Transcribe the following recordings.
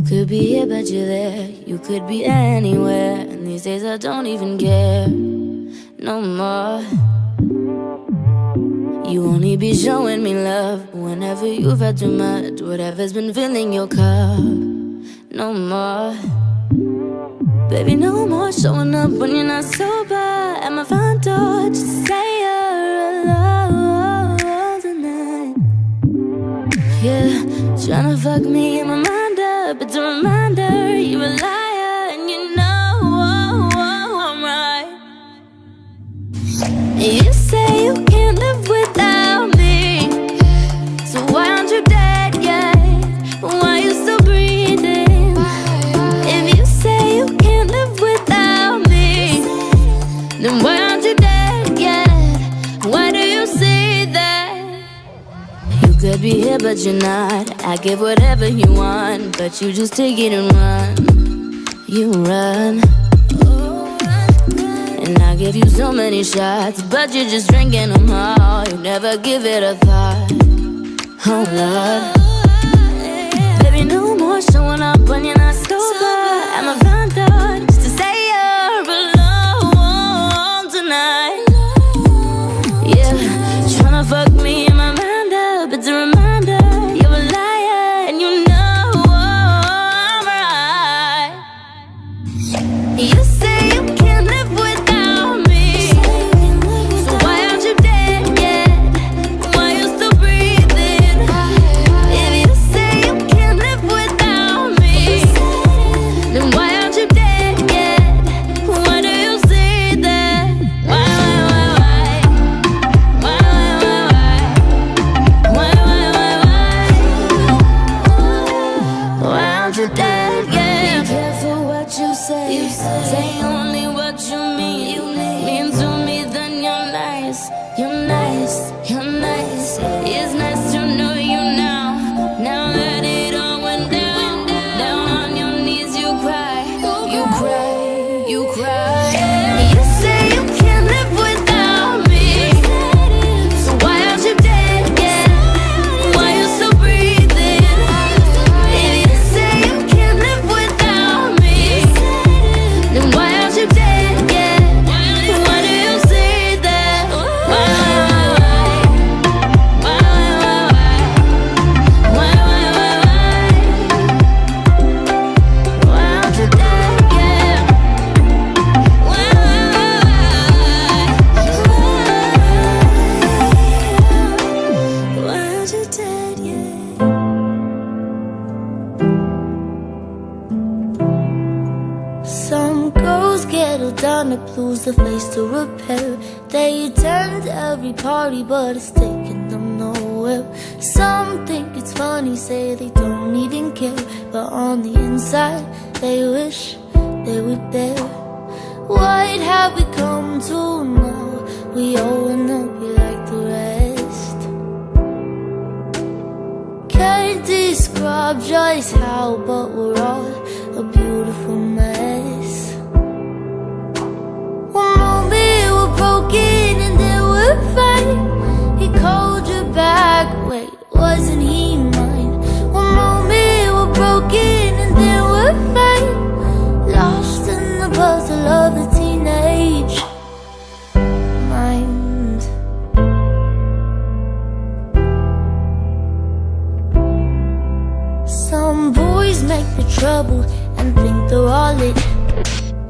could be here but you're there. You could be anywhere, and these days I don't even care no more. You only be showing me love whenever you've had too much, whatever's been filling your cup. No more, baby, no more showing up when you're not sober at my front door just to say you're alone tonight. Yeah, tryna fuck me in my mind up. It's a reminder you're a liar and you know I'm right. You say you can't live without me, so why aren't you dead yet? Why you still breathing? If you say you can't live without me, then why aren't you dead yet? Why do you see that? You could be here but you're not. I give whatever you want, but you just take it and run. You run. And I give you so many shots, but you're just drinking them all. You never give it a thought. Oh Lord, baby, no more showing up when you're not sober at my front door just to say you're alone tonight. Yeah, tryna fuck me in my mind up. It's a reminder you're a liar and you know I'm right. You say you can't live without me, so why aren't you dead yet? Why you still breathing? If you say you can't live without me, then why aren't you dead yet? Why do you say that? Why? Why aren't you dead yet? Be careful what you say. Say only what you mean. Mean to me, then you're nice. You're nice. You're nice. It's nice to know you now. Now that it all went down. Down on your knees, you cry. You cry. You cry. You say you can't live without me, so why aren't you dead yet? Why you still breathing? If you say you can't live without me, then why aren't you dead yet? Why do you say that? Why aren't you dead yet? Why aren't you dead yet? Some girls get all done up, lose the face to repair. They attend every party, but it's taking them nowhere. Some think it's funny, say they don't even care, but on the inside, they wish they were there. What have we come to now? We all wanna be like the rest. Can't describe just how, but we're all a beautiful mess. One moment we're broken and then we're fine. He called you back, wait, wasn't he mine? One moment we're broken and then we're fine. Lost in the puzzle of the teenage mind. Some boys make the trouble and think they're all it,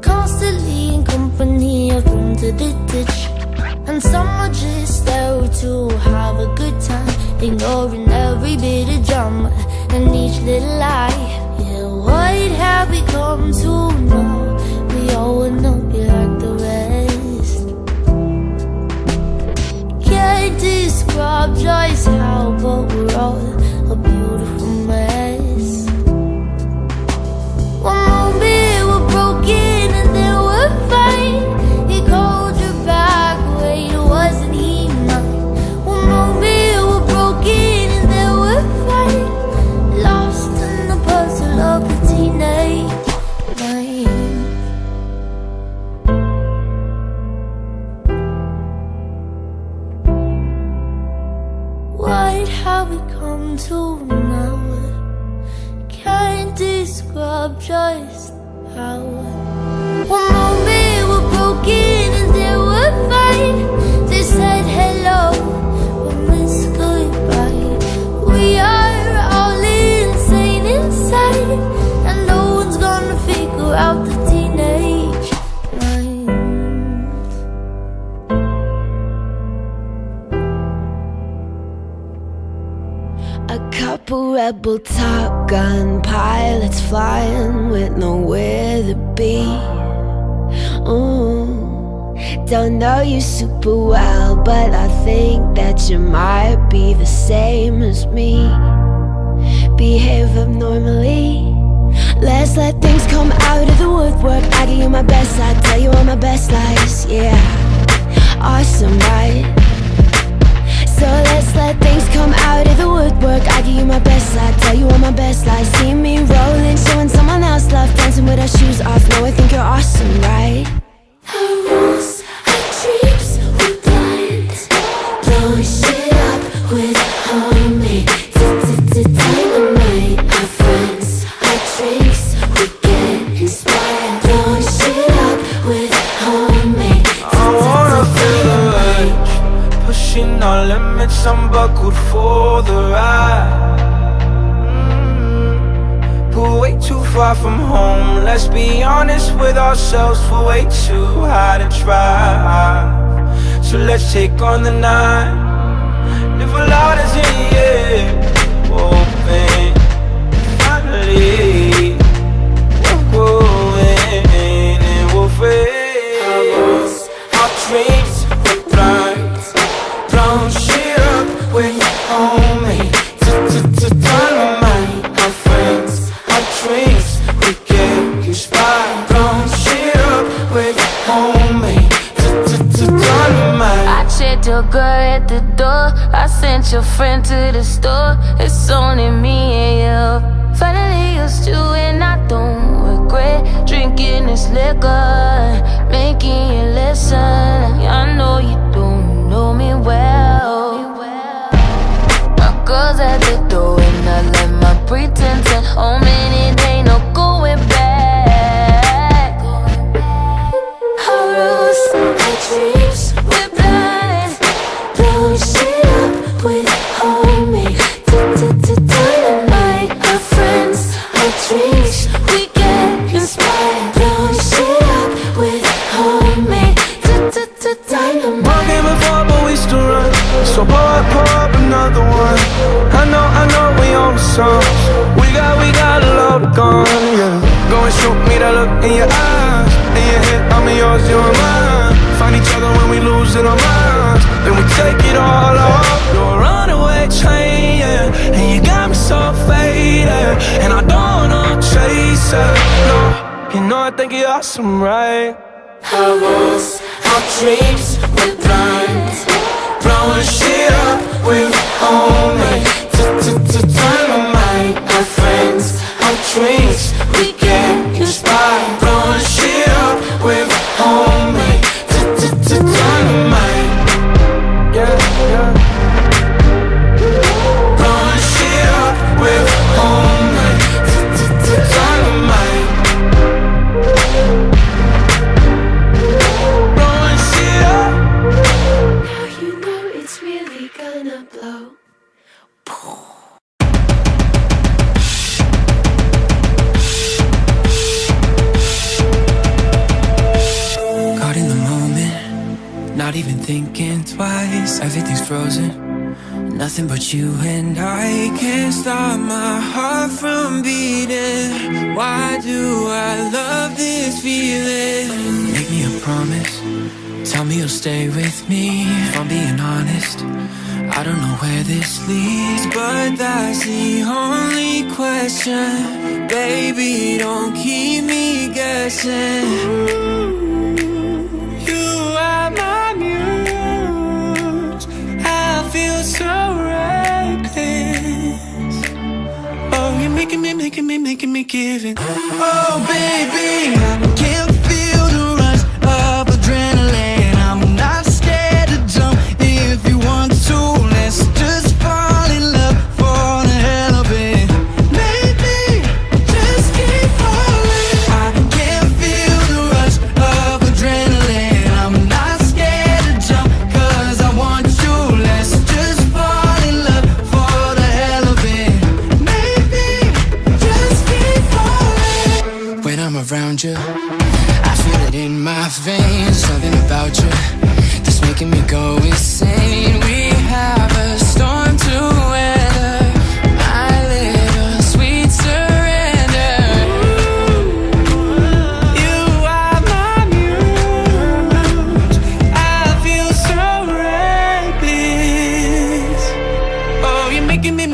constantly in company of thrown to the ditch. And some are just there to have a good time, ignoring every bit of drama and each little lie. Yeah, what have we come to now? We all wanna be like the rest. Can't describe just how, but we're all a beautiful mess. One moment we're broken and then we're fine. He called you back, wait, wasn't he mine? One moment we're broken and then we're fine. Lost in the puzzle of the teenage mind. Why up just how. One moment we're broken and then we're fine. They said hello, we missed goodbye. We are all insane inside, and no one's gonna figure out the teenage mind. A couple rebel Top Gun pilots flying with nowhere to be. Don't know you super well, but I think that you might be the same as me. Behave abnormally. Let's let things come out of the woodwork. I give you my best, I tell you all my best lies. Yeah, awesome, right? So let's let things come out of the woodwork. I give you my best, I tell you all my best lies. See me rolling, showing someone else love, dancing with our shoes off. No, I think you're awesome, right? Our rules, our dreams, we're blind. Blowing shit up with homemade dynamite. Our friends, our drinks, we get inspired. Blowing shit up with homemade dynamite. Pushing our limits, I'm buckled for the ride. But way too far from home. Let's be honest with ourselves, for way too high to drive. So let's take on the night. Live a lot as in the air. Open, finally we're growing and we'll fade. Our dreams, we're blind. Blown shit up with homemade dynamite. Our friends, our drinks, we get inspired. Blown shit up with homemade dynamite. I checked your girl at the door. I sent your friend to the store. It's only me and you. Finally used you and I don't regret drinking this liquor, making you listen. I know you don't know me well. My girl's at the door and I left my pretense at home, and it ain't no going back. Our rules, our dreams, we're blind. Blowing shit up with homemade dynamite. Our friends, our drinks, we get inspired. Blowing shit up with homemade dynamite. One game before, but we still run. So pour up another one. I know we on the song. We got a love gone, yeah. Go and shoot me that look in your eyes. In your head, I'm in yours, you're mine. Find each other when we lose it our minds. Then we take it all off. You're a runaway train, yeah. And you got me so faded, and I don't wanna chase it, no. You know I think you're awesome, right? Our rules, our dreams, we're blind. Blowing shit up with homemade dynamite. Our friends, our drinks, we get inspired. Blowing shit up with homemade dynamite. Yeah, yeah. Blowing shit up with homemade dynamite. Blowing shit up. Now you know it's really gonna blow. Caught in the moment, not even thinking twice. Everything's frozen, nothing but you and I. Can't stop my heart from beating. Why do I love this feeling? Make me a promise, tell me you'll stay with me. If I'm being honest, I don't know where this leads, but that's the only question. Baby, don't keep me guessing. You are my muse. I feel so reckless. Oh, you're making me give it. Oh, baby, I can't feel the rush of adrenaline. I'm not scared to jump if you want to. Let's just fall in love for the hell of it. Maybe just keep on. around you. I feel it in my veins, something about you that's making me go insane. We have a storm to weather, my little sweet surrender. You are my muse, I feel so reckless. Oh, you're making me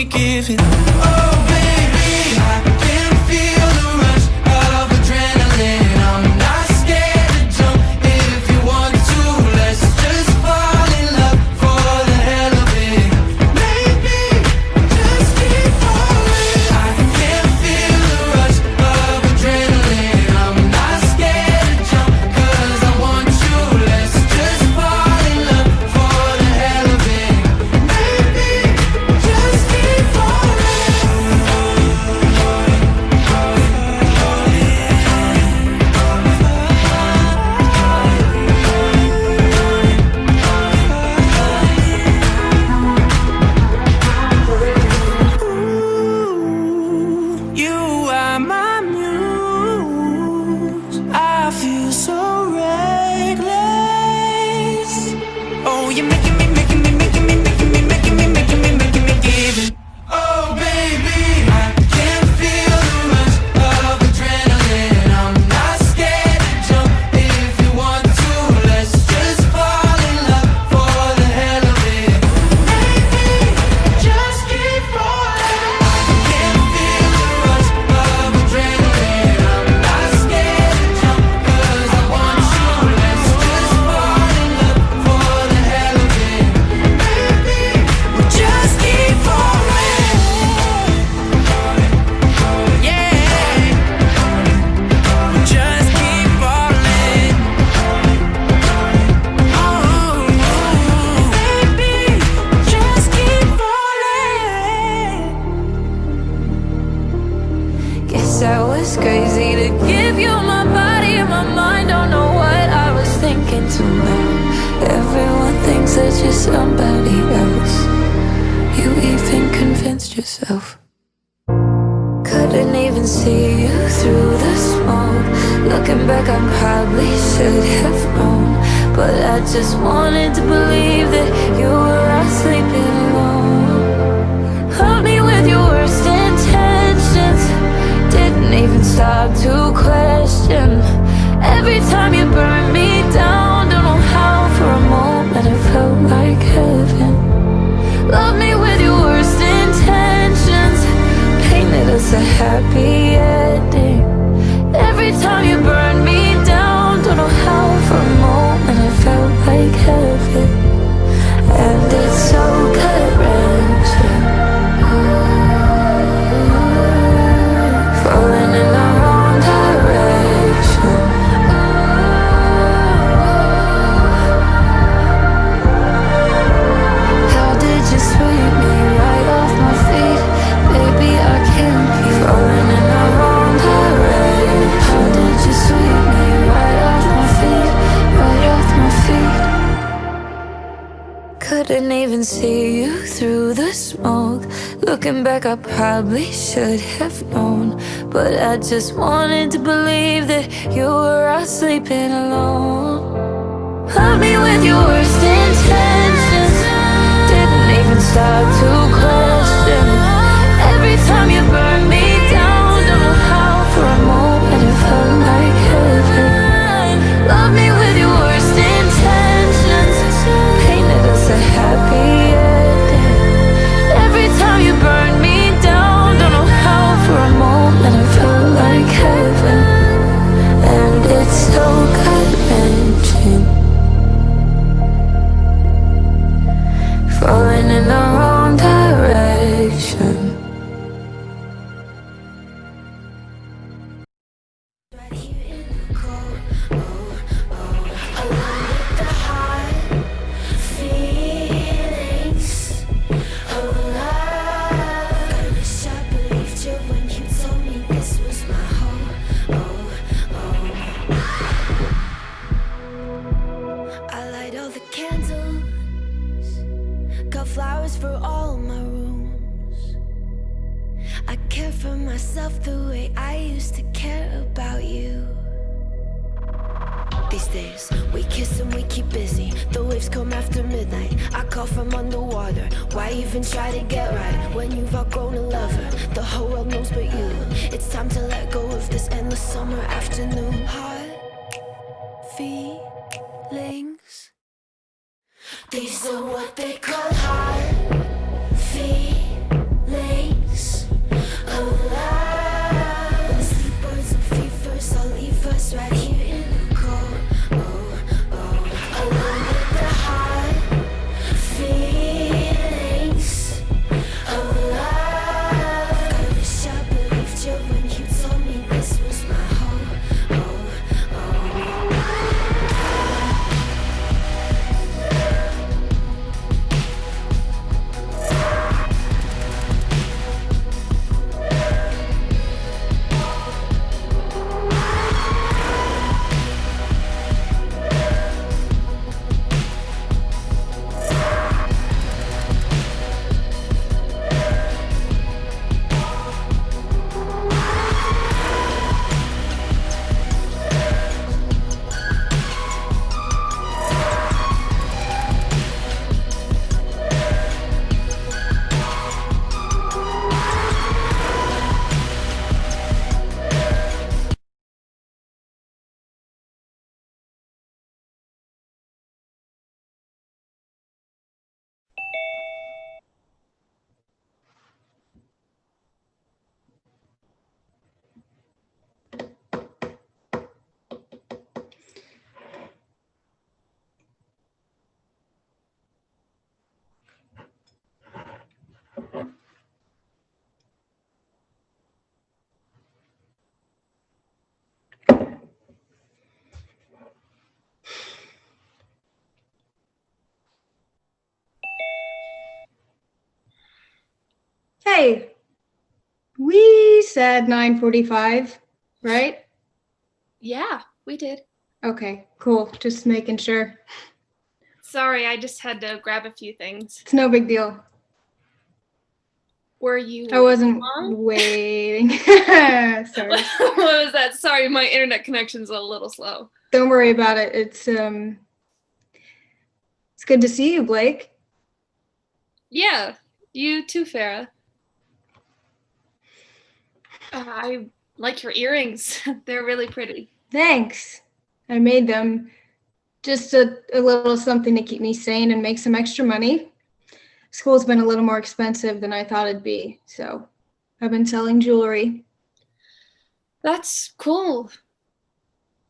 give it. Oh baby, I can feel the rush of adrenaline. I'm not scared to jump if you want to. Let's just fall in love for the hell of it. Maybe just keep falling. I can feel the rush of adrenaline. I'm not scared to jump 'cause I want you. Let's just fall in love for the hell of it. Maybe just keep falling. You are my muse, I feel so reckless. Oh, you're making me give it. Oh baby, I can feel the rush of adrenaline. I'm not scared to jump if you want to. Let's just fall in love for the hell of it. Maybe just keep falling. I can feel the rush of adrenaline. I'm not scared to jump 'cause I want you. Let's just fall in love for the hell of it. Maybe we just keep falling. Yeah, we just keep falling. Oh, baby, just keep falling. Guess I was crazy to give you my body and my mind. Don't know what I was thinking too much. Everyone thinks that you're somebody else. You even convinced yourself. Couldn't even see you through the smoke. Looking back, I probably should have known, but I just wanted to believe that you were out sleeping alone. Held me with your worst intentions. Didn't even stop to question. Every time you burned me down, don't know how for a moment it felt like heaven. Love me with your worst intentions. Painted us a happy ending. Every time you burned me down, don't know how for a moment it felt like heaven. And it's so gut-wrenching, falling in the wrong direction. How did you sweep me right off my feet? Baby, I can't keep falling in the wrong direction. How did you sweep me right off my feet? Right off my feet. Couldn't even see you through the smoke. Looking back, I probably should have known, but I just wanted to believe that you were out sleeping alone. Love me with your worst intentions. Didn't even stop to question. Every time you burn me down, don't know how for a moment it felt like heaven. Love me with your worst intentions. Painted us a happy ending. Every time you burn me down, don't know how for a moment it felt like heaven. And it's so gut-wrenching, falling in the wrong direction. These days, we kiss and we keep busy. The waves come after midnight. I call from underwater. Why even try to get right when you've outgrown a lover? The whole world knows but you. It's time to let go of this endless summer afternoon. Hot feelings. These are what they call hot feelings of love. When the sleep birds and fevers all leave us right here in the cold. Along with the hot feelings of love. God, I wish I believed you when you told me this was my home. Hey, we said 9:45, right? Yeah, we did. Okay, cool. Just making sure. Sorry, I just had to grab a few things. It's no big deal. Were you? I wasn't long? waiting. Sorry. What was that? Sorry, my internet connection's a little slow. Don't worry about it. It's good to see you, Blake. Yeah, you too, Farah. I like your earrings. They're really pretty. Thanks. I made them. Just a little something to keep me sane and make some extra money. School's been a little more expensive than I thought it'd be, so I've been selling jewelry. That's cool.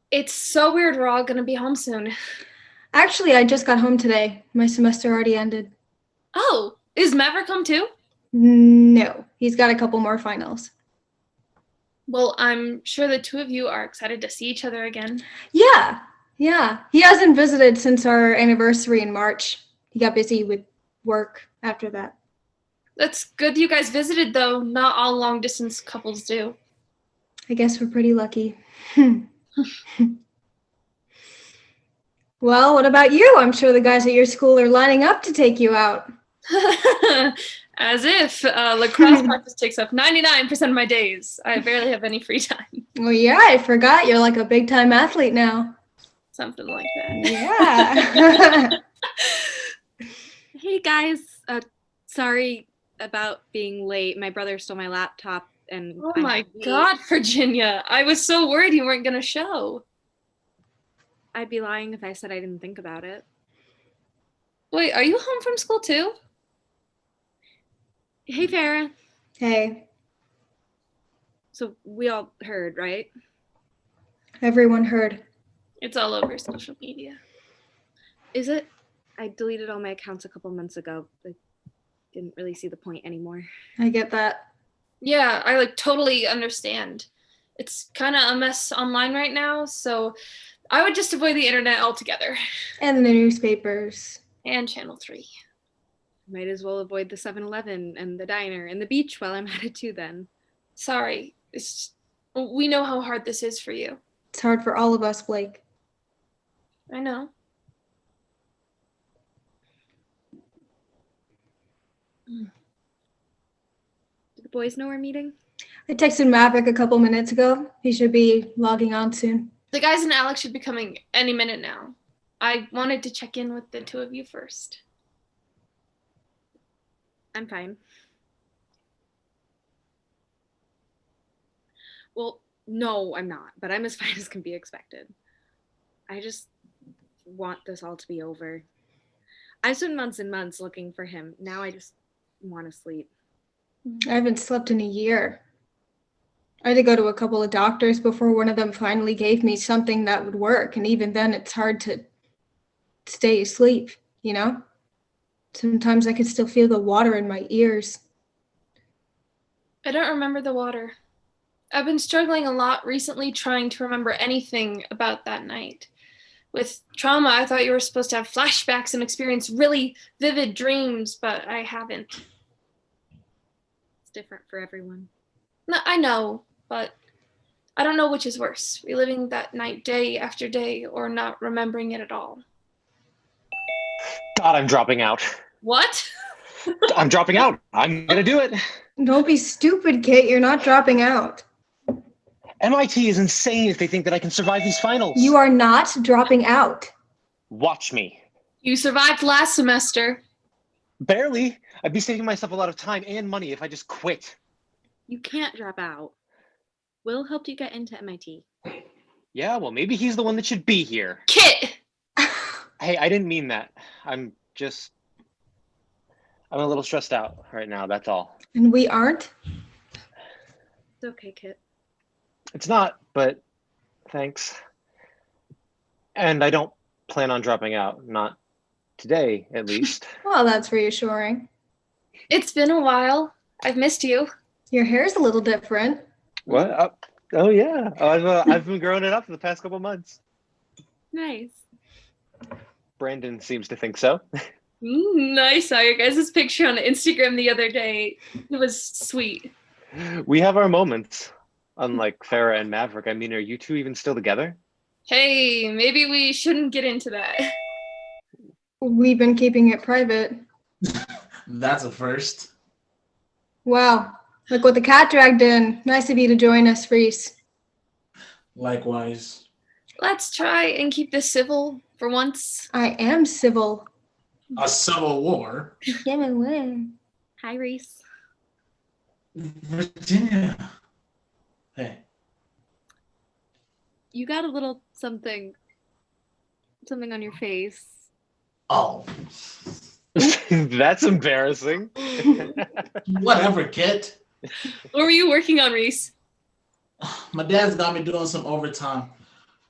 It's so weird we're all gonna be home soon. Actually, I just got home today. My semester already ended. Oh, is Maverick home too? No, he's got a couple more finals. Well, I'm sure the two of you are excited to see each other again. Yeah. He hasn't visited since our anniversary in March. He got busy with work after that. That's good you guys visited, though. Not all long-distance couples do. I guess we're pretty lucky. Well, what about you? I'm sure the guys at your school are lining up to take you out. As if lacrosse practice takes up 99% of my days. I barely have any free time. Well, yeah, I forgot. You're like a big-time athlete now. Something like that. Yeah. Hey guys, sorry about being late. My brother stole my laptop and Oh my God, Virginia. I was so worried you weren't gonna show. I'd be lying if I said I didn't think about it. Wait, are you home from school too? Hey Farah. Hey, So we all heard, right? everyone heard. It's all over social media. Is it? I deleted all my accounts a couple months ago. I didn't really see the point anymore. I get that. Yeah, I totally understand. It's kind of a mess online right now, so I would just avoid the internet altogether. And the newspapers. And Channel 3. Might as well avoid the 7-Eleven and the diner and the beach while I'm at it too then. Sorry, we know how hard this is for you. It's hard for all of us, Blake. I know. Do the boys know we're meeting? I texted Maverick a couple minutes ago. He should be logging on soon. The guys and Alex should be coming any minute now. I wanted to check in with the two of you first. I'm fine. Well, no, I'm not, but I'm as fine as can be expected. I just want this all to be over. I've spent months and months looking for him. Now I just want to sleep. I haven't slept in a year. I had to go to a couple of doctors before one of them finally gave me something that would work. And even then, it's hard to stay asleep, you know? Sometimes I can still feel the water in my ears. I don't remember the water. I've been struggling a lot recently trying to remember anything about that night. With trauma, I thought you were supposed to have flashbacks and experience really vivid dreams, but I haven't. It's different for everyone. No, I know, but I don't know which is worse, reliving that night day after day or not remembering it at all. God, I'm dropping out. What? I'm dropping out. I'm gonna do it. Don't be stupid, Kit. You're not dropping out. MIT is insane if they think that I can survive these finals. You are not dropping out. Watch me. You survived last semester. Barely. I'd be saving myself a lot of time and money if I just quit. You can't drop out. Will helped you get into MIT. Yeah, well, maybe he's the one that should be here. Kit! Hey, I didn't mean that. I'm a little stressed out right now, that's all. And we aren't? It's okay, Kit. It's not, but thanks. And I don't plan on dropping out. Not today, at least. Well, that's reassuring. It's been a while. I've missed you. Your hair's a little different. What? Oh, yeah. I've been growing it up for the past couple months. Nice. Brandon seems to think so. I saw your guys' picture on Instagram the other day. It was sweet. We have our moments. Unlike Farah and Maverick. I mean, are you two even still together? Hey, maybe we shouldn't get into that. We've been keeping it private. That's a first. Wow. Look what the cat dragged in. Nice of you to join us, Reese. Likewise. Let's try and keep this civil for once. I am civil. A civil war. Hi, Reese. Virginia. Hey. You got a little something on your face. Oh. That's embarrassing. Whatever, Kit. What were you working on, Reese? My dad's got me doing some overtime,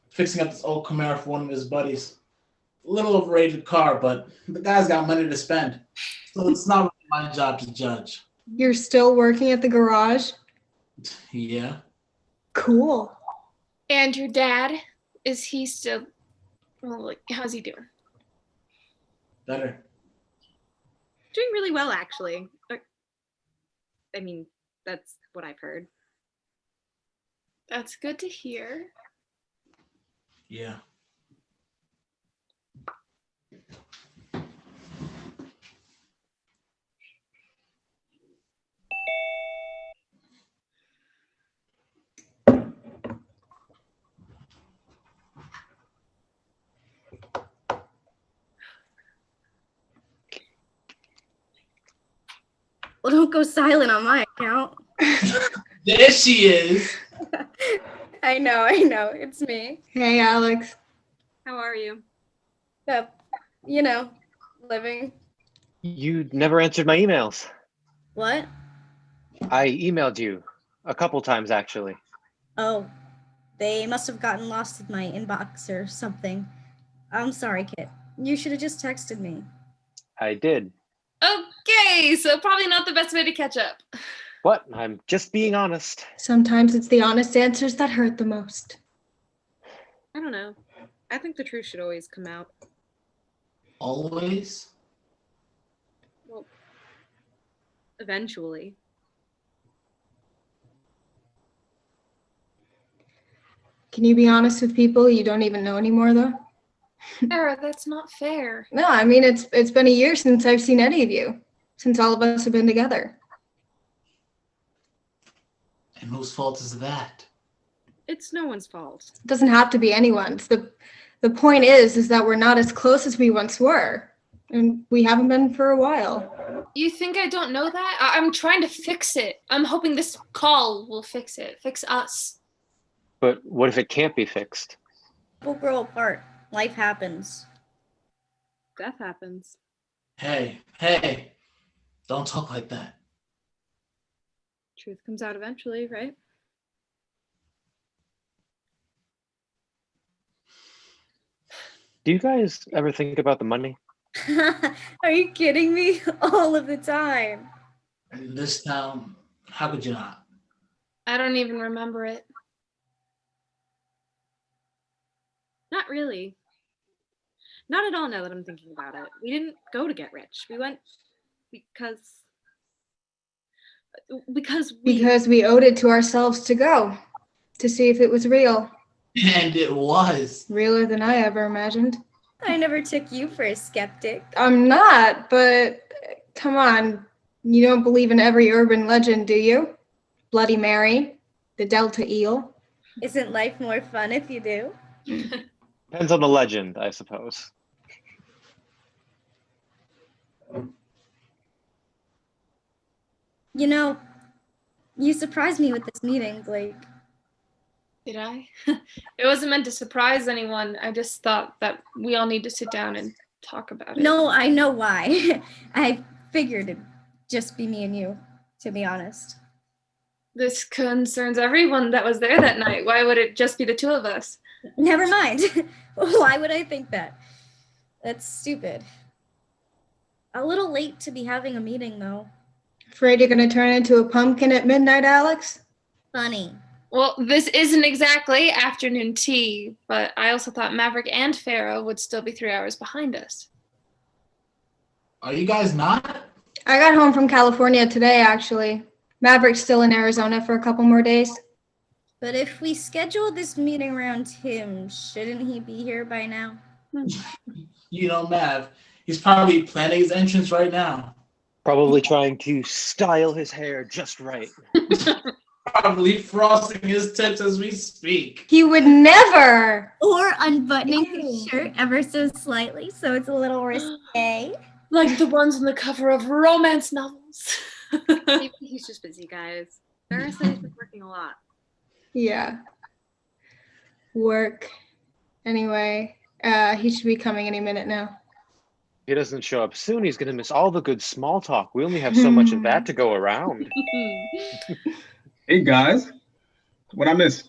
fixing up this old Camaro for one of his buddies. A little overrated car, but the guy's got money to spend. So it's not really my job to judge. You're still working at the garage? Yeah. Cool. And your dad, is he still, well, like, how's he doing? Better. Doing really well, actually. I mean, that's what I've heard. That's good to hear. Yeah. Well, don't go silent on my account. There she is. I know, it's me. Hey, Alex. How are you? You know, living. You never answered my emails. What? I emailed you a couple times, actually. Oh, they must have gotten lost in my inbox or something. I'm sorry, Kit. You should have just texted me. I did. Okay, so probably not the best way to catch up. What? I'm just being honest. Sometimes it's the honest answers that hurt the most. I don't know. I think the truth should always come out. Always? Well, eventually. Can you be honest with people you don't even know anymore, though? Sarah, that's not fair. No, I mean, it's been a year since I've seen any of you, since all of us have been together. And whose fault is that? It's no one's fault. It doesn't have to be anyone's. The point is that we're not as close as we once were. And we haven't been for a while. You think I don't know that? I'm trying to fix it. I'm hoping this call will fix it. Fix us. But what if it can't be fixed? We'll grow apart. Life happens. Death happens. Hey, don't talk like that. Truth comes out eventually, right? Do you guys ever think about the money? Are you kidding me? All of the time. In this town, how could you not? I don't even remember it. Not really. Not at all now that I'm thinking about it. We didn't go to get rich. We went because We owed it to ourselves to go, to see if it was real. And it was. Realer than I ever imagined. I never took you for a skeptic. I'm not, but come on. You don't believe in every urban legend, do you? Bloody Mary, the Delta Eel. Isn't life more fun if you do? Depends on the legend, I suppose. You know, you surprised me with this meeting, Blake. Did I? It wasn't meant to surprise anyone. I just thought that we all need to sit down and talk about it. No, I know why. I figured it'd just be me and you, to be honest. This concerns everyone that was there that night. Why would it just be the two of us? Never mind. Why would I think that? That's stupid. A little late to be having a meeting, though. Afraid you're gonna turn into a pumpkin at midnight, Alex? Funny. Well, this isn't exactly afternoon tea, but I also thought Maverick and Pharaoh would still be 3 hours behind us. Are you guys not? I got home from California today, actually. Maverick's still in Arizona for a couple more days. But if we schedule this meeting around him, shouldn't he be here by now? You know, Mav, he's probably planning his entrance right now. Probably trying to style his hair just right. Probably frosting his tips as we speak. He would never! Or unbuttoning his shirt ever so slightly, so it's a little risque. Like the ones on the cover of romance novels. Maybe he's just busy, guys. Sarah said he's been working a lot. Yeah. Work. Anyway, he should be coming any minute now. He doesn't show up soon, he's going to miss all the good small talk. We only have so much of that to go around. Hey guys, what I miss?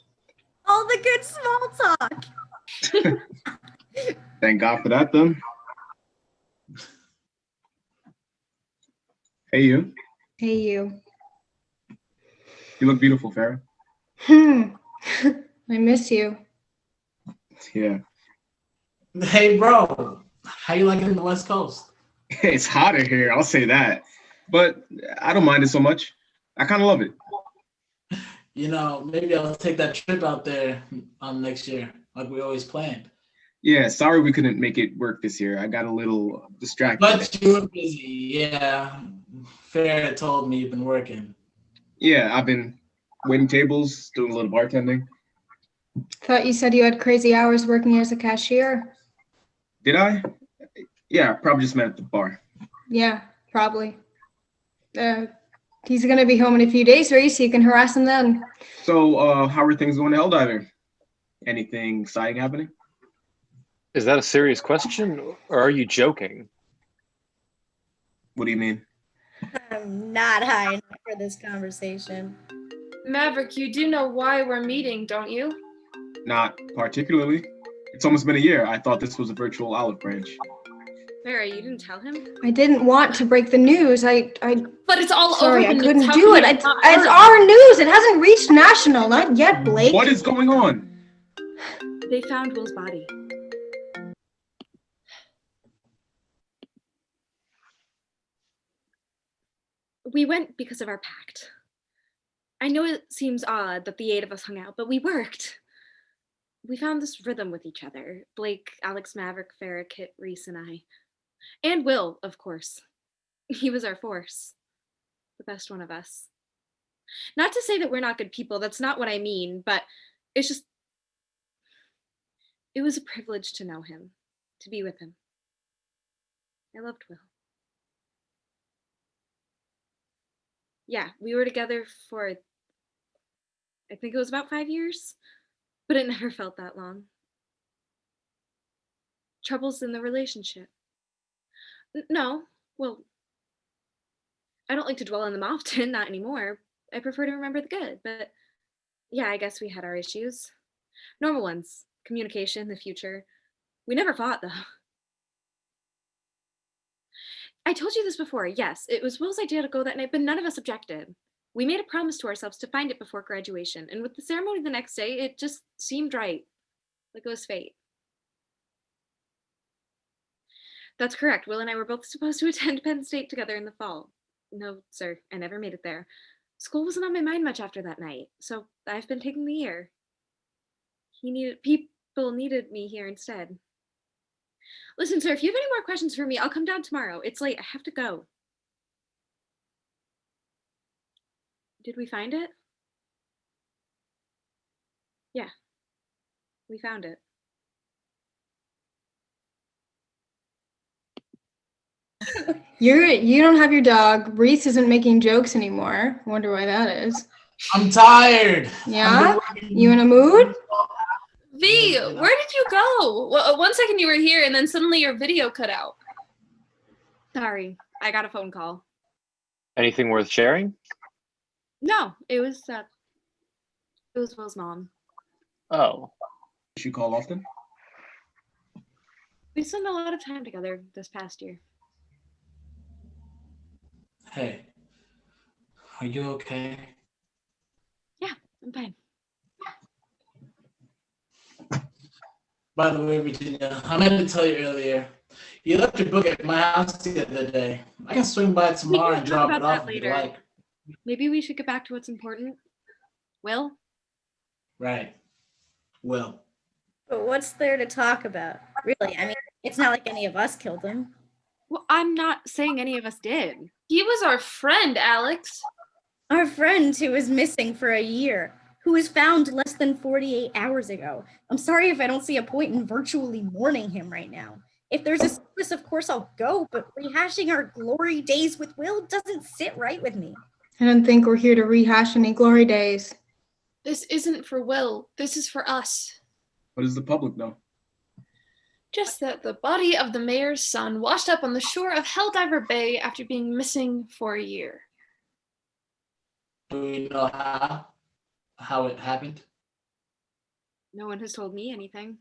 All the good small talk. Thank God for that then. Hey you. Hey, you. You look beautiful, Farrah. I miss you. Yeah. Hey, bro. How you liking the West Coast? It's hotter here, I'll say that. But I don't mind it so much. I kind of love it. You know, maybe I'll take that trip out there next year, like we always planned. Yeah, sorry we couldn't make it work this year. I got a little distracted. But you were busy, yeah. Farrah told me you've been working. Yeah, I've been waiting tables, doing a little bartending. Thought you said you had crazy hours working as a cashier. Did I? Yeah, probably just meant at the bar. Yeah, probably. He's gonna be home in a few days, Reese. You can harass him then. So, how are things going to Helldiving? Anything exciting happening? Is that a serious question, or are you joking? What do you mean? I'm not high enough for this conversation. Maverick, you do know why we're meeting, don't you? Not particularly. It's almost been a year. I thought this was a virtual olive branch. Farrah, you didn't tell him? I didn't want to break the news. But it's all Sorry, over. I the couldn't news. How do can it. you It's not heard? our news. It hasn't reached national. Not yet, Blake. What is going on? They found Will's body. We went because of our pact. I know it seems odd that the 8 of us hung out, but we worked. We found this rhythm with each other. Blake, Alex, Maverick, Farrah, Kit, Reese, and I. And Will, of course. He was our force. The best one of us. Not to say that we're not good people, that's not what I mean, but It's just, it was a privilege to know him, to be with him. I loved Will. Yeah, we were together for, I think it was about 5 years, but it never felt that long. Troubles in the relationship. No, well, I don't like to dwell on them often, not anymore. I prefer to remember the good, but yeah, I guess we had our issues. Normal ones, communication, the future. We never fought, though. I told you this before, yes, it was Will's idea to go that night, but none of us objected. We made a promise to ourselves to find it before graduation, and with the ceremony the next day, it just seemed right. Like it was fate. That's correct. Will and I were both supposed to attend Penn State together in the fall. No, sir, I never made it there. School wasn't on my mind much after that night, so I've been taking the year. People needed me here instead. Listen, sir, if you have any more questions for me, I'll come down tomorrow. It's late. I have to go. Did we find it? Yeah, we found it. You don't have your dog. Reese isn't making jokes anymore. Wonder why that is. I'm tired. Yeah? You in a mood? V, where did you go? Well, 1 second you were here, and then suddenly your video cut out. Sorry, I got a phone call. Anything worth sharing? No, it was Will's mom. Oh. Does she call often? We spent a lot of time together this past year. Hey, are you okay? Yeah, I'm fine. By the way, Virginia, I meant to tell you earlier. You left your book at my house the other day. I can swing by tomorrow and drop it off if you like. Maybe we should get back to what's important. Will? Right. Will. But what's there to talk about? Really, I mean, it's not like any of us killed him. Well, I'm not saying any of us did. He was our friend, Alex. Our friend who was missing for a year, who was found less than 48 hours ago. I'm sorry if I don't see a point in virtually mourning him right now. If there's a service, of course I'll go, but rehashing our glory days with Will doesn't sit right with me. I don't think we're here to rehash any glory days. This isn't for Will. This is for us. What does the public know? Just that the body of the mayor's son washed up on the shore of Helldiver Bay after being missing for a year. Do we know how it happened? No one has told me anything.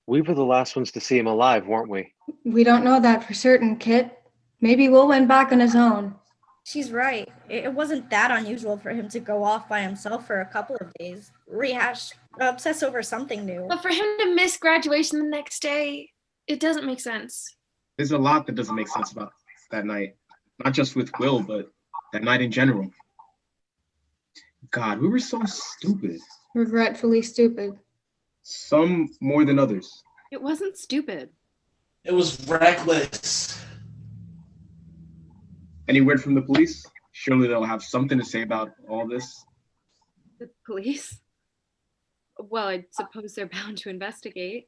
We were the last ones to see him alive, weren't we? We don't know that for certain, Kit. Maybe Will went back on his own. She's right. It wasn't that unusual for him to go off by himself for a couple of days. Rehash, obsess over something new. But for him to miss graduation the next day, it doesn't make sense. There's a lot that doesn't make sense about that night. Not just with Will, but that night in general. God, we were so stupid. Regretfully stupid. Some more than others. It wasn't stupid. It was reckless. Any word from the police? Surely they'll have something to say about all this. The police? Well, I suppose they're bound to investigate.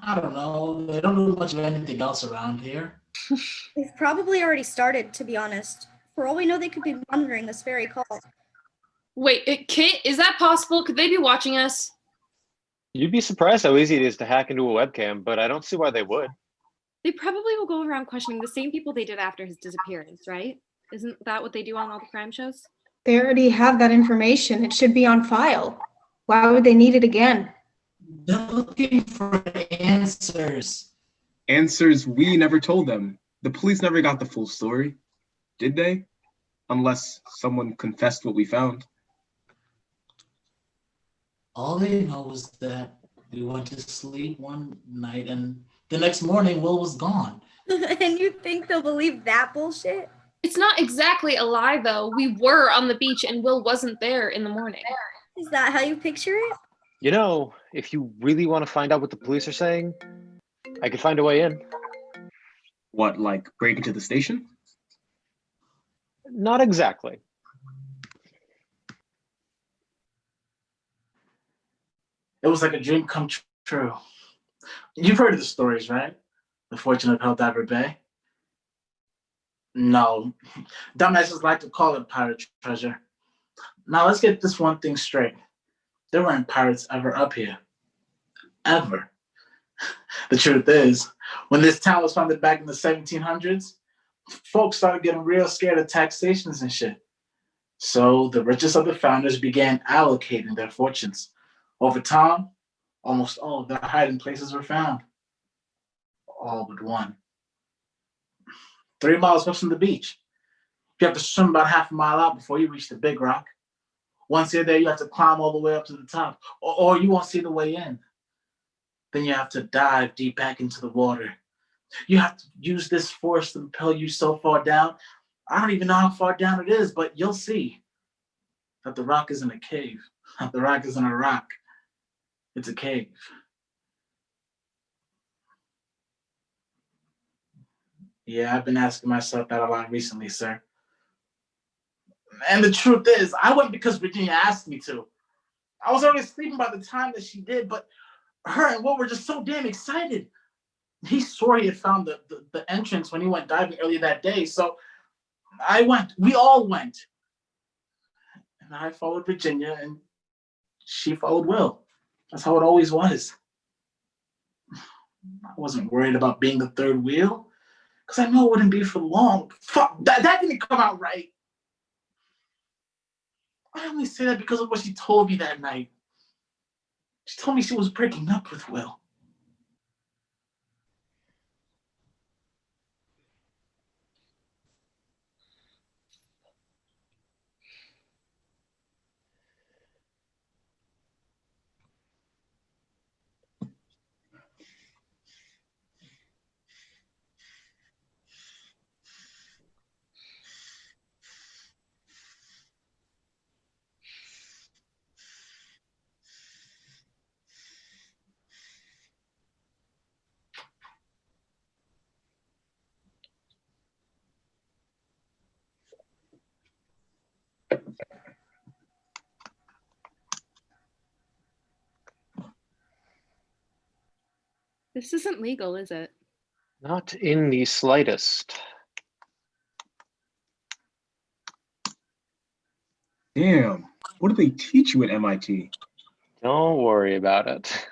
I don't know. They don't do much of anything else around here. They've probably already started, to be honest. For all we know, they could be monitoring this very call. Wait, Kit, is that possible? Could they be watching us? You'd be surprised how easy it is to hack into a webcam, but I don't see why they would. They probably will go around questioning the same people they did after his disappearance, right? Isn't that what they do on all the crime shows? They already have that information. It should be on file. Why would they need it again? They're looking for answers. Answers we never told them. The police never got the full story, did they? Unless someone confessed what we found. All they know is that we went to sleep one night and the next morning Will was gone. And you think they'll believe that bullshit? It's not exactly a lie, though. We were on the beach and Will wasn't there in the morning. Is that how you picture it? You know, if you really want to find out what the police are saying, I could find a way in. What, like break into the station? Not exactly. It was like a dream come true. You've heard of the stories, right? The Fortune of Helldiver Bay? No. Dumbasses like to call it pirate treasure. Now let's get this one thing straight. There weren't pirates ever up here. Ever. The truth is, when this town was founded back in the 1700s, folks started getting real scared of taxations and shit. So the richest of the founders began allocating their fortunes. Over time, almost all of their hiding places were found. All but one. 3 miles west from the beach. You have to swim about half a mile out before you reach the big rock. Once you're there, you have to climb all the way up to the top, or you won't see the way in. Then you have to dive deep back into the water. You have to use this force to propel you so far down. I don't even know how far down it is, but you'll see that the rock isn't a cave. The rock isn't a rock. It's a cave. Yeah, I've been asking myself that a lot recently, sir. And the truth is, I went because Virginia asked me to. I was already sleeping by the time that she did, but her and Will were just so damn excited. He swore he had found the entrance when he went diving earlier that day, so I went. We all went. And I followed Virginia, and she followed Will. That's how it always was. I wasn't worried about being the third wheel, because I know it wouldn't be for long. Fuck, that didn't come out right. I only say that because of what she told me that night. She told me she was breaking up with Will. This isn't legal, is it? Not in the slightest. Damn, what do they teach you at MIT? Don't worry about it.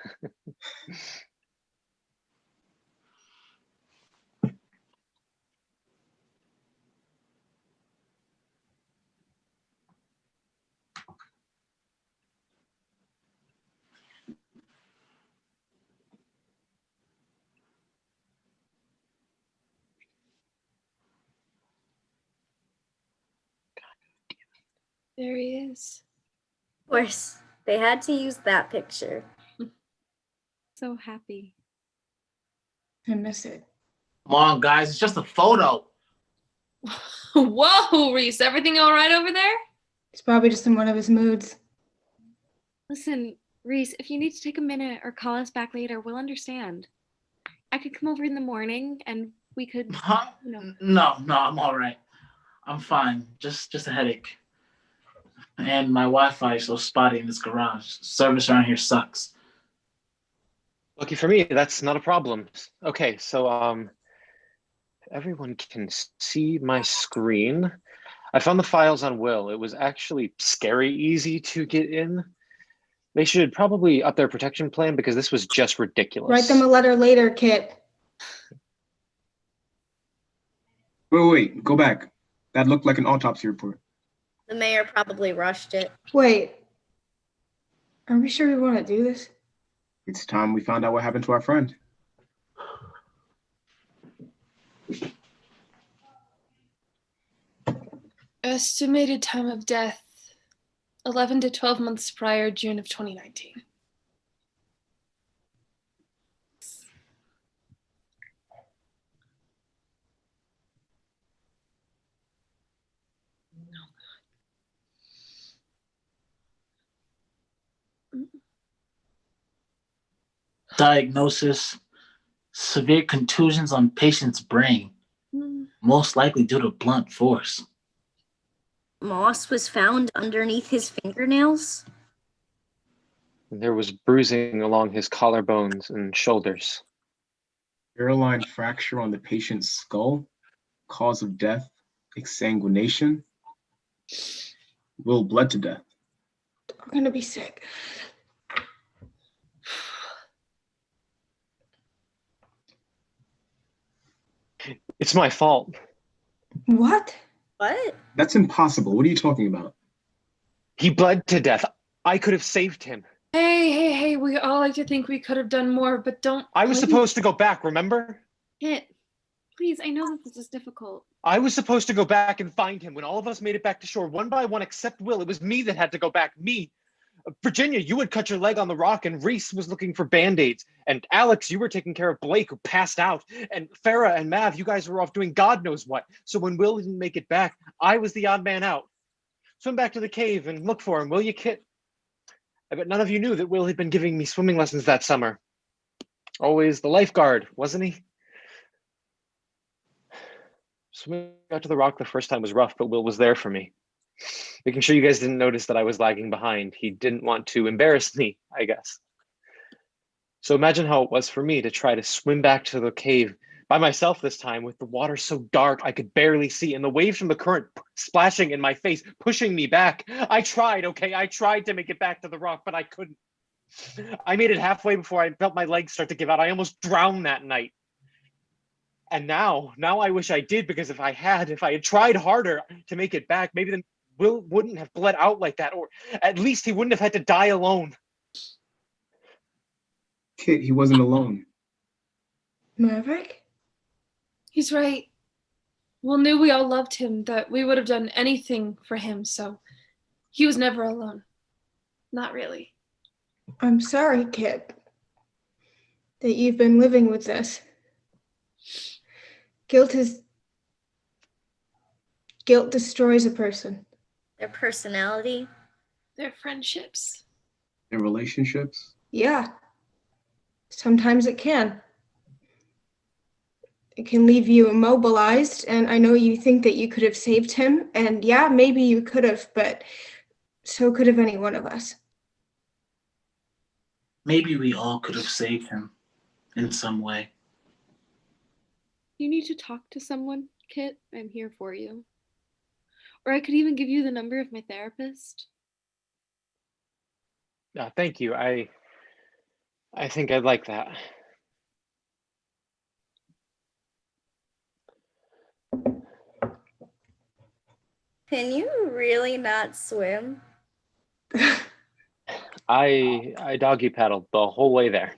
There he is. Of course, they had to use that picture. So happy. I miss it. Come on, guys, it's just a photo. Whoa, Reese, everything all right over there? He's probably just in one of his moods. Listen, Reese, if you need to take a minute or call us back later, we'll understand. I could come over in the morning and we could, Huh? you know. No, I'm all right. I'm fine. Just a headache. And my Wi-Fi is so spotty in this garage. Service around here sucks. Lucky for me, that's not a problem. Okay, so everyone can see my screen. I found the files on Will. It was actually scary easy to get in. They should probably up their protection plan because this was just ridiculous. Write them a letter later, Kit. Wait, go back. That looked like an autopsy report. The mayor probably rushed it. Wait. Are we sure we want to do this? It's time we found out what happened to our friend. Estimated time of death, 11 to 12 months prior, June of 2019. Diagnosis: severe contusions on patient's brain, most likely due to blunt force. moss was found underneath his fingernails? And there was bruising along his collarbones and shoulders. Hairline fracture on the patient's skull. Cause of death, exsanguination. Will bled to death. I'm gonna be sick. It's my fault. What? What? That's impossible. What are you talking about? He bled to death. I could have saved him. Hey, we all like to think we could have done more, but don't. I was supposed to go back, remember? Kit, please, I know that this is difficult. I was supposed to go back and find him when all of us made it back to shore, one by one, except Will. It was me that had to go back. Me. Virginia, you had cut your leg on the rock, and Reese was looking for band-aids. And Alex, you were taking care of Blake, who passed out. And Farah and Mav, you guys were off doing God knows what. So when Will didn't make it back, I was the odd man out. Swim back to the cave and look for him, will you, Kit? I bet none of you knew that Will had been giving me swimming lessons that summer. Always the lifeguard, wasn't he? Swimming out to the rock the first time was rough, but Will was there for me. Making sure you guys didn't notice that I was lagging behind. He didn't want to embarrass me, I guess. So imagine how it was for me to try to swim back to the cave by myself this time, with the water so dark I could barely see, and the waves from the current splashing in my face, pushing me back. I tried, okay? I tried to make it back to the rock, but I couldn't. I made it halfway before I felt my legs start to give out. I almost drowned that night. And now I wish I did, because if I had tried harder to make it back, maybe then Will wouldn't have bled out like that, or at least he wouldn't have had to die alone. Kit, he wasn't alone. Maverick? He's right. Will knew we all loved him, that we would have done anything for him, so he was never alone. Not really. I'm sorry, Kit, that you've been living with this. Guilt destroys a person. Their personality? Their friendships. Their relationships? Yeah. Sometimes it can. It can leave you immobilized, and I know you think that you could have saved him, and yeah, maybe you could have, but so could have any one of us. Maybe we all could have saved him in some way. You need to talk to someone, Kit. I'm here for you. Or I could even give you the number of my therapist. Thank you. I think I'd like that. Can you really not swim? I doggy paddled the whole way there.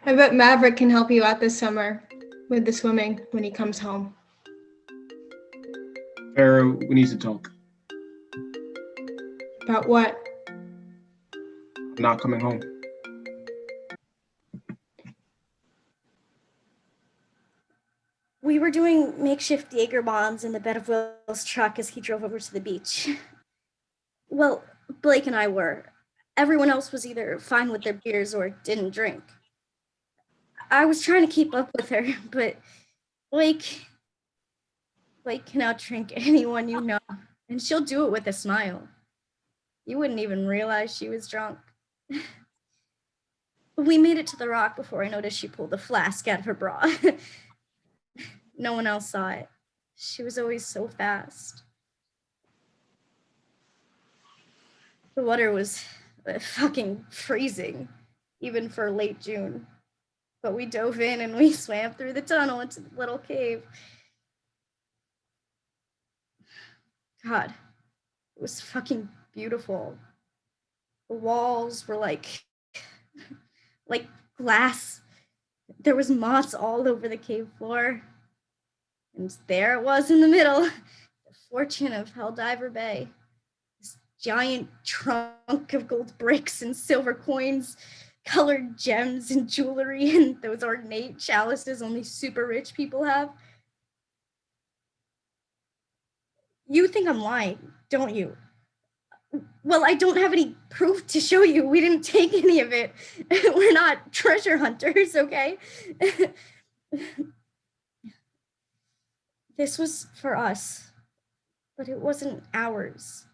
I bet Maverick can help you out this summer with the swimming when he comes home. Farah, we need to talk. About what? I'm not coming home. We were doing makeshift Jaeger bombs in the bed of Will's truck as he drove over to the beach. Well, Blake and I were. Everyone else was either fine with their beers or didn't drink. I was trying to keep up with her, but Blake can outdrink anyone you know, and she'll do it with a smile. You wouldn't even realize she was drunk. We made it to the rock before I noticed she pulled a flask out of her bra. No one else saw it. She was always so fast. The water was fucking freezing, even for late June. But we dove in and we swam through the tunnel into the little cave. God, it was fucking beautiful. The walls were like glass. There was moss all over the cave floor. And there it was in the middle, the fortune of Helldiver Bay. This giant trunk of gold bricks and silver coins, colored gems and jewelry, and those ornate chalices only super rich people have. You think I'm lying, don't you? Well, I don't have any proof to show you. We didn't take any of it. We're not treasure hunters, okay? This was for us. but it wasn't ours.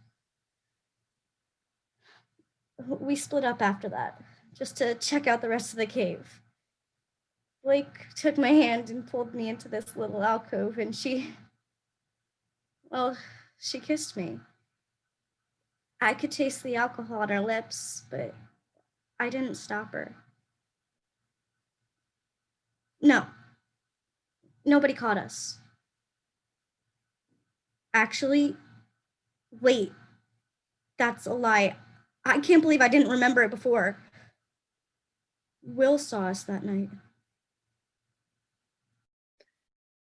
We split up after that, just to check out the rest of the cave. Blake took my hand and pulled me into this little alcove, and she kissed me. I could taste the alcohol on her lips, but I didn't stop her. No. Nobody caught us. Actually, wait. That's a lie. I can't believe I didn't remember it before. Will saw us that night.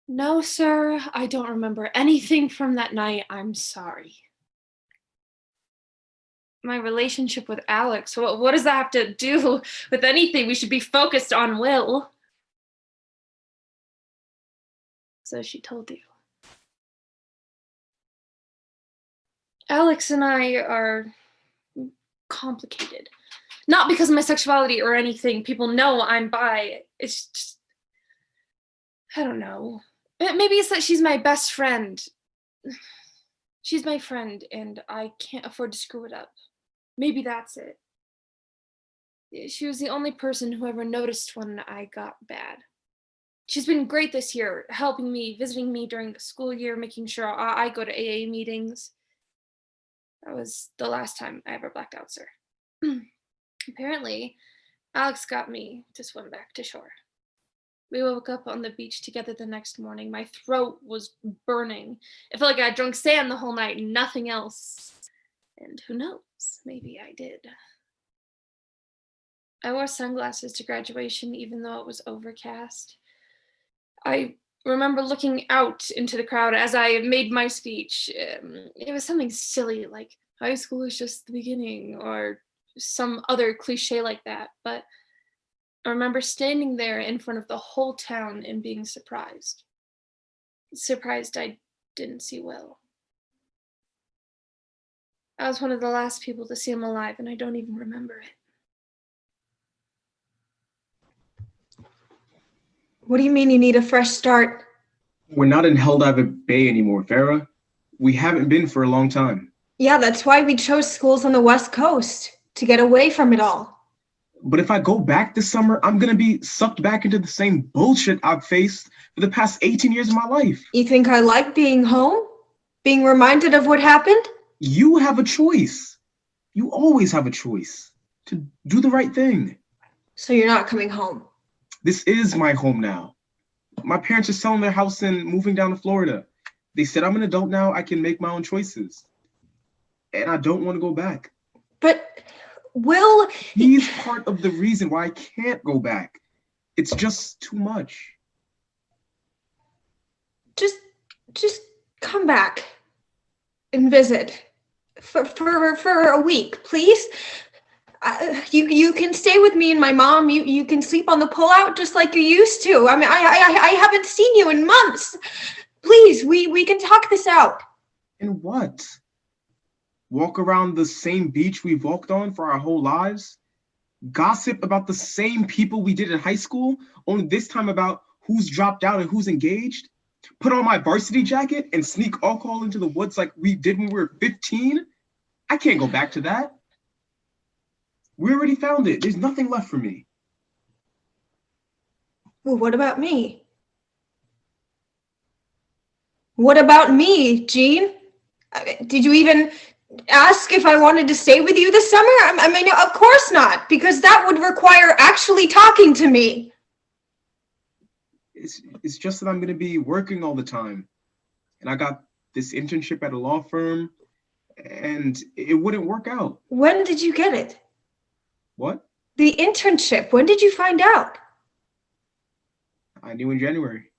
No, sir, I don't remember anything from that night. I'm sorry. My relationship with Alex, what does that have to do with anything? We should be focused on Will. So she told you. Alex and I are complicated. Not because of my sexuality or anything. People know I'm bi. It's just, I don't know. Maybe it's that she's my best friend. She's my friend and I can't afford to screw it up. Maybe that's it. She was the only person who ever noticed when I got bad. She's been great this year, helping me, visiting me during the school year, making sure I go to AA meetings. That was the last time I ever blacked out, sir. Apparently, Alex got me to swim back to shore. We woke up on the beach together the next morning. My throat was burning. It felt like I had drunk sand the whole night, nothing else. And who knows, maybe I did. I wore sunglasses to graduation even though it was overcast. I remember looking out into the crowd as I made my speech. It was something silly like high school is just the beginning or some other cliche like that. But I remember standing there in front of the whole town and being surprised. Surprised I didn't see Will. I was one of the last people to see him alive, and I don't even remember it. What do you mean you need a fresh start? We're not in Helldiver Bay anymore, Farah. We haven't been for a long time. Yeah, that's why we chose schools on the West Coast, to get away from it all. But if I go back this summer, I'm gonna be sucked back into the same bullshit I've faced for the past 18 years of my life. You think I like being home? Being reminded of what happened? You have a choice. You always have a choice to do the right thing. So you're not coming home? This is my home now. My parents are selling their house and moving down to Florida. They said I'm an adult now, I can make my own choices. And I don't want to go back. But Will... He's part of the reason why I can't go back. It's just too much. Just come back and visit for a week, please. You can stay with me and my mom. You can sleep on the pullout just like you used to. I mean, I haven't seen you in months. Please, we can talk this out. And what? Walk around the same beach we've walked on for our whole lives? Gossip about the same people we did in high school, only this time about who's dropped out and who's engaged? Put on my varsity jacket and sneak alcohol into the woods like we did when we were 15? I can't go back to that. We already found it. There's nothing left for me. Well, what about me? What about me, Jean? Did you even ask if I wanted to stay with you this summer? I mean, of course not, because that would require actually talking to me. It's just that I'm going to be working all the time. And I got this internship at a law firm, and it wouldn't work out. When did you get it? What? The internship. When did you find out? I knew in January.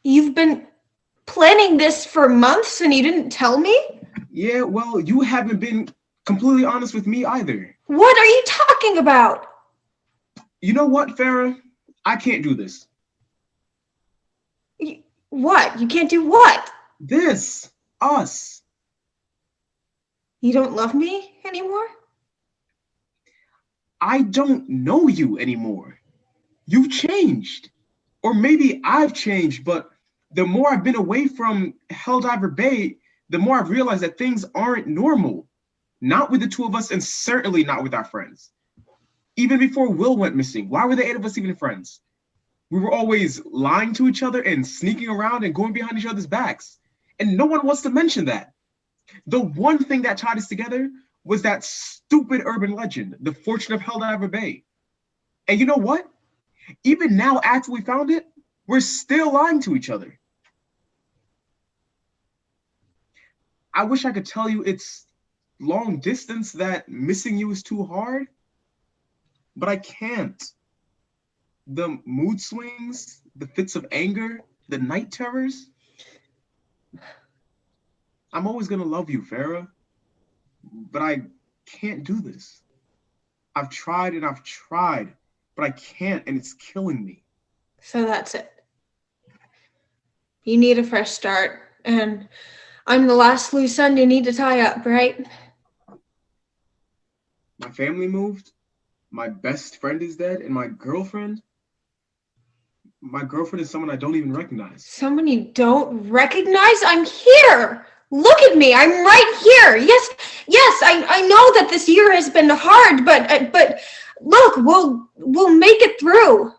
You've been planning this for months and you didn't tell me? Yeah, well, you haven't been completely honest with me either. What are you talking about? You know what, Farah? I can't do this. What? You can't do what? This. Us. You don't love me anymore? I don't know you anymore. You've changed. Or maybe I've changed, but The more I've been away from Helldiver Bay, the more I've realized that things aren't normal. Not with the two of us, and certainly not with our friends. Even before Will went missing, why were the 8 of us even friends? We were always lying to each other and sneaking around and going behind each other's backs. And no one wants to mention that. The one thing that tied us together was that stupid urban legend, the fortune of Helldiver Bay. And you know what? Even now, after we found it, we're still lying to each other. I wish I could tell you it's long distance, that missing you is too hard, but I can't. The mood swings, the fits of anger, the night terrors. I'm always gonna love you, Farah, but I can't do this. I've tried and I've tried, but I can't, and it's killing me. So that's it. You need a fresh start, and I'm the last loose end you need to tie up, right? My family moved, my best friend is dead, and my girlfriend is someone I don't even recognize. Someone you don't recognize? I'm here! Look at me, I'm right here! Yes, I know that this year has been hard, but look, we'll make it through.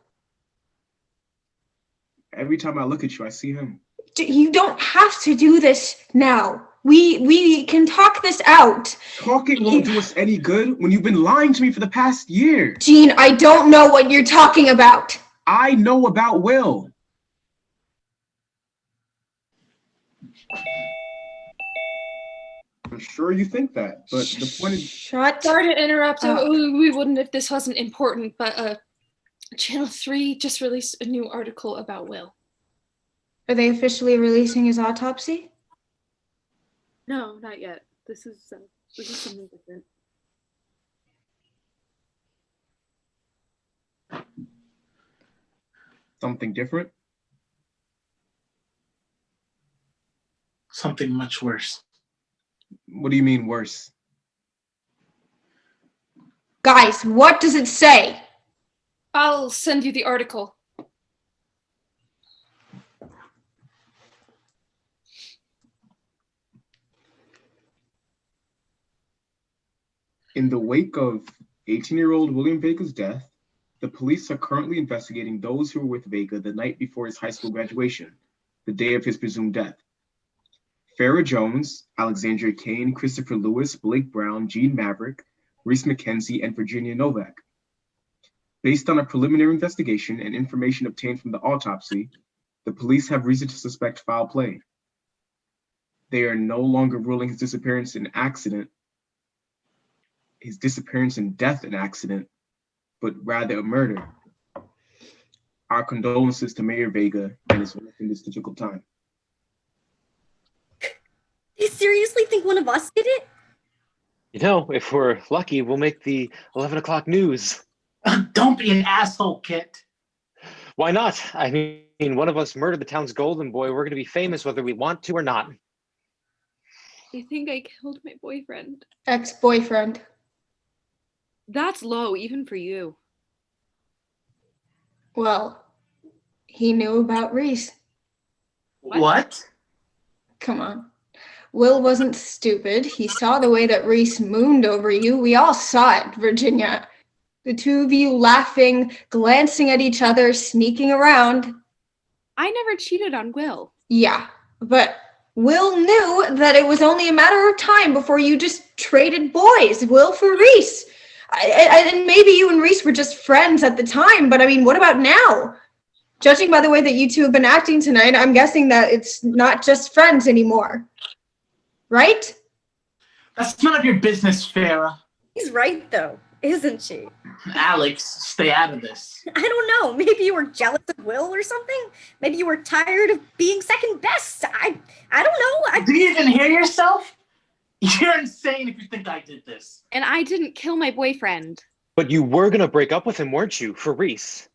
Every time I look at you, I see him. You don't have to do this now. We can talk this out. Talking won't do us any good when you've been lying to me for the past year. Gene, I don't know what you're talking about. I know about Will. I'm sure you think that, but the point is... Shut Sorry to interrupt. up. We wouldn't if this wasn't important, but Channel 3 just released a new article about Will. Are they officially releasing his autopsy? No, not yet. This is something different. Something different? Something much worse. What do you mean worse? Guys, what does it say? I'll send you the article. In the wake of 18-year-old William Vega's death, the police are currently investigating those who were with Vega the night before his high school graduation, the day of his presumed death. Farah Jones, Alexandria Kane, Christopher Lewis, Blake Brown, Gene Maverick, Reese McKenzie, and Virginia Novak. Based on a preliminary investigation and information obtained from the autopsy, the police have reason to suspect foul play. They are no longer ruling his disappearance and death an accident, but rather a murder. Our condolences to Mayor Vega and his wife in this difficult time. Do you seriously think one of us did it? You know, if we're lucky, we'll make the 11 o'clock news. Don't be an asshole, Kit. Why not? I mean, one of us murdered the town's golden boy. We're going to be famous whether we want to or not. I think I killed my boyfriend. Ex-boyfriend. That's low, even for you. Well, he knew about Reese. What? Come on. Will wasn't stupid. He saw the way that Reese mooned over you. We all saw it, Virginia. The two of you laughing, glancing at each other, sneaking around. I never cheated on Will. Yeah, but Will knew that it was only a matter of time before you just traded boys, Will for Reese. And maybe you and Reese were just friends at the time, but I mean, what about now? Judging by the way that you two have been acting tonight, I'm guessing that it's not just friends anymore. Right? That's none of your business, Farah. He's right, though, isn't she? Alex, stay out of this. I don't know. Maybe you were jealous of Will or something. Maybe you were tired of being second best. I don't know. Do you even hear yourself? You're insane if you think I did this. And I didn't kill my boyfriend. But you were going to break up with him, weren't you, for Reese?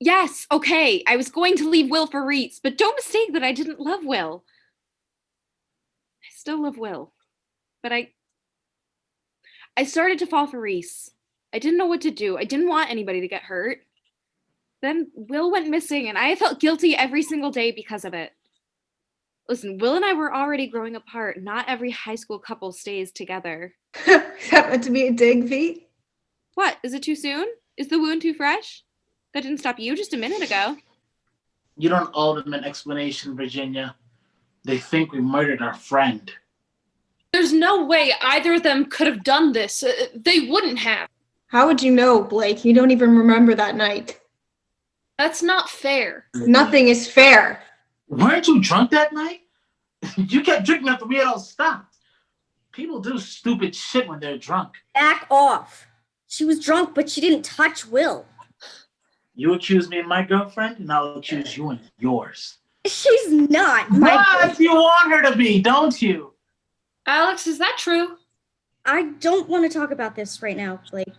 Yes, okay. I was going to leave Will for Reese, but don't mistake that I didn't love Will. I still love Will. But I started to fall for Reese. I didn't know what to do. I didn't want anybody to get hurt. then Will went missing, and I felt guilty every single day because of it. Listen, Will and I were already growing apart. Not every high school couple stays together. Is that meant to be a dig, Pete? What? Is it too soon? Is the wound too fresh? That didn't stop you just a minute ago. You don't owe them an explanation, Virginia. They think we murdered our friend. There's no way either of them could have done this. They wouldn't have. How would you know, Blake? You don't even remember that night. That's not fair. Nothing is fair. Weren't you drunk that night? You kept drinking after we had all stopped. People do stupid shit when they're drunk. Back off. She was drunk, but she didn't touch Will. You accuse me of my girlfriend, and I'll accuse you of yours. She's not my But girlfriend. you want her to be, don't you? Alex, is that true? I don't want to talk about this right now, Blake.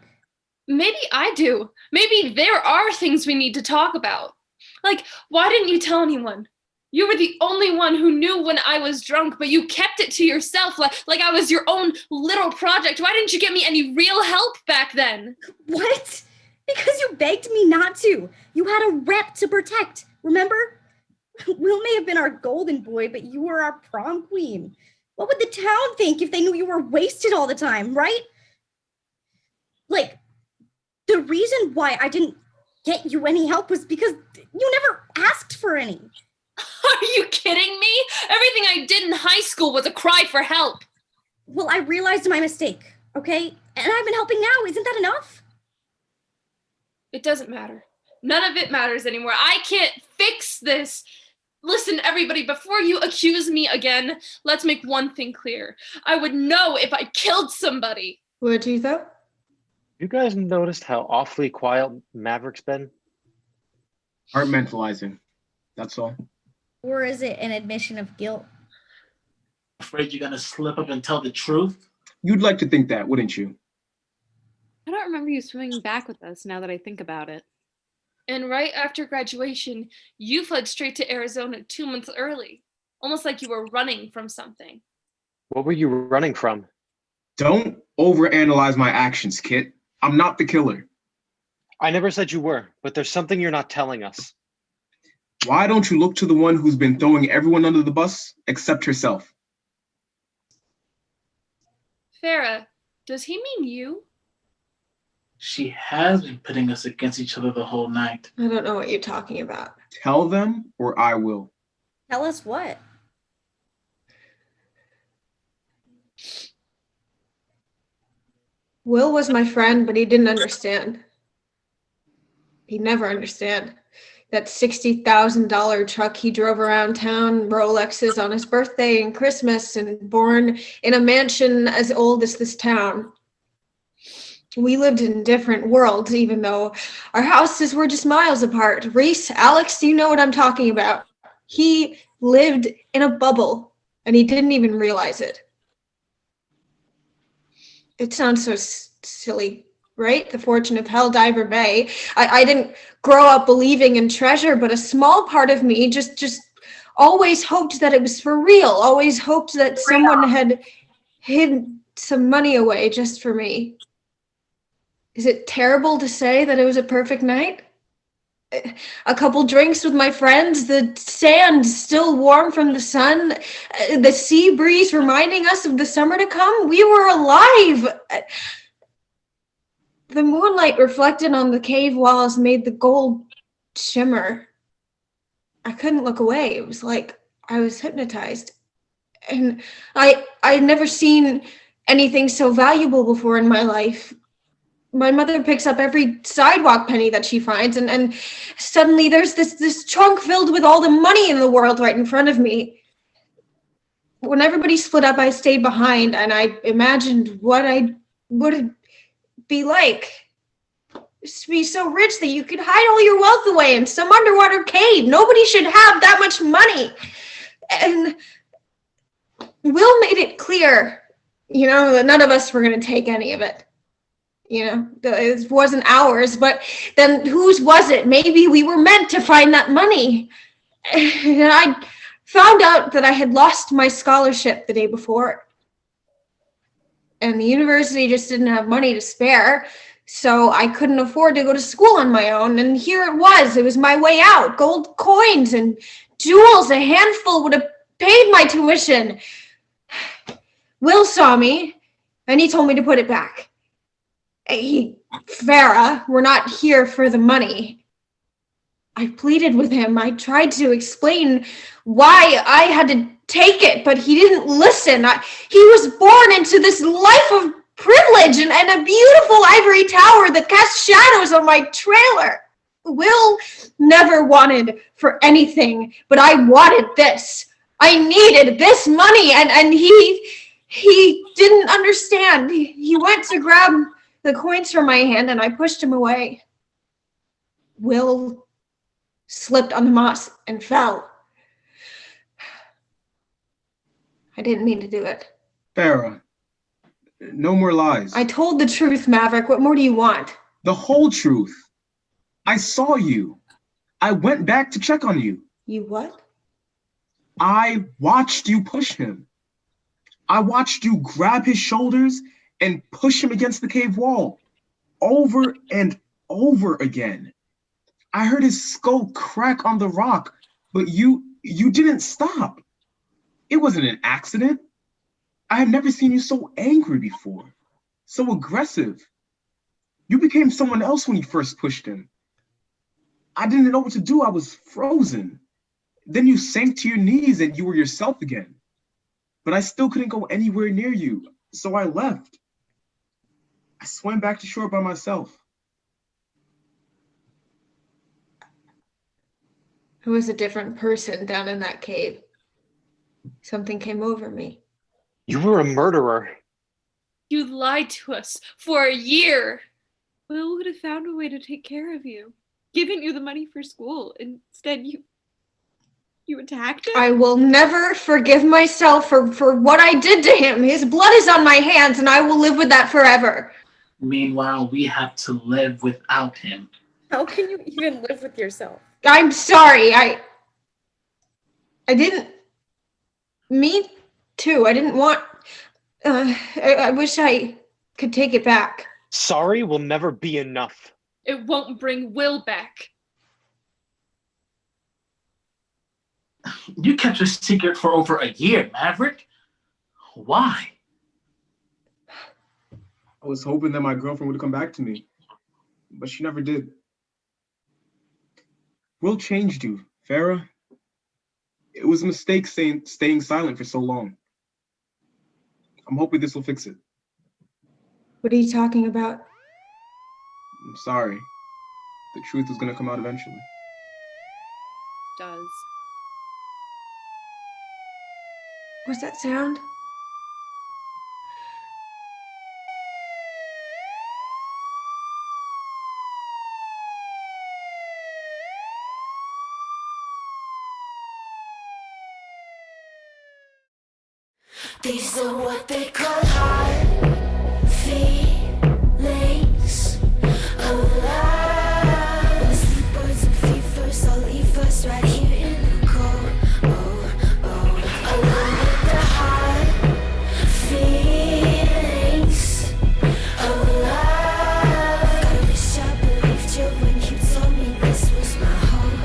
Maybe I do. Maybe there are things we need to talk about. Like, why didn't you tell anyone? You were the only one who knew when I was drunk, but you kept it to yourself like I was your own little project. Why didn't you get me any real help back then? What? Because you begged me not to. You had a rep to protect, remember? Will may have been our golden boy, but you were our prom queen. What would the town think if they knew you were wasted all the time, right? Like, the reason why I didn't get you any help was because you never asked for any. Are you kidding me? Everything I did in high school was a cry for help. Well, I realized my mistake, okay? And I've been helping now. Isn't that enough? It doesn't matter. None of it matters anymore. I can't fix this. Listen, everybody, before you accuse me again, let's make one thing clear. I would know if I killed somebody. Would you though? You guys noticed how awfully quiet Maverick's been? Compartmentalizing. That's all. Or is it an admission of guilt? Afraid you're gonna slip up and tell the truth? You'd like to think that, wouldn't you? I don't remember you swimming back with us now that I think about it. And right after graduation, you fled straight to Arizona 2 months early, almost like you were running from something. What were you running from? Don't overanalyze my actions, Kit. I'm not the killer. I never said you were, but there's something you're not telling us. Why don't you look to the one who's been throwing everyone under the bus except herself? Farah, does he mean you? She has been pitting us against each other the whole night. I don't know what you're talking about. Tell them or I will. Tell us what? Will was my friend, but he didn't understand. He'd never understand. That $60,000 truck he drove around town, Rolexes on his birthday and Christmas, and born in a mansion as old as this town. We lived in different worlds, even though our houses were just miles apart. Reese, Alex, you know what I'm talking about. He lived in a bubble, and he didn't even realize it. It sounds so silly, right? The Fortune of Helldiver Bay. I didn't grow up believing in treasure, but a small part of me just always hoped that it was for real, always hoped that someone had hid some money away just for me. Is it terrible to say that it was a perfect night? A couple drinks with my friends, the sand still warm from the sun, the sea breeze reminding us of the summer to come. We were alive. The moonlight reflected on the cave walls made the gold shimmer. I couldn't look away. It was like I was hypnotized. And I had never seen anything so valuable before in my life. My mother picks up every sidewalk penny that she finds, and suddenly there's this trunk filled with all the money in the world right in front of me. When everybody split up, I stayed behind, and I imagined what I would be like. Just to be so rich that you could hide all your wealth away in some underwater cave. Nobody should have that much money. And Will made it clear, that none of us were going to take any of it. It wasn't ours, but then whose was it? Maybe we were meant to find that money. And I found out that I had lost my scholarship the day before. And the university just didn't have money to spare. So I couldn't afford to go to school on my own, and here it was. It was my way out. Gold coins and jewels, a handful would have paid my tuition. Will saw me, and he told me to put it back. Farah, we're not here for the money. I pleaded with him. I tried to explain why I had to take it, but he didn't listen. He was born into this life of privilege and a beautiful ivory tower that casts shadows on my trailer. Will never wanted for anything, but I wanted this. I needed this money, and he didn't understand. He went to grab the coins from my hand, and I pushed him away. Will slipped on the moss and fell. I didn't mean to do it. Farah, no more lies. I told the truth, Maverick. What more do you want? The whole truth. I saw you. I went back to check on you. You what? I watched you push him. I watched you grab his shoulders and push him against the cave wall over and over again. I heard his skull crack on the rock, but you didn't stop. It wasn't an accident. I have never seen you so angry before, so aggressive. You became someone else when you first pushed him. I didn't know what to do. I was frozen. Then you sank to your knees and you were yourself again. But I still couldn't go anywhere near you, so I left. I swam back to shore by myself. I was a different person down in that cave. Something came over me. You were a murderer. You lied to us for a year. Will would have found a way to take care of you, given you the money for school. Instead, you attacked him? I will never forgive myself for what I did to him. His blood is on my hands, and I will live with that forever. Meanwhile, we have to live without him. How can you even live with yourself? I'm sorry. I didn't mean to. I didn't want. I wish I could take it back. Sorry will never be enough. It won't bring Will back. You kept a secret for over a year, Maverick. Why? I was hoping that my girlfriend would come back to me, but she never did. Will changed you, Farah. It was a mistake staying silent for so long. I'm hoping this will fix it. What are you talking about? I'm sorry. The truth is going to come out eventually. Does. What's that sound? These are what they call hard feelings of love. When the sleep birds and fevers all leave us right here in the cold. Alone with the hard feelings of love. God, I wish I believed you when you told me this was my home.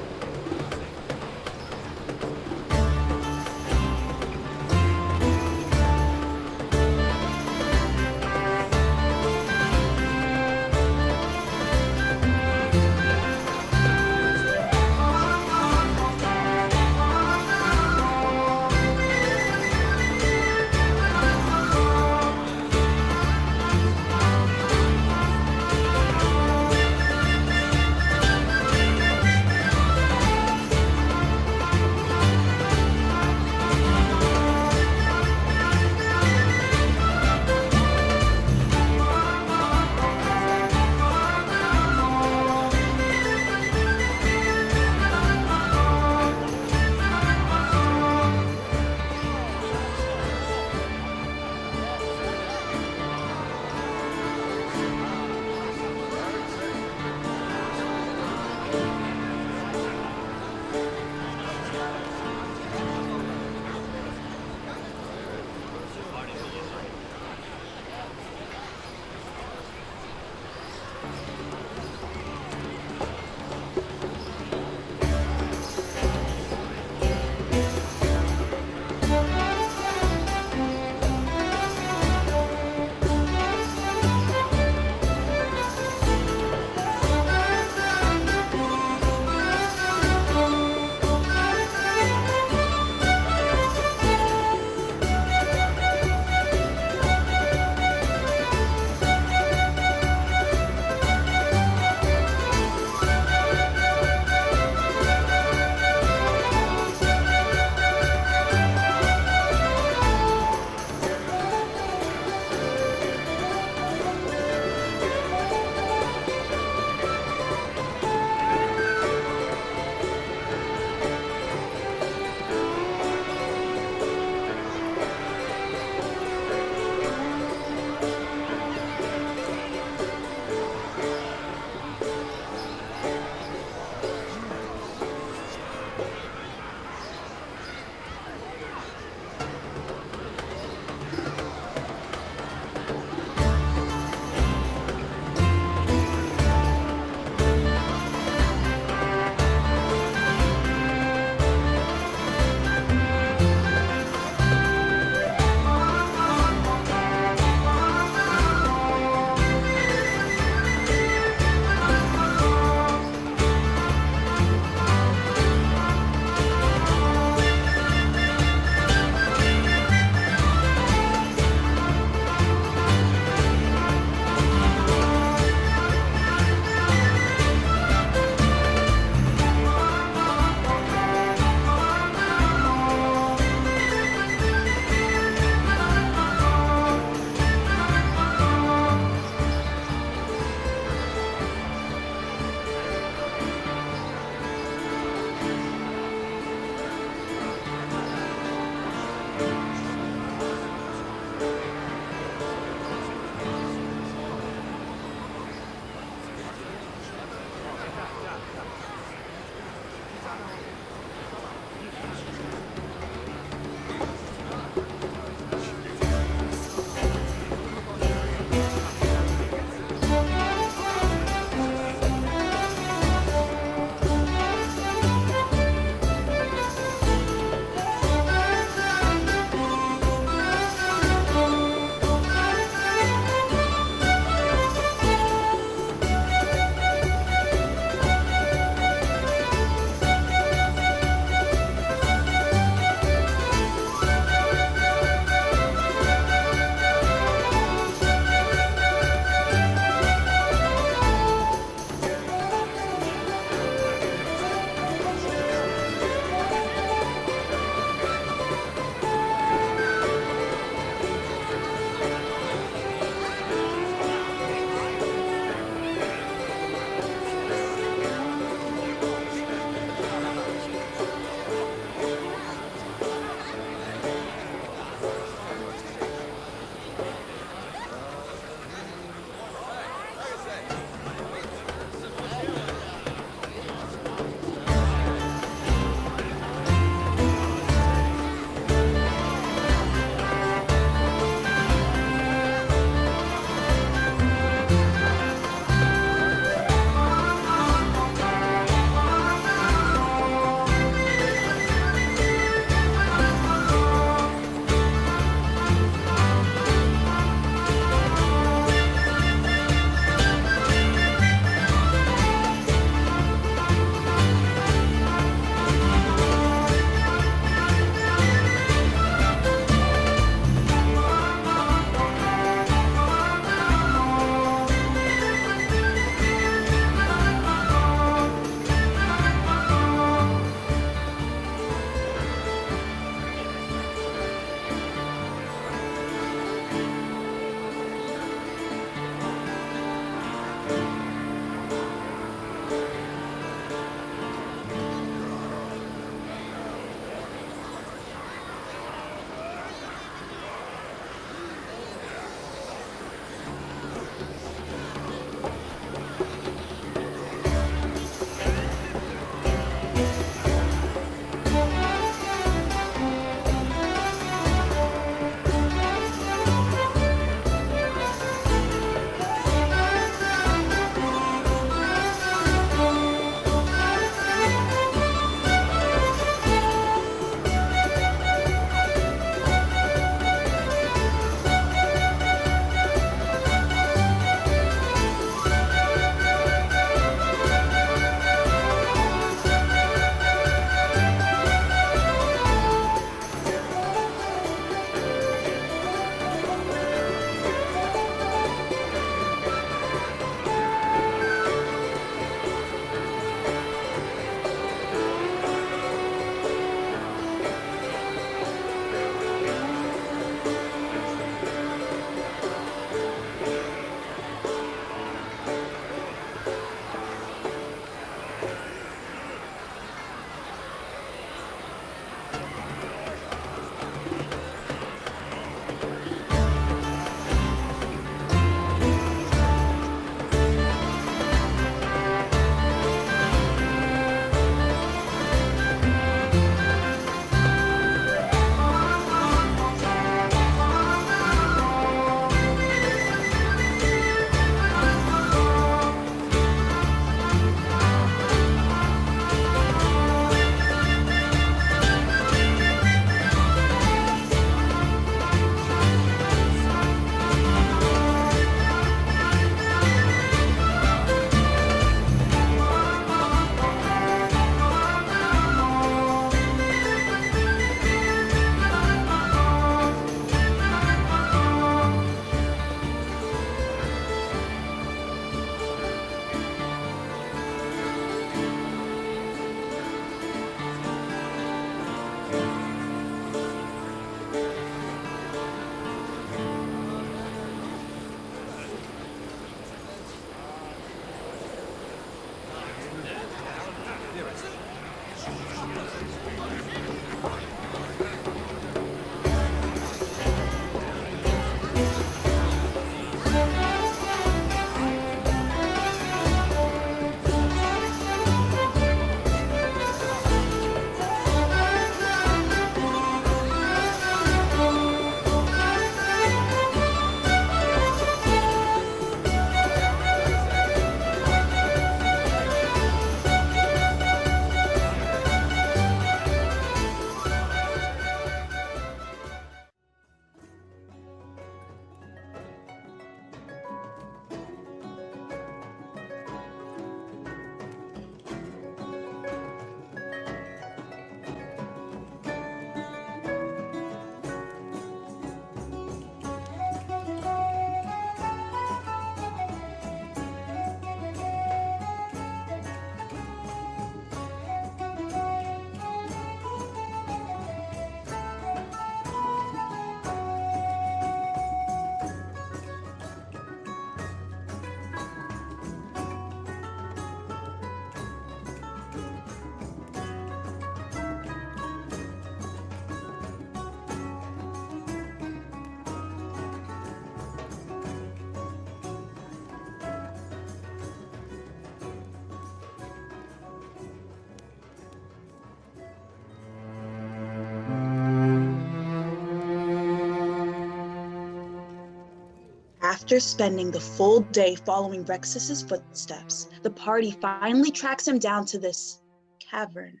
After spending the full day following Rexus's footsteps, the party finally tracks him down to this cavern.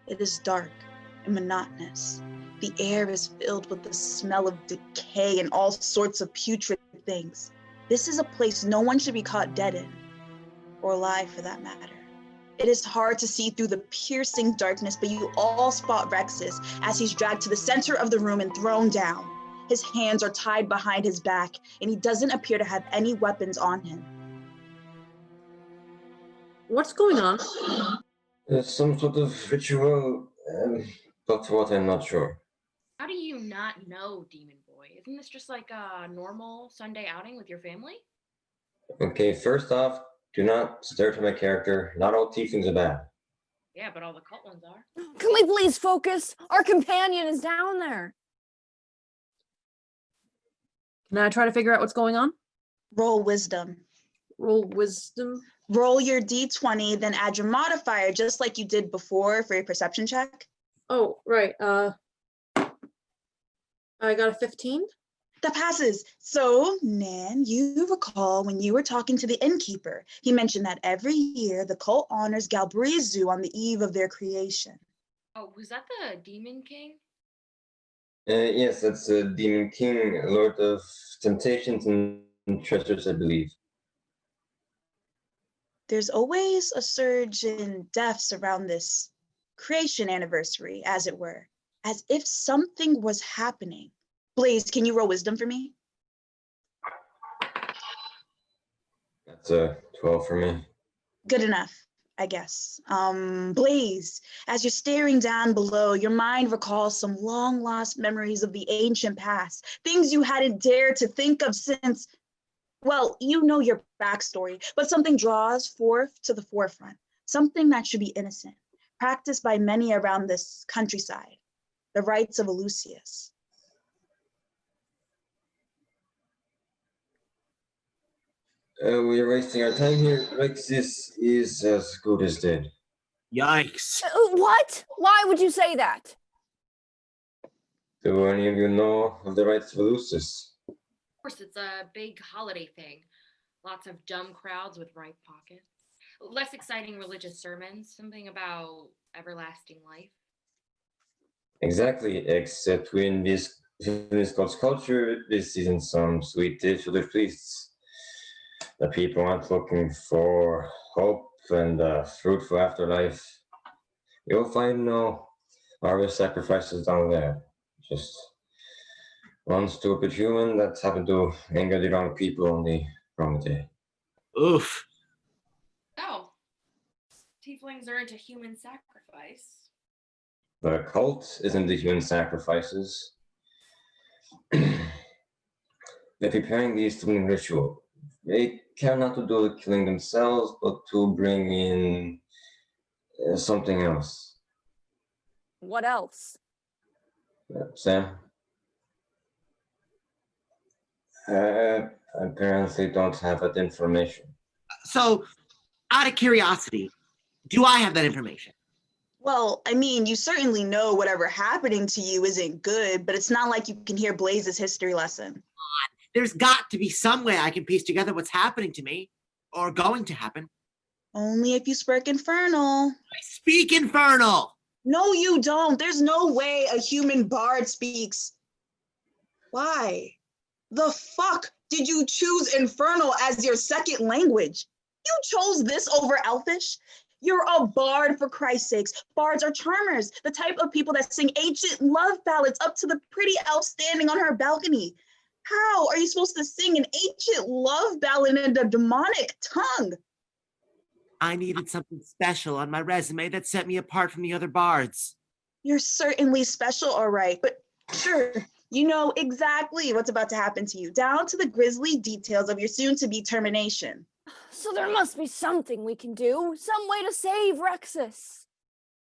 It is dark and monotonous. The air is filled with the smell of decay and all sorts of putrid things. This is a place no one should be caught dead in, or alive for that matter. It is hard to see through the piercing darkness, but you all spot Rexus as he's dragged to the center of the room and thrown down. His hands are tied behind his back, and he doesn't appear to have any weapons on him. What's going on? Some sort of ritual, but what I'm not sure. How do you not know, Demon Boy? Isn't this just like a normal Sunday outing with your family? Okay, first off, do not stereotype my character. Not all tieflings are bad. Yeah, but all the cult ones are. Can we please focus? Our companion is down there. Can I try to figure out what's going on? Roll wisdom. Roll wisdom. Roll your d20, then add your modifier, just like you did before for your perception check. Oh, right. I got a 15. That passes. So, Nan, you recall when you were talking to the innkeeper, he mentioned that every year the cult honors Galbrizu on the eve of their creation. Oh, was that the Demon King? Yes, that's a Demon King, Lord of Temptations and Treasures, I believe. There's always a surge in deaths around this creation anniversary, as it were, as if something was happening. Blaze, can you roll wisdom for me? That's a 12 for me. Good enough, I guess. Blaze, as you're staring down below, your mind recalls some long lost memories of the ancient past, things you hadn't dared to think of since, well, you know your backstory, but something draws forth to the forefront, something that should be innocent, practiced by many around this countryside, the rites of Eleusis. We're wasting our time here. Rexus is as good as dead. Yikes. What? Why would you say that? Do any of you know of the rites of Eleusis? Of course, it's a big holiday thing. Lots of dumb crowds with ripe pockets. Less exciting religious sermons. Something about everlasting life. Exactly, except in this God's culture, this isn't some sweet dish for the priests. The people aren't looking for hope and a fruitful afterlife. You'll find no harvest sacrifices down there. Just one stupid human that happened to anger the wrong people on the wrong day. Oof. Oh, tieflings are into human sacrifice. The cult isn't the human sacrifices. They're preparing the Eastern ritual. They care not to do the killing themselves, but to bring in something else. What else? Sam? Apparently don't have that information. So, out of curiosity, do I have that information? Well, I mean, you certainly know whatever happening to you isn't good, but it's not like you can hear Blaze's history lesson. There's got to be some way I can piece together what's happening to me, or going to happen. Only if you speak Infernal. I speak Infernal! No, you don't. There's no way a human bard speaks. Why? The fuck did you choose Infernal as your second language? You chose this over Elfish? You're a bard, for Christ's sakes. Bards are charmers, the type of people that sing ancient love ballads up to the pretty elf standing on her balcony. How are you supposed to sing an ancient love ballad in a demonic tongue? I needed something special on my resume that set me apart from the other bards. You're certainly special, all right, but sure, you know exactly what's about to happen to you, down to the grisly details of your soon-to-be termination. So there must be something we can do, some way to save Rexus.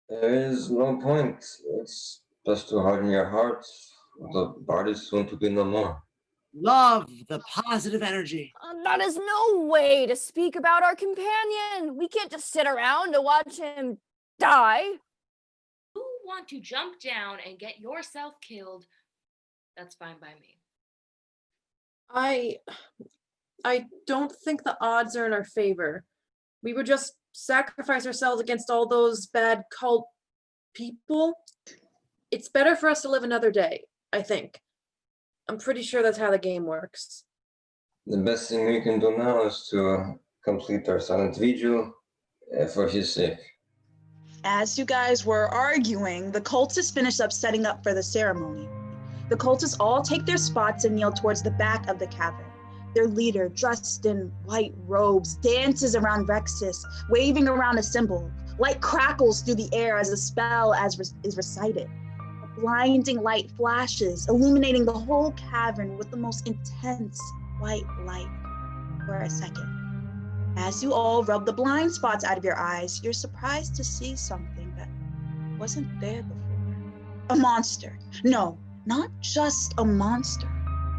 There is no point. It's best to harden your heart. The bard is soon to be no more. Love the positive energy. That is no way to speak about our companion. We can't just sit around to watch him die. You want to jump down and get yourself killed, that's fine by me. I don't think the odds are in our favor. We would just sacrifice ourselves against all those bad cult people. It's better for us to live another day, I think. I'm pretty sure that's how the game works. The best thing we can do now is to complete our silent vigil for his sake. As you guys were arguing, the cultists finished up setting up for the ceremony. The cultists all take their spots and kneel towards the back of the cavern. Their leader, dressed in white robes, dances around Rexus, waving around a symbol. Light crackles through the air as a spell is recited. A blinding light flashes, illuminating the whole cavern with the most intense white light for a second. As you all rub the blind spots out of your eyes, you're surprised to see something that wasn't there before. A monster. No, not just a monster.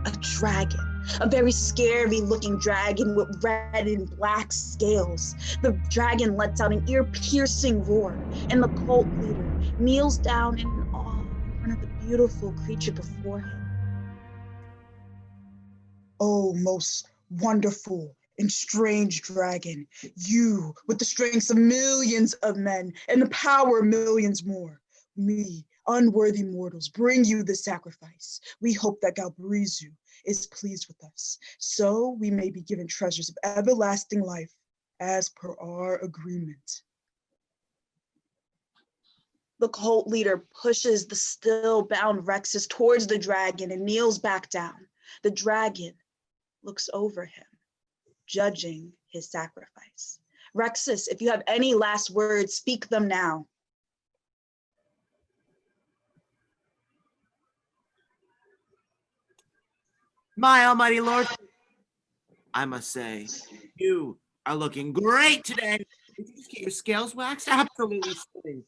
A dragon. A very scary looking dragon with red and black scales. The dragon lets out an ear-piercing roar, and the cult leader kneels down in awe in front of the beautiful creature before him. Oh, most wonderful and strange dragon, you with the strength of millions of men and the power of millions more. We, unworthy mortals, bring you the sacrifice. We hope that Galbrizu is pleased with us, so we may be given treasures of everlasting life as per our agreement. The cult leader pushes the still bound Rexus towards the dragon and kneels back down. The dragon looks over him, judging his sacrifice. Rexus, if you have any last words, speak them now. My almighty lord, I must say, you are looking great today. Did you just get your scales waxed? Absolutely stunning.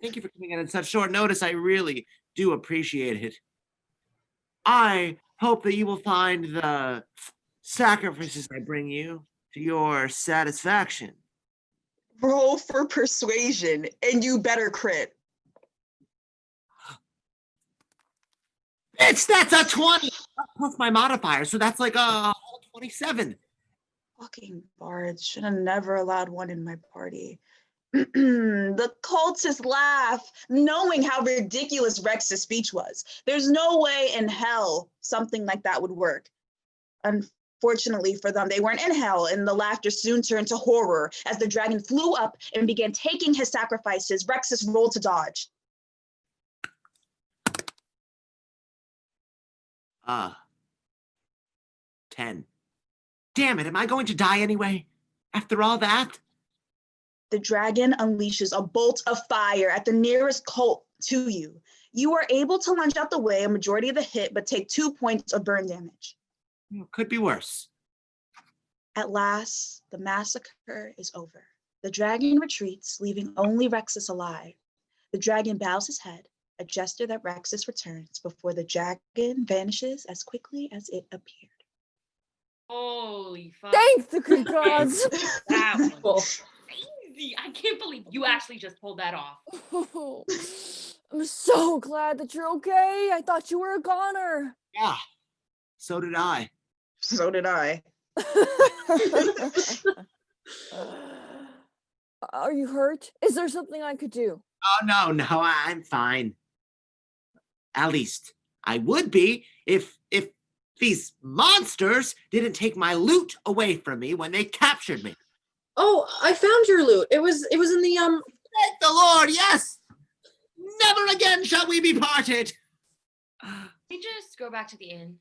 Thank you for coming in at such short notice. I really do appreciate it. I hope that you will find the sacrifices I bring you to your satisfaction. Roll for persuasion, and you better crit. That's a 20 plus my modifier, so that's like a whole 27. Fucking bards, should have never allowed one in my party. The cultists laugh, knowing how ridiculous Rex's speech was. There's no way in hell something like that would work. Unfortunately for them, they weren't in hell, and the laughter soon turned to horror as the dragon flew up and began taking his sacrifices. Rexus rolled to dodge. 10. Damn it, am I going to die anyway? After all that? The dragon unleashes a bolt of fire at the nearest cult to you. You are able to lunge out the way a majority of the hit, but take 2 points of burn damage. Could be worse. At last, the massacre is over. The dragon retreats, leaving only Rexus alive. The dragon bows his head, a gesture that Rexus returns before the dragon vanishes as quickly as it appeared. Holy fuck. Thank the good gods. That was crazy. I can't believe you actually just pulled that off. I'm so glad that you're okay. I thought you were a goner. Yeah, so did I. So did I. Are you hurt? Is there something I could do? Oh, no, I'm fine. At least I would be if these monsters didn't take my loot away from me when they captured me. Oh, I found your loot. It was in the Thank the Lord, yes! Never again shall we be parted! We just go back to the inn.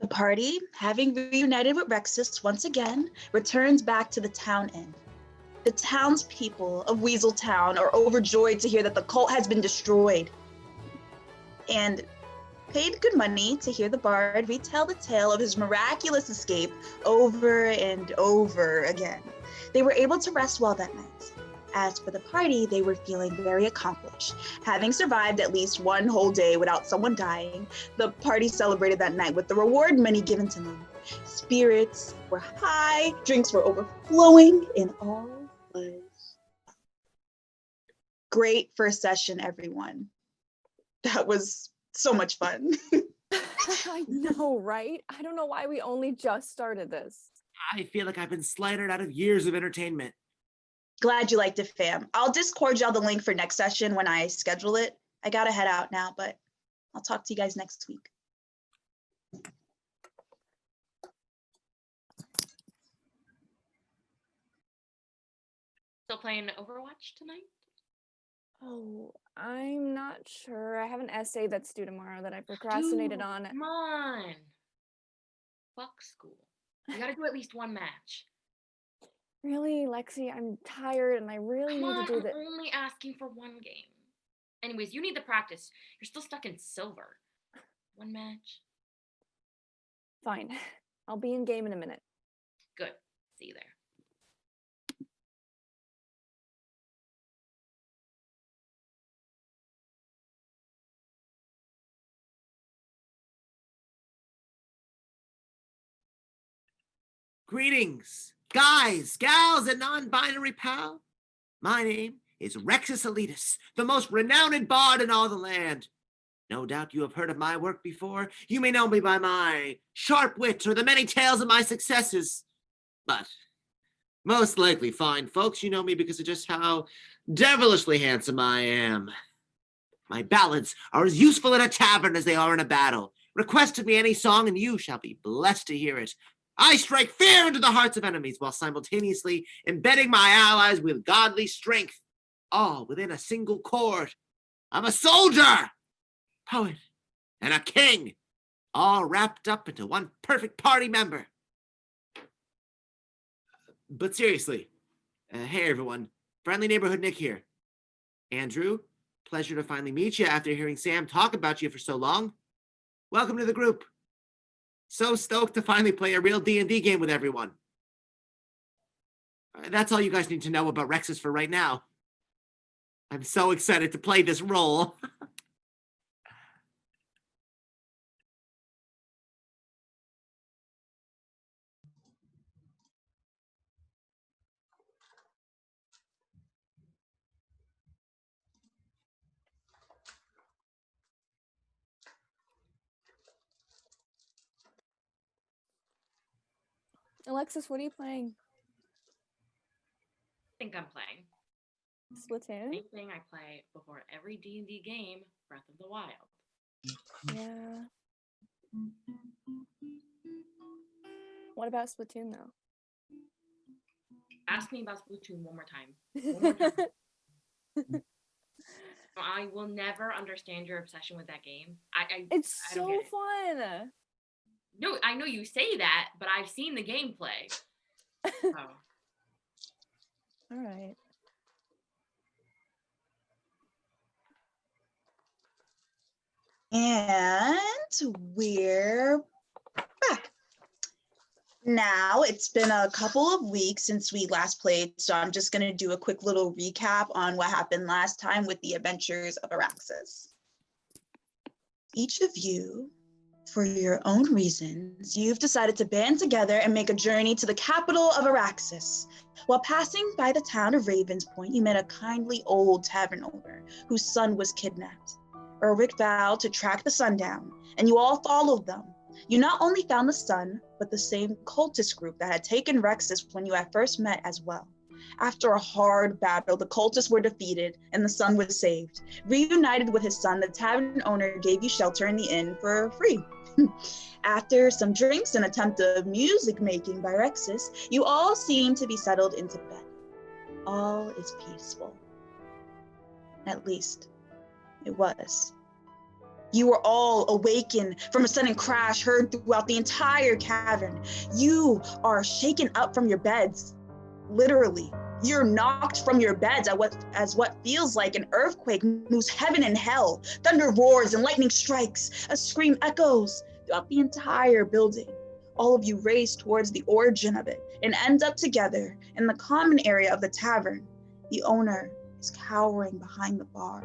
The party, having reunited with Rexus once again, returns back to the town inn. The townspeople of Weasel Town are overjoyed to hear that the cult has been destroyed, and paid good money to hear the bard retell the tale of his miraculous escape over and over again. They were able to rest well that night. As for the party, they were feeling very accomplished. Having survived at least one whole day without someone dying, the party celebrated that night with the reward money given to them. Spirits were high, drinks were overflowing, and all was great first session, everyone. That was so much fun. I know, right? I don't know why we only just started this. I feel like I've been slighted out of years of entertainment. Glad you liked it, fam. I'll Discord y'all the link for next session when I schedule it. I gotta head out now, but I'll talk to you guys next week. Still playing Overwatch tonight? Oh, I'm not sure. I have an essay that's due tomorrow that I procrastinated Dude, on. Come on. Fuck school. You gotta do at least one match. Really, Lexi, I'm tired and I really Come need on, to do I'm this. only asking for one game. Anyways, you need the practice. You're still stuck in silver. One match. Fine. I'll be in game in a minute. Good. See you there. Greetings, guys, gals, and non-binary pal. My name is Rexus Elitus, the most renowned bard in all the land. No doubt you have heard of my work before. You may know me by my sharp wit or the many tales of my successes. But most likely, fine folks, you know me because of just how devilishly handsome I am. My ballads are as useful in a tavern as they are in a battle. Request of me any song and you shall be blessed to hear it. I strike fear into the hearts of enemies while simultaneously embedding my allies with godly strength, all within a single chord. I'm a soldier, poet, and a king, all wrapped up into one perfect party member. But seriously, hey everyone, friendly neighborhood Nick here. Andrew, pleasure to finally meet you after hearing Sam talk about you for so long. Welcome to the group. So stoked to finally play a real D&D game with everyone. That's all you guys need to know about Rexus for right now. I'm so excited to play this role. Alexis, what are you playing? I think I'm playing. Splatoon? Same thing I play before every D&D game, Breath of the Wild. Yeah. What about Splatoon, though? Ask me about Splatoon one more time. One more time. I will never understand your obsession with that game. It's I don't so get it. fun. No, I know you say that, but I've seen the gameplay. Oh. All right. And we're back. Now, it's been a couple of weeks since we last played, so I'm just going to do a quick little recap on what happened last time with the Adventures of Araxes. Each of you, for your own reasons, you've decided to band together and make a journey to the capital of Araxes. While passing by the town of Ravens Point, you met a kindly old tavern owner whose son was kidnapped. Urwick vowed to track the son down, and you all followed them. You not only found the son, but the same cultist group that had taken Rexus when you had first met as well. After a hard battle, the cultists were defeated and the son was saved. Reunited with his son, the tavern owner gave you shelter in the inn for free. After some drinks and attempt of music making by Rexus, you all seem to be settled into bed. All is peaceful. At least, it was. You were all awakened from a sudden crash heard throughout the entire cavern. You are shaken up from your beds. Literally, you're knocked from your beds as what feels like an earthquake moves heaven and hell. Thunder roars and lightning strikes. A scream echoes throughout the entire building. All of you race towards the origin of it and end up together in the common area of the tavern. The owner is cowering behind the bar.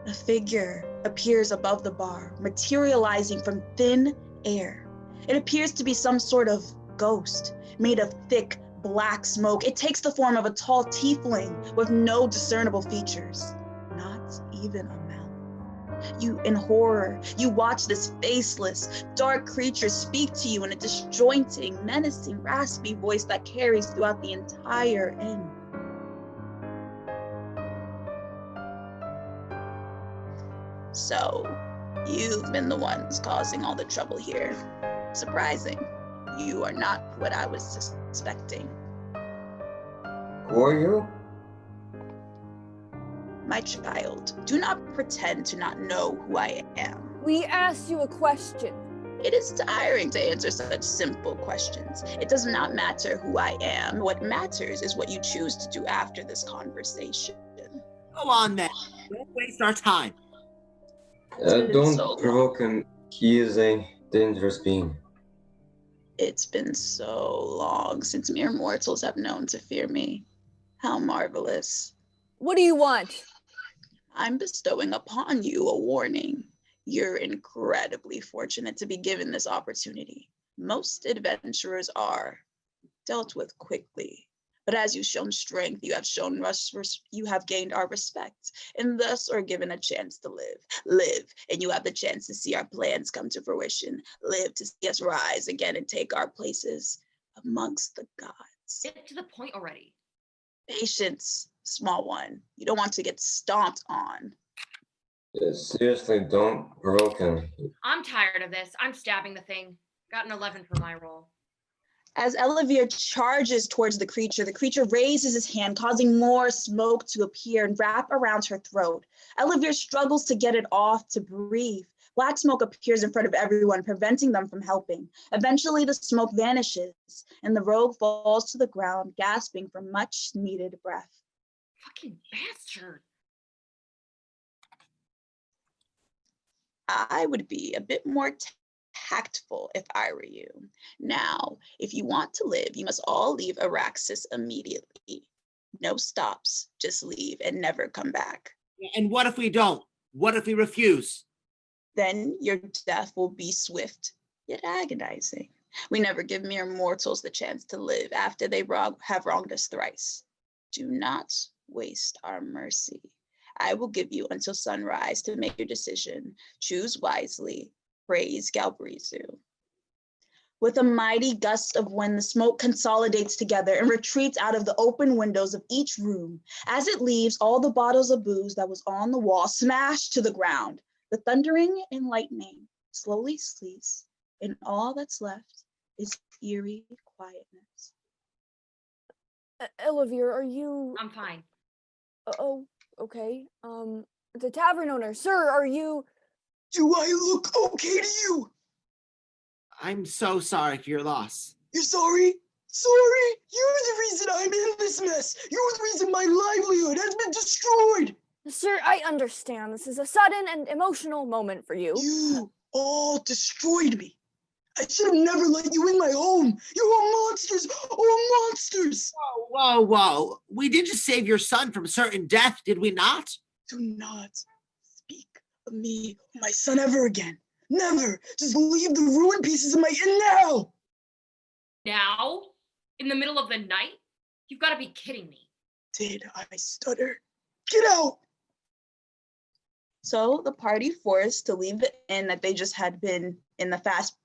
A figure appears above the bar, materializing from thin air. It appears to be some sort of ghost, made of thick, black smoke. It takes the form of a tall tiefling with no discernible features, not even a mouth. You, in horror, you watch this faceless, dark creature speak to you in a disjointing, menacing, raspy voice that carries throughout the entire inn. So, you've been the ones causing all the trouble here. Surprising. You are not what I was suspecting. Who are you? My child, do not pretend to not know who I am. We asked you a question. It is tiring to answer such simple questions. It does not matter who I am. What matters is what you choose to do after this conversation. Go on then. Don't waste our time. Don't provoke him. He is a dangerous being. It's been so long since mere mortals have known to fear me. How marvelous. What do you want? I'm bestowing upon you a warning. You're incredibly fortunate to be given this opportunity. Most adventurers are dealt with quickly. But as you've shown strength, you have gained our respect, and thus are given a chance to live. Live, and you have the chance to see our plans come to fruition. Live to see us rise again and take our places amongst the gods. Get to the point already. Patience, small one. You don't want to get stomped on. Seriously, don't provoke him. I'm tired of this. I'm stabbing the thing. Got an 11 for my roll. As Elevir charges towards the creature raises his hand, causing more smoke to appear and wrap around her throat. Elevir struggles to get it off to breathe. Black smoke appears in front of everyone, preventing them from helping. Eventually, the smoke vanishes, and the rogue falls to the ground, gasping for much-needed breath. Fucking bastard. I would be a bit more tactful if I were you. Now, if you want to live, you must all leave Araxes immediately. No stops, just leave and never come back. And what if we don't? What if we refuse? Then your death will be swift, yet agonizing. We never give mere mortals the chance to live after they have wronged us thrice. Do not waste our mercy. I will give you until sunrise to make your decision. Choose wisely. Praise Galbrizu. With a mighty gust of wind, the smoke consolidates together and retreats out of the open windows of each room. As it leaves, all the bottles of booze that was on the wall smash to the ground. The thundering and lightning slowly cease, and all that's left is eerie quietness. Elevir, are you... I'm fine. Oh, okay. The tavern owner, sir, are you... Do I look okay to you? I'm so sorry for your loss. You're sorry? Sorry? You're the reason I'm in this mess. You're the reason my livelihood has been destroyed. Sir, I understand this is a sudden and emotional moment for you. You all destroyed me. I should have never let you in my home. You're all monsters, all monsters. Whoa, whoa. We did just save your son from certain death, did we not? Do not speak of me or my son ever again. Never. Just leave the ruined pieces of my inn now. Now? In the middle of the night? You've got to be kidding me. Did I stutter? Get out. So the party, forced to leave the inn that they just had been in the past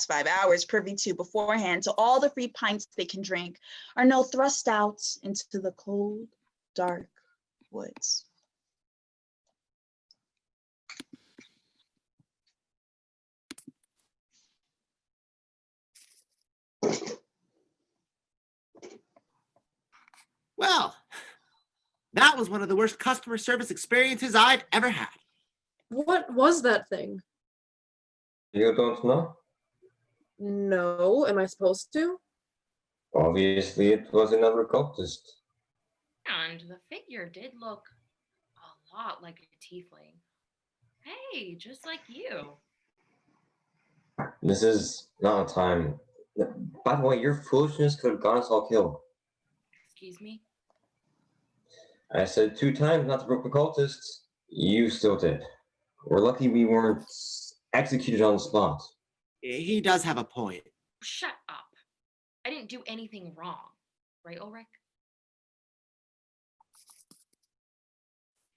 5 hours privy to beforehand to all the free pints they can drink, are now thrust out into the cold, dark woods. Well, that was one of the worst customer service experiences I've ever had. What was that thing? You don't know? No, am I supposed to? Obviously, it was another cultist. And the figure did look a lot like a tiefling. Hey, just like you. This is not a time. By the way, your foolishness could have got us all killed. Excuse me? I said 2 times not to broke the cultists. You still did. We're lucky we weren't executed on the spot. He does have a point. Shut up. I didn't do anything wrong. Right, Ulrich?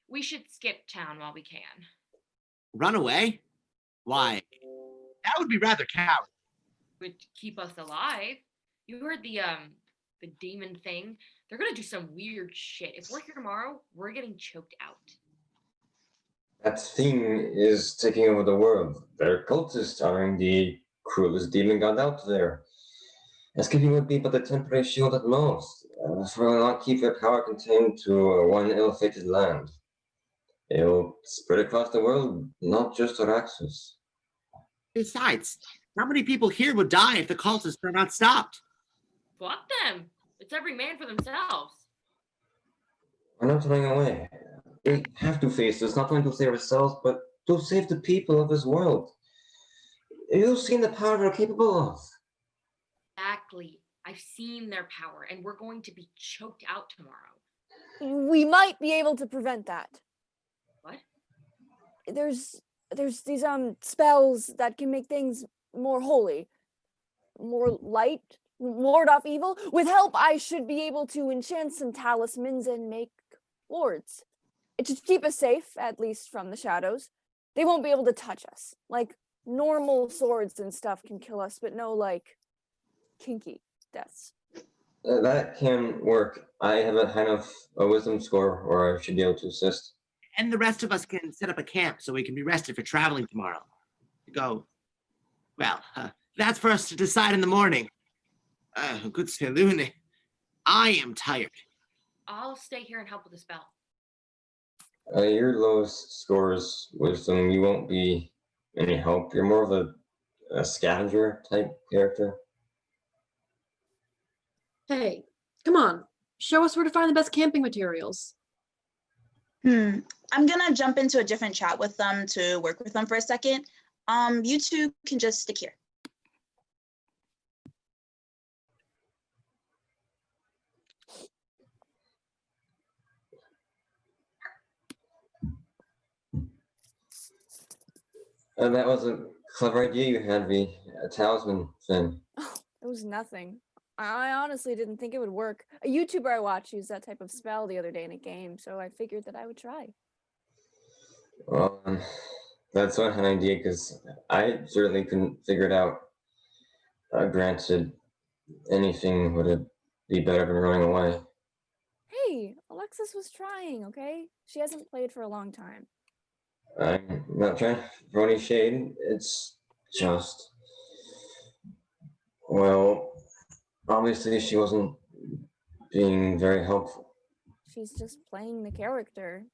We should skip town while we can. Run away? Why? That would be rather cowardly. Would keep us alive. You heard the demon thing? They're gonna do some weird shit. If we're here tomorrow, we're getting choked out. That thing is taking over the world. They're cultists honoring the cruelest demon god out there. Escaping would be but a temporary shield at most, for it will not keep their power contained to one ill-fated land. It'll spread across the world, not just Araxos. Besides, how many people here would die if the cultists are not stopped? Fuck them. It's every man for themselves. We're not running away. We have to face this, not only to save ourselves, but to save the people of this world. You've seen the power they're capable of. Exactly. I've seen their power, and we're going to be choked out tomorrow. We might be able to prevent that. What? There's these spells that can make things more holy, more light, ward off evil. With help, I should be able to enchant some talismans and make wards. It should keep us safe, at least from the shadows. They won't be able to touch us. Like, normal swords and stuff can kill us, but no, like, kinky deaths. That can work. I have a kind of a wisdom score, or I should be able to assist. And the rest of us can set up a camp so we can be rested for traveling tomorrow. Well, that's for us to decide in the morning. Good Selune. I am tired. I'll stay here and help with the spell. Your lowest score is wisdom. You won't be any help. You're more of a scavenger type character. Hey, come on. Show us where to find the best camping materials. I'm gonna jump into a different chat with them to work with them for a second. You two can just stick here. That was a clever idea you had, V. A talisman thing. It was nothing. I honestly didn't think it would work. A YouTuber I watched used that type of spell the other day in a game, so I figured that I would try. Well, that's one idea, because I certainly couldn't figure it out. Granted, anything would be better than running away. Hey, Alexis was trying, okay? She hasn't played for a long time. I'm not trying to throw any shade. It's just, well, obviously she wasn't being very helpful. She's just playing the character.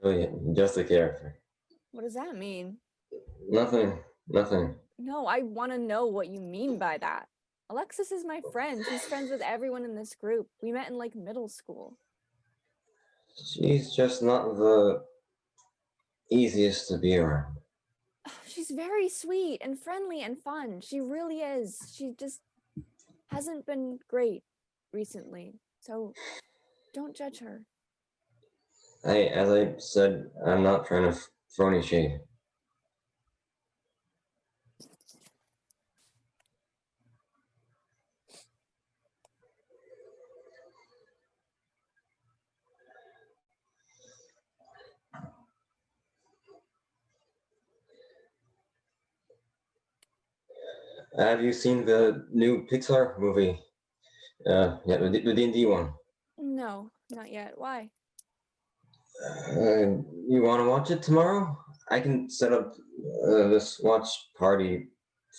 Really, just a character. What does that mean? Nothing. No, I want to know what you mean by that. Alexis is my friend. She's friends with everyone in this group. We met in like middle school. She's just not the easiest to be around. She's very sweet and friendly and fun. She really is. She just hasn't been great recently. So don't judge her. As I said, I'm not trying to throw any shade. Have you seen the new Pixar movie? Yeah, the D&D one. No, not yet. Why? You want to watch it tomorrow? I can set up this watch party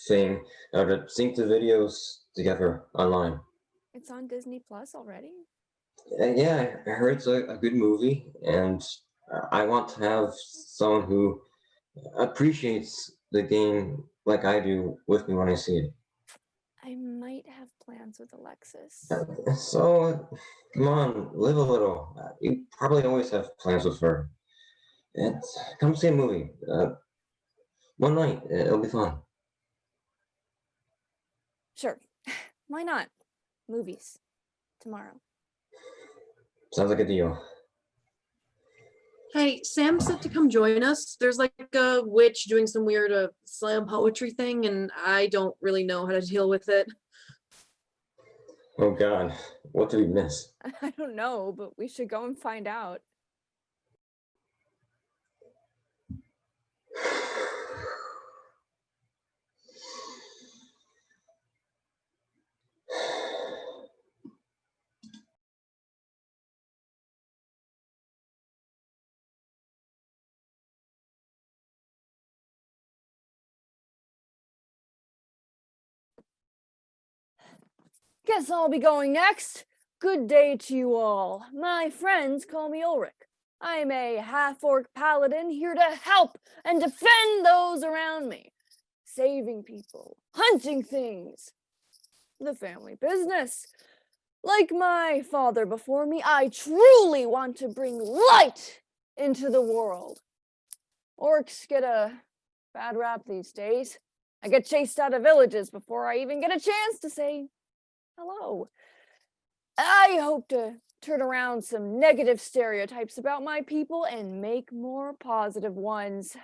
thing to sync the videos together online. It's on Disney Plus already? Yeah, I heard it's a good movie, and I want to have someone who appreciates the game like I do with me when I see it. I might have plans with Alexis. So, come on, live a little. You probably always have plans with her. Come see a movie. One night, it'll be fun. Sure. Why not? Movies. Tomorrow. Sounds like a deal. Hey, Sam said to come join us. There's like a witch doing some weird slam poetry thing, and I don't really know how to deal with it. Oh God, what did we miss? I don't know, but we should go and find out. Guess I'll be going next. Good day to you all. My friends call me Ulrich. I'm a half-orc paladin here to help and defend those around me. Saving people, hunting things. The family business. Like my father before me, I truly want to bring light into the world. Orcs get a bad rap these days. I get chased out of villages before I even get a chance to say hello. I hope to turn around some negative stereotypes about my people and make more positive ones.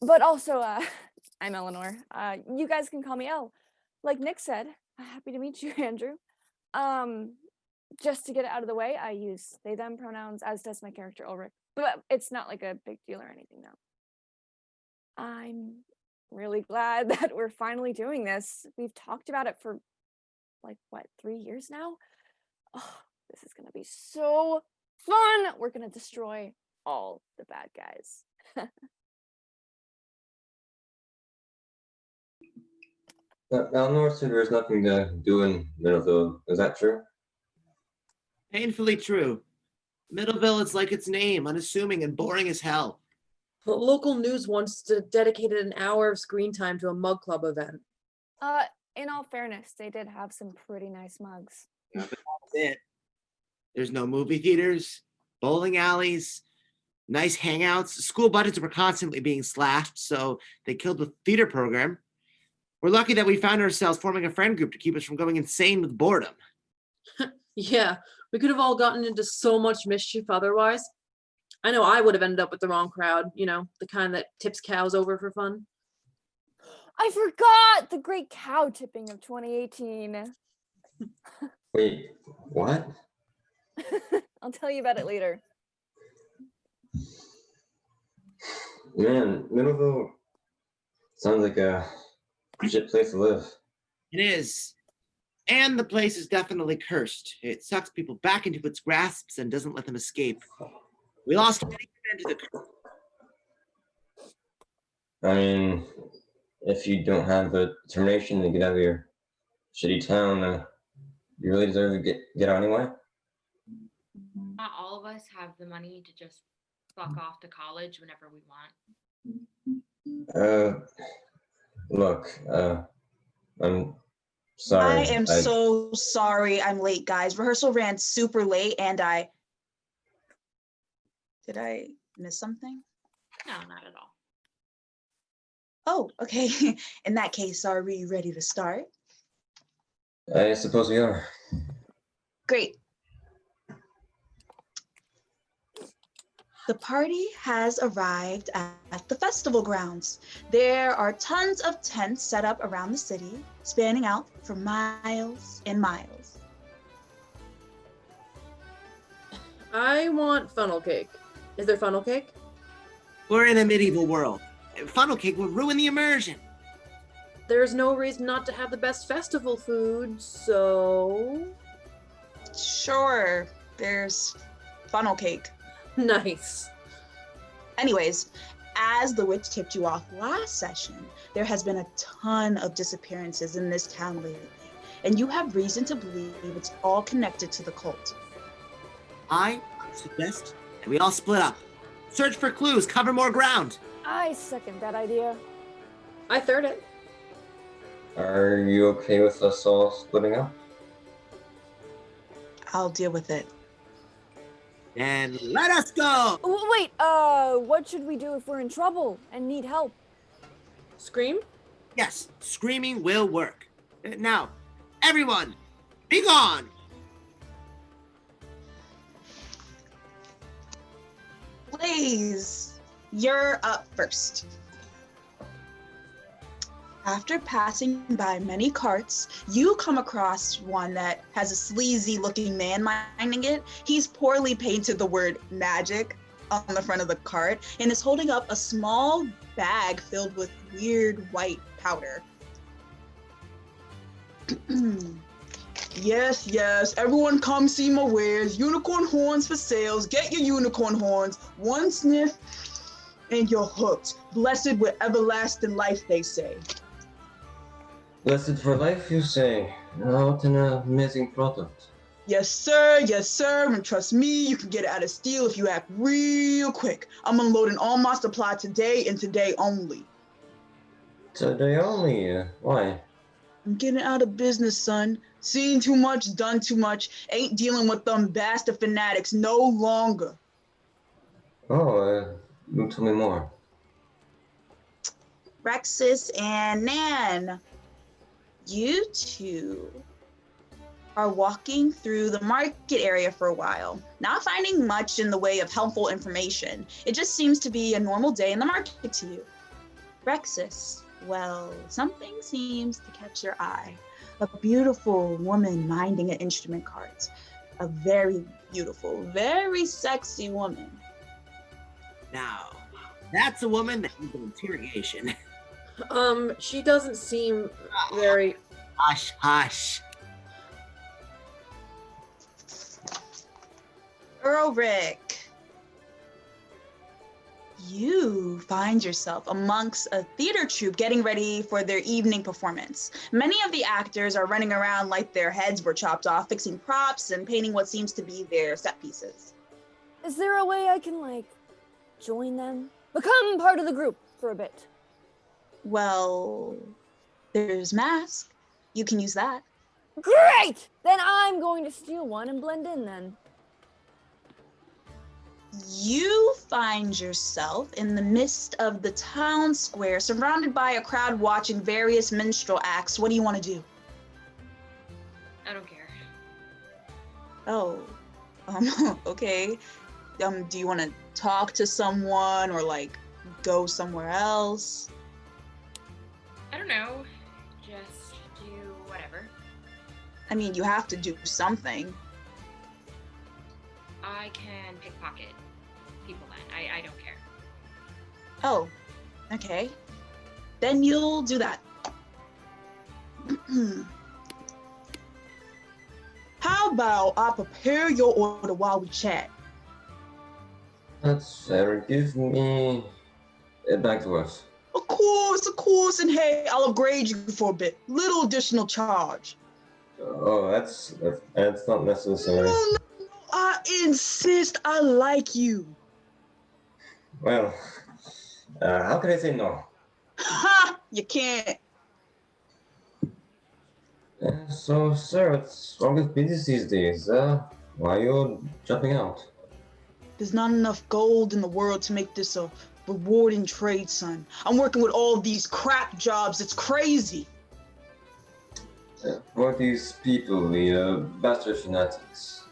But also, I'm Eleanor. You guys can call me Elle. Like Nick said, happy to meet you, Andrew. Just to get it out of the way, I use they, them pronouns, as does my character Ulrich. But it's not like a big deal or anything, though. I'm really glad that we're finally doing this. We've talked about it for, like, what, 3 years now? Oh, this is gonna be so fun! We're gonna destroy all the bad guys. Eleanor said there's nothing to do in Middleville. Is that true? Painfully true. Middleville is like its name, unassuming and boring as hell. The local news wants to dedicate an hour of screen time to a mug club event. In all fairness, they did have some pretty nice mugs. Yeah, but that's it. There's no movie theaters, bowling alleys, nice hangouts. School budgets were constantly being slashed, so they killed the theater program. We're lucky that we found ourselves forming a friend group to keep us from going insane with boredom. Yeah, we could have all gotten into so much mischief otherwise. I know I would have ended up with the wrong crowd, you know, the kind that tips cows over for fun. I forgot the great cow tipping of 2018. Wait, what? I'll tell you about it later. Man, Middleville sounds like a shit place to live. It is. And the place is definitely cursed. It sucks people back into its grasps and doesn't let them escape. We lost many men to the curse. I mean, if you don't have the determination to get out of your shitty town, you really deserve to get out anyway? Not all of us have the money to just fuck off to college whenever we want. Look, I'm Sorry. I am so sorry I'm late, guys. Rehearsal ran super late and did I miss something? No, not at all. Oh, okay. In that case, are we ready to start? I suppose we are. Great. The party has arrived at the festival grounds. There are tons of tents set up around the city, spanning out for miles and miles. I want funnel cake. Is there funnel cake? We're in a medieval world. Funnel cake would ruin the immersion. There's no reason not to have the best festival food, so... Sure, there's funnel cake. Nice. Anyways, as the witch tipped you off last session, there has been a ton of disappearances in this town lately, and you have reason to believe it's all connected to the cult. I suggest that we all split up. Search for clues, cover more ground. I second that idea. I third it. Are you okay with us all splitting up? I'll deal with it. And let us go! Wait, what should we do if we're in trouble and need help? Scream? Yes, screaming will work. Now, everyone, be gone! Blaze, you're up first. After passing by many carts, you come across one that has a sleazy looking man minding it. He's poorly painted the word magic on the front of the cart and is holding up a small bag filled with weird white powder. Yes, everyone come see my wares. Unicorn horns for sales. Get your unicorn horns. One sniff and you're hooked. Blessed with everlasting life, they say. Blessed for life, you say? What an amazing product. Yes, sir, and trust me, you can get it out of steel if you act real quick. I'm unloading all my supply today and today only. Today only? Why? I'm getting out of business, son. Seen too much, done too much. Ain't dealing with them bastard fanatics no longer. Oh, tell me more. Rexus and Nan, you two are walking through the market area for a while, not finding much in the way of helpful information. It just seems to be a normal day in the market to you. Rexus, well, something seems to catch your eye. A beautiful woman minding an instrument cart. A very beautiful, very sexy woman. Now, that's a woman that needs an interrogation. She doesn't seem very... Hush, hush. Ulrich, you find yourself amongst a theater troupe getting ready for their evening performance. Many of the actors are running around like their heads were chopped off, fixing props and painting what seems to be their set pieces. Is there a way I can, join them? Become part of the group for a bit? Well, there's Mask. You can use that. Great! Then I'm going to steal one and blend in then. You find yourself in the midst of the town square, surrounded by a crowd watching various minstrel acts. What do you want to do? I don't care. Oh, okay. Do you want to talk to someone or go somewhere else? I don't know. Just do whatever. I mean, you have to do something. I can pickpocket people then. I don't care. Oh, okay. Then you'll do that. How about I prepare your order while we chat? That's fair. Give me it back to us. Of course, and hey, I'll upgrade you for a bit. Little additional charge. Oh, that's not necessary. No, I insist. I like you. Well, how can I say no? Ha! You can't. So, sir, what's wrong with business these days? Why are you jumping out? There's not enough gold in the world to make this a rewarding trade, son. I'm working with all these crap jobs. It's crazy. For these people, the bastard fanatics.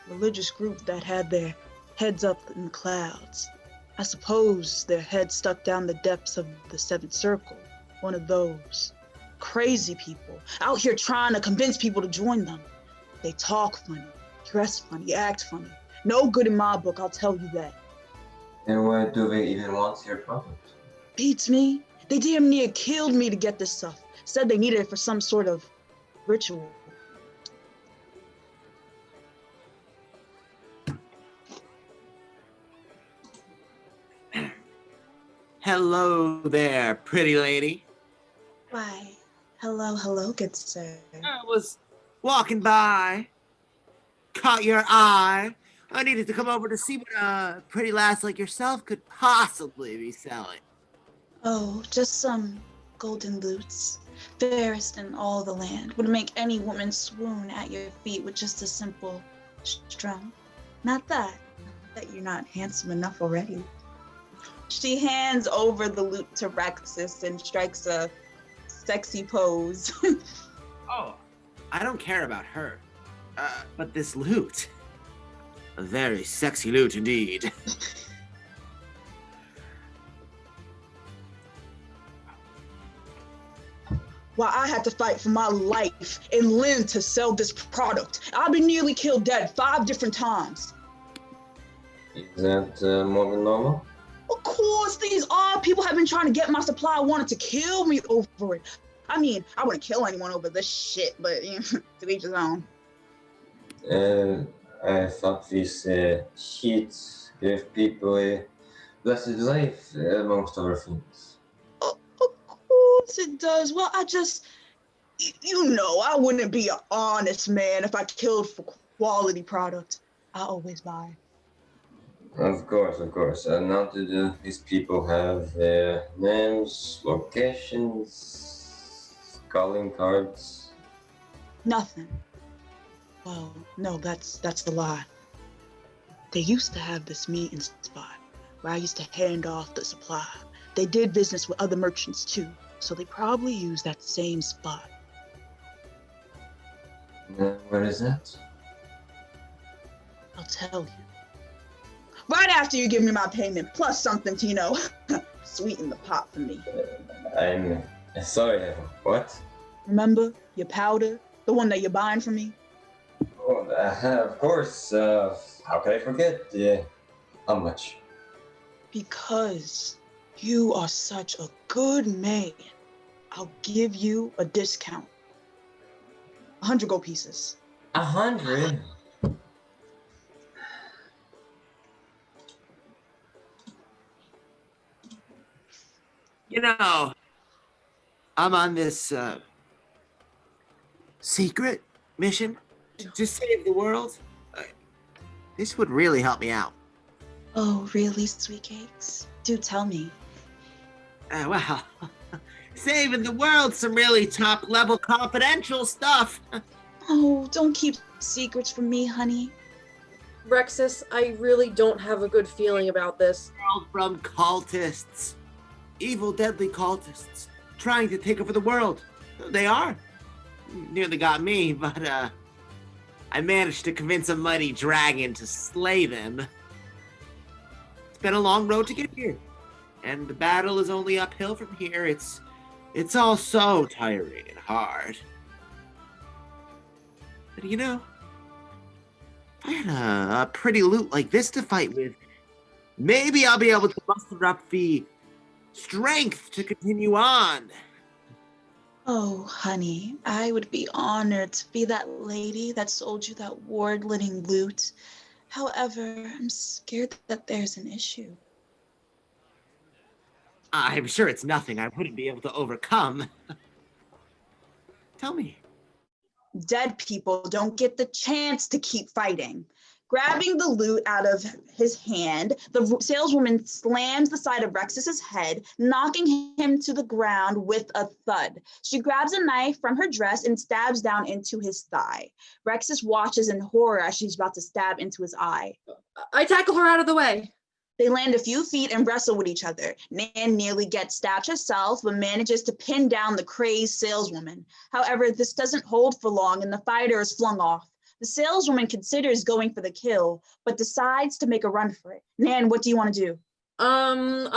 Religious group that had their heads up in the clouds. I suppose their heads stuck down the depths of the seventh circle. One of those. Crazy people out here trying to convince people to join them. They talk funny, dress funny, act funny. No good in my book, I'll tell you that. And why do they even want your product? Beats me. They damn near killed me to get this stuff. Said they needed it for some sort of ritual. Hello there, pretty lady. Why, hello, good sir. I was walking by, caught your eye. I needed to come over to see what a pretty lass like yourself could possibly be selling. Oh, just some golden lutes. Fairest in all the land. Would make any woman swoon at your feet with just a simple strum. Not that you're not handsome enough already. She hands over the lute to Rexus and strikes a sexy pose. Oh, I don't care about her. But this lute. A very sexy lute indeed. Why I had to fight for my life and limb to sell this product. I've been nearly killed dead 5 different times. Is that more than normal? Of course, these odd people have been trying to get my supply, wanted to kill me over it. I mean, I wouldn't kill anyone over this shit, but you know, to each his own. I thought this heat gave people a blessed life, amongst other things. Of course it does. Well, you know, I wouldn't be an honest man if I killed for quality product. I always buy. Of course. And now do these people have their names, locations, calling cards? Nothing. Well, no, that's a lie. They used to have this meeting spot where I used to hand off the supply. They did business with other merchants too, so they probably used that same spot. Where is that? I'll tell you. Right after you give me my payment, plus something to, you know, sweeten the pot for me. I'm sorry, what? Remember your powder? The one that you're buying from me? Oh, of course. How can I forget? How much? Because you are such a good man, I'll give you a discount. 100 gold pieces. 100? You know, I'm on this secret mission to save the world. This would really help me out. Oh, really, sweet cakes? Do tell me. Well, saving the world, some really top level confidential stuff. Oh, don't keep secrets from me, honey. Rexus, I really don't have a good feeling about this. World from cultists. Evil, deadly cultists. Trying to take over the world. They are. Nearly got me, but I managed to convince a mighty dragon to slay them. It's been a long road to get here. And the battle is only uphill from here. It's all so tiring and hard. But you know, if I had a pretty loot like this to fight with, maybe I'll be able to muster up the strength to continue on. Oh, honey, I would be honored to be that lady that sold you that ward-living loot. However, I'm scared that there's an issue. I'm sure it's nothing I wouldn't be able to overcome. Tell me. Dead people don't get the chance to keep fighting. Grabbing the loot out of his hand, the saleswoman slams the side of Rexus's head, knocking him to the ground with a thud. She grabs a knife from her dress and stabs down into his thigh. Rexus watches in horror as she's about to stab into his eye. I tackle her out of the way. They land a few feet and wrestle with each other. Nan nearly gets stabbed herself, but manages to pin down the crazed saleswoman. However, this doesn't hold for long and the fighter is flung off. The saleswoman considers going for the kill, but decides to make a run for it. Nan, what do you want to do? I'm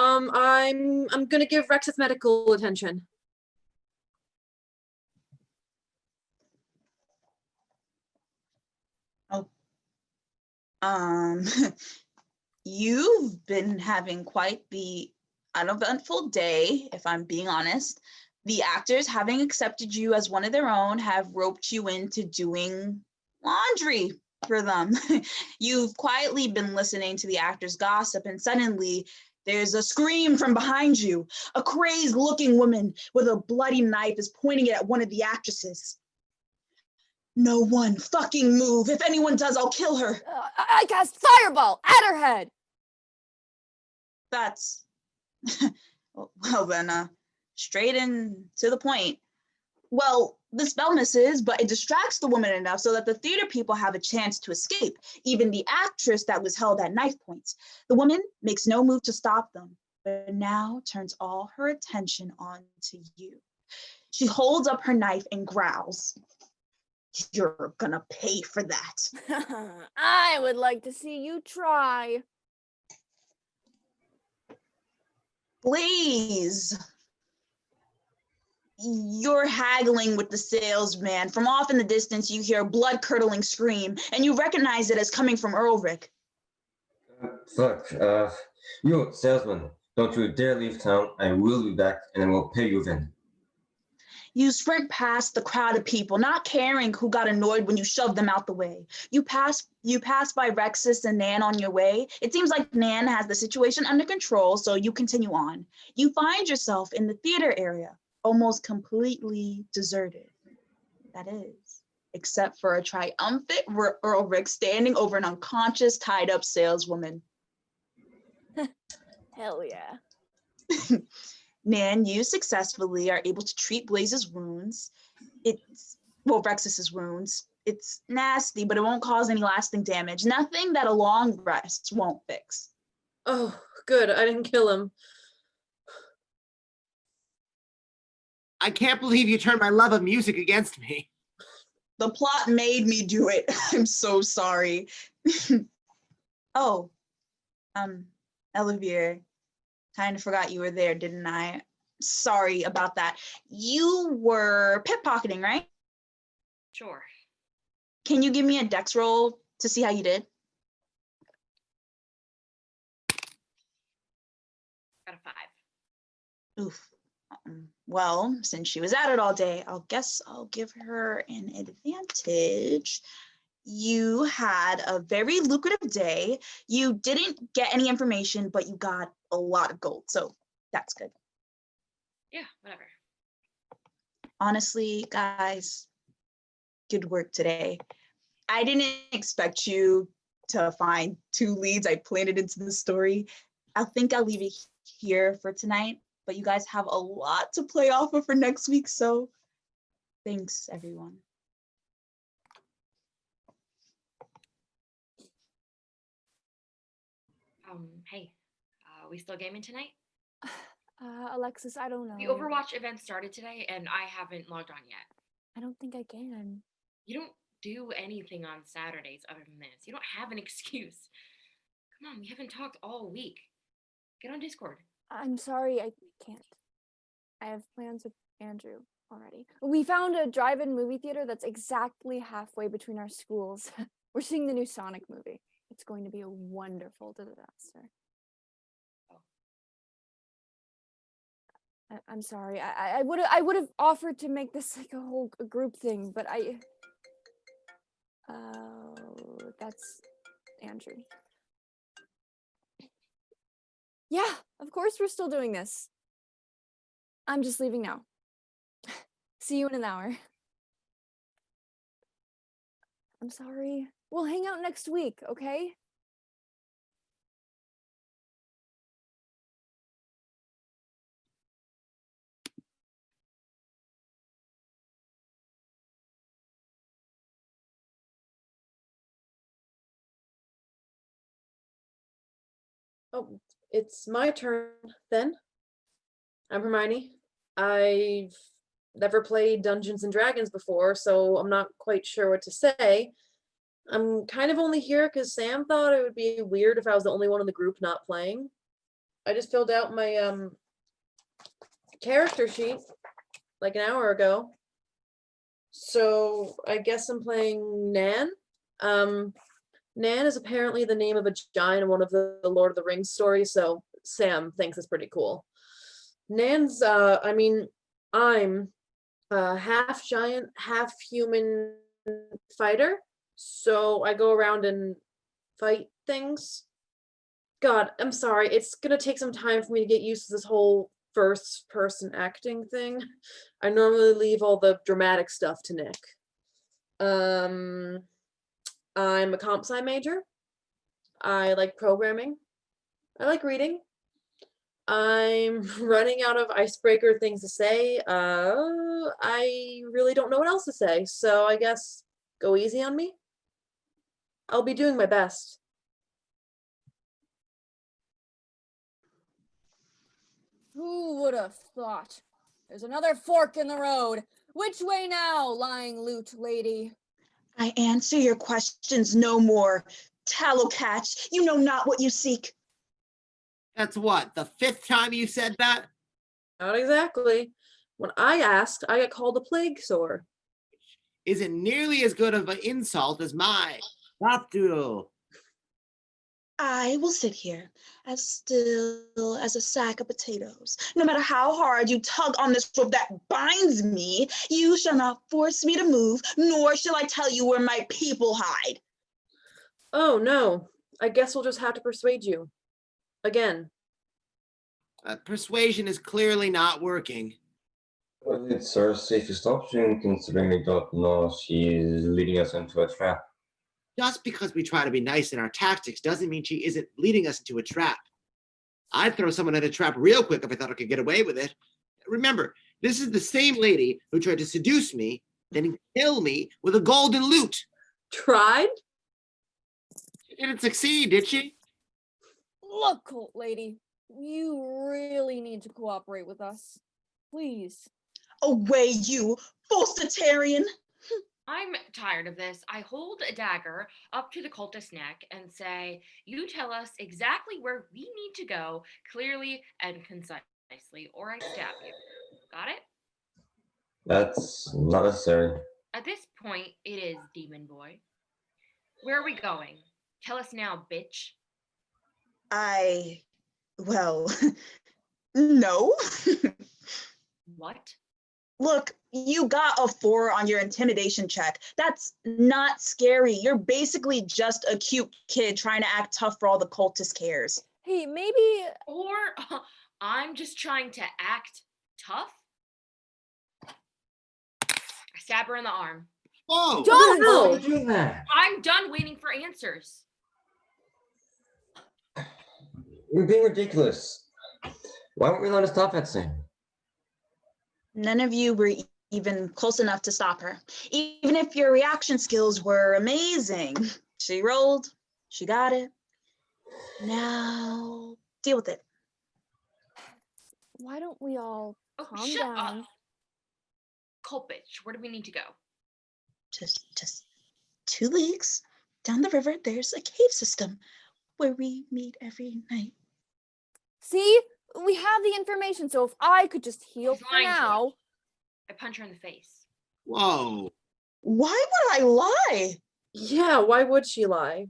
gonna give Rexus medical attention. Oh. You've been having quite the uneventful day, if I'm being honest. The actors, having accepted you as one of their own, have roped you into doing laundry for them. You've quietly been listening to the actors gossip, and suddenly there's a scream from behind you. A crazed looking woman with a bloody knife is pointing it at one of the actresses. No one fucking move. If anyone does, I'll kill her. I cast fireball at her head. That's well then, straight in to the point. Well, the spell misses, but it distracts the woman enough so that the theater people have a chance to escape, even the actress that was held at knife points. The woman makes no move to stop them, but now turns all her attention onto you. She holds up her knife and growls. You're gonna pay for that. I would like to see you try. Blaze, you're haggling with the salesman. From off in the distance, you hear a blood-curdling scream, and you recognize it as coming from Ulrich. Fuck, you, salesman, don't you dare leave town. I will be back, and I will pay you then. You sprint past the crowd of people, not caring who got annoyed when you shoved them out the way. You pass by Rexus and Nan on your way. It seems like Nan has the situation under control, so you continue on. You find yourself in the theater area, almost completely deserted. That is, except for a triumphant Ulrich standing over an unconscious, tied-up saleswoman. Hell yeah. Nan, you successfully are able to treat Blaze's wounds. Rexus's wounds. It's nasty, but it won't cause any lasting damage. Nothing that a long rest won't fix. Oh, good. I didn't kill him. I can't believe you turned my love of music against me. The plot made me do it. I'm so sorry. Oh, Olivier. Kind of forgot you were there, didn't I? Sorry about that. You were pickpocketing, right? Sure. Can you give me a dex roll to see how you did? Got a 5. Oof. Well, since she was at it all day, guess I'll give her an advantage. You had a very lucrative day. You didn't get any information, but you got a lot of gold, so that's good. Yeah, whatever. Honestly, guys, good work today. I didn't expect you to find 2 leads I planted into the story. I think I'll leave it here for tonight, but you guys have a lot to play off of for next week, so thanks, everyone. Hey, we still gaming tonight? Alexis, I don't know. The Overwatch event started today, and I haven't logged on yet. I don't think I can. You don't do anything on Saturdays other than this. You don't have an excuse. Come on, we haven't talked all week. Get on Discord. I'm sorry, I can't. I have plans with Andrew already. We found a drive-in movie theater that's exactly halfway between our schools. We're seeing the new Sonic movie. It's going to be a wonderful disaster. I'm sorry. I would have offered to make this like a whole group thing, but that's Andrew. Yeah, of course we're still doing this. I'm just leaving now. See you in an hour. I'm sorry. We'll hang out next week, okay? Oh, it's my turn then. I'm Hermione. I've never played Dungeons and Dragons before, so I'm not quite sure what to say. I'm kind of only here because Sam thought it would be weird if I was the only one in the group not playing. I just filled out my character sheet like an hour ago. So I guess I'm playing Nan. Nan is apparently the name of a giant in one of the Lord of the Rings stories, so Sam thinks it's pretty cool. Nan's, I'm a half giant, half human fighter, so I go around and fight things. God, I'm sorry, it's gonna take some time for me to get used to this whole first person acting thing. I normally leave all the dramatic stuff to Nick. I'm a comp sci major. I like programming. I like reading. I'm running out of icebreaker things to say. I really don't know what else to say, so I guess go easy on me. I'll be doing my best. Who would have thought? There's another fork in the road. Which way now, lying loot lady? I answer your questions no more. Tallow catch, you know not what you seek. That's what, the 5th time you said that? Not exactly. When I asked, I got called a plague sore. Isn't nearly as good of an insult as my Lapdoodle. I will sit here as still as a sack of potatoes. No matter how hard you tug on this rope that binds me, you shall not force me to move, nor shall I tell you where my people hide. Oh no, I guess we'll just have to persuade you. Again. Persuasion is clearly not working. Well, it's our safest option, considering we don't know she's leading us into a trap. Just because we try to be nice in our tactics doesn't mean she isn't leading us into a trap. I'd throw someone in a trap real quick if I thought I could get away with it. Remember, this is the same lady who tried to seduce me, then kill me with a golden lute. Tried? She didn't succeed, did she? Look, cult lady, you really need to cooperate with us. Please. Away, you falsitarian! I'm tired of this. I hold a dagger up to the cultist's neck and say, you tell us exactly where we need to go, clearly and concisely, or I stab you. Got it? That's not necessary. At this point, it is Demon Boy. Where are we going? Tell us now, bitch. Well, no. What? Look, you got a 4 on your intimidation check. That's not scary. You're basically just a cute kid trying to act tough for all the cultist cares. Hey, maybe... Or I'm just trying to act tough? I stab her in the arm. Whoa! Don't do that. I'm done waiting for answers. You're being ridiculous. Why weren't we allowed to stop that thing? None of you were even close enough to stop her. Even if your reaction skills were amazing. She rolled, she got it. Now, deal with it. Why don't we all calm shut down? up. Cult bitch, where do we need to go? Just 2 leagues down the river, there's a cave system where we meet every night. See? We have the information, so if I could just heal She's for lying to now... us. I punch her in the face. Whoa. Why would I lie? Yeah, why would she lie?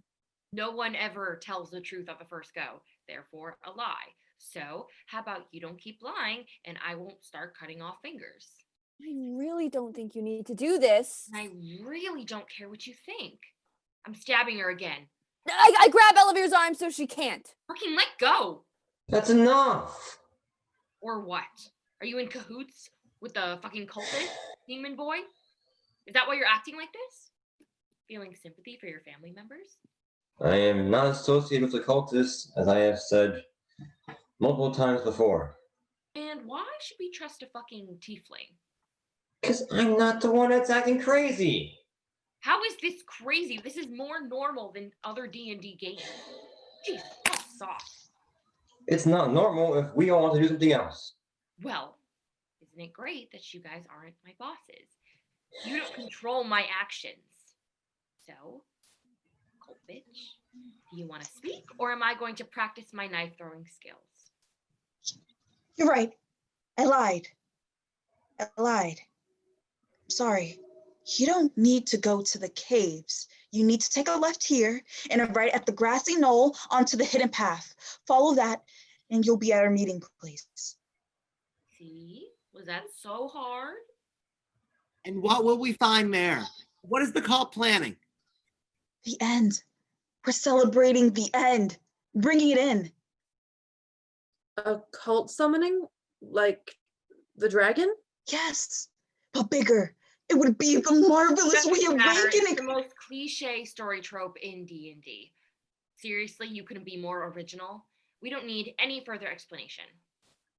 No one ever tells the truth at the first go, therefore a lie. So how about you don't keep lying and I won't start cutting off fingers. I really don't think you need to do this. And I really don't care what you think. I'm stabbing her again. I grab Elivir's arm so she can't. Fucking let go. That's enough. Or what? Are you in cahoots with the fucking cultist, Demon Boy? Is that why you're acting like this? Feeling sympathy for your family members? I am not associated with the cultists, as I have said multiple times before. And why should we trust a fucking tiefling? Because I'm not the one that's acting crazy. How is this crazy? This is more normal than other D&D games. Jeez, how soft. It's not normal if we all want to do something else. Well, isn't it great that you guys aren't my bosses? You don't control my actions. So, Colt bitch, do you want to speak, or am I going to practice my knife throwing skills? You're right. I lied. Sorry. You don't need to go to the caves. You need to take a left here and a right at the grassy knoll onto the hidden path. Follow that and you'll be at our meeting place. See? Was that so hard? And what will we find there? What is the cult planning? The end. We're celebrating the end. Bringing it in. A cult summoning? Like the dragon? Yes, but bigger. It would be the marvelous Doesn't matter. It's reawakening. the most cliche story trope in D&D. Seriously, you couldn't be more original. We don't need any further explanation.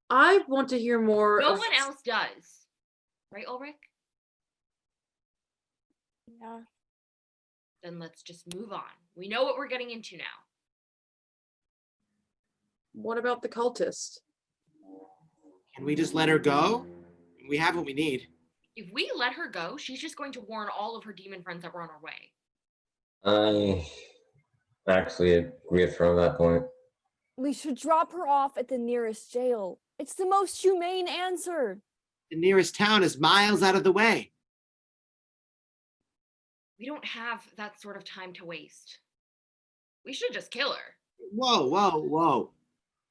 I want to hear more. No of... one else does. Right, Ulrich? Yeah. Then let's just move on. We know what we're getting into now. What about the cultist? Can we just let her go? We have what we need. If we let her go, she's just going to warn all of her demon friends that we're on our way. I actually agree with her on that point. We should drop her off at the nearest jail. It's the most humane answer. The nearest town is miles out of the way. We don't have that sort of time to waste. We should just kill her. Whoa.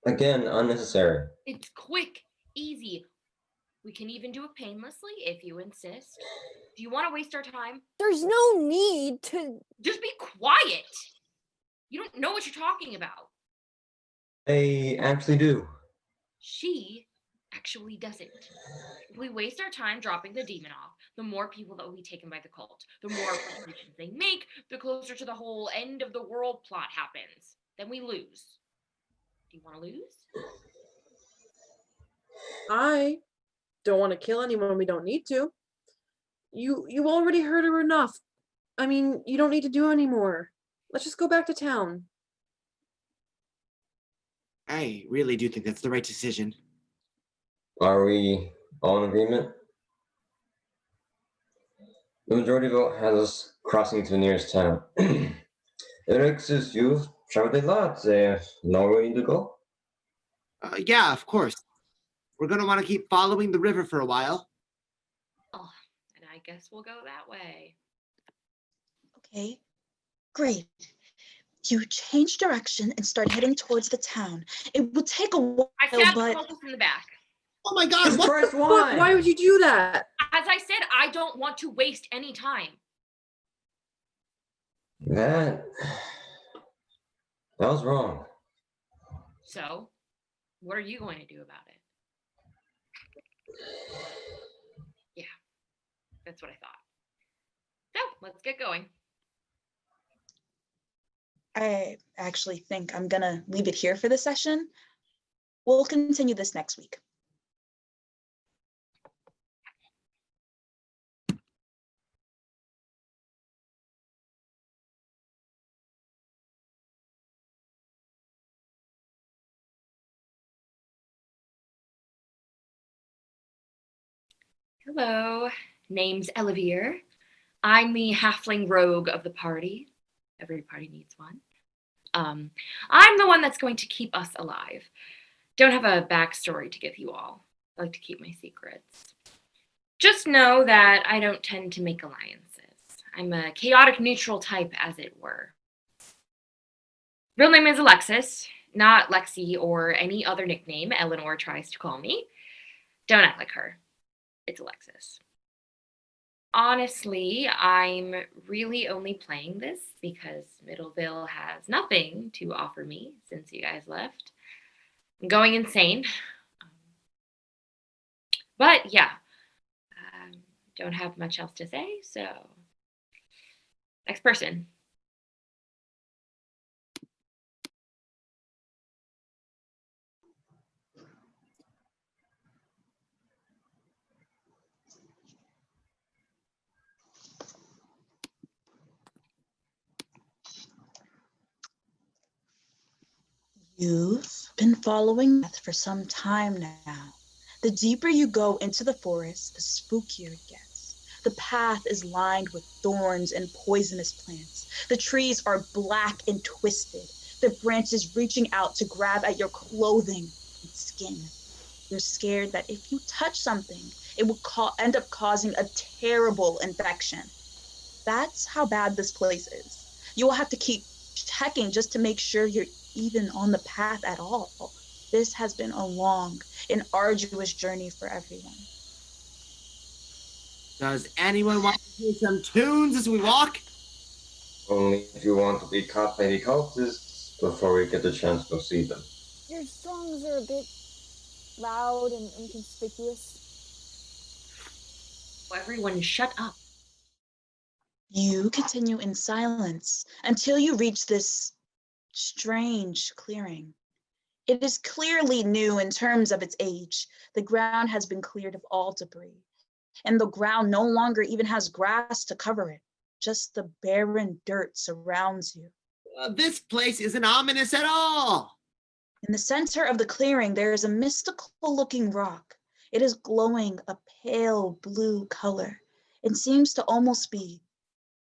Again, unnecessary. It's quick, easy. We can even do it painlessly if you insist. Do you want to waste our time? There's no need to... Just be quiet. You don't know what you're talking about. I actually do. She actually doesn't. If we waste our time dropping the demon off, the more people that will be taken by the cult, the more preparations they make, the closer to the whole end of the world plot happens. Then we lose. Do you want to lose? I don't want to kill anyone we don't need to. You already hurt her enough. I mean, you don't need to do any more. Let's just go back to town. I really do think that's the right decision. Are we all in agreement? The majority vote has us crossing to the nearest town. Alexis, you've traveled a lot. Know where you need to go? Yeah, of course. We're going to want to keep following the river for a while. Oh, and I guess we'll go that way. Okay, great. You change direction and start heading towards the town. It will take a while, I stabbed but... the cultist in the back. Oh my God, Just what press the one. fuck? Why would you do that? As I said, I don't want to waste any time. That was wrong. So, what are you going to do about it? Yeah, that's what I thought. So, let's get going. I actually think I'm gonna leave it here for this session. We'll continue this next week. Hello, name's Elevere. I'm the halfling rogue of the party. Every party needs one. I'm the one that's going to keep us alive. Don't have a backstory to give you all. I like to keep my secrets. Just know that I don't tend to make alliances. I'm a chaotic neutral type, as it were. Real name is Alexis, not Lexi or any other nickname Eleanor tries to call me. Don't act like her. It's Alexis. Honestly, I'm really only playing this because Middleville has nothing to offer me since you guys left. I'm going insane. But yeah, don't have much else to say, so Next person. You've been following Death for some time now. The deeper you go into the forest, the spookier it gets. The path is lined with thorns and poisonous plants. The trees are black and twisted, the branches reaching out to grab at your clothing and skin. You're scared that if you touch something, it will end up causing a terrible infection. That's how bad this place is. You will have to keep checking just to make sure you're even on the path at all. This has been a long and arduous journey for everyone. Does anyone want to hear some tunes as we walk? Only if you want to be caught by the cultists before we get the chance to see them. Your songs are a bit loud and inconspicuous. Oh, everyone shut up. You continue in silence until you reach this strange clearing. It is clearly new in terms of its age. The ground has been cleared of all debris, and the ground no longer even has grass to cover it. Just the barren dirt surrounds you. This place isn't ominous at all. In the center of the clearing, there is a mystical-looking rock. It is glowing a pale blue color and seems to almost be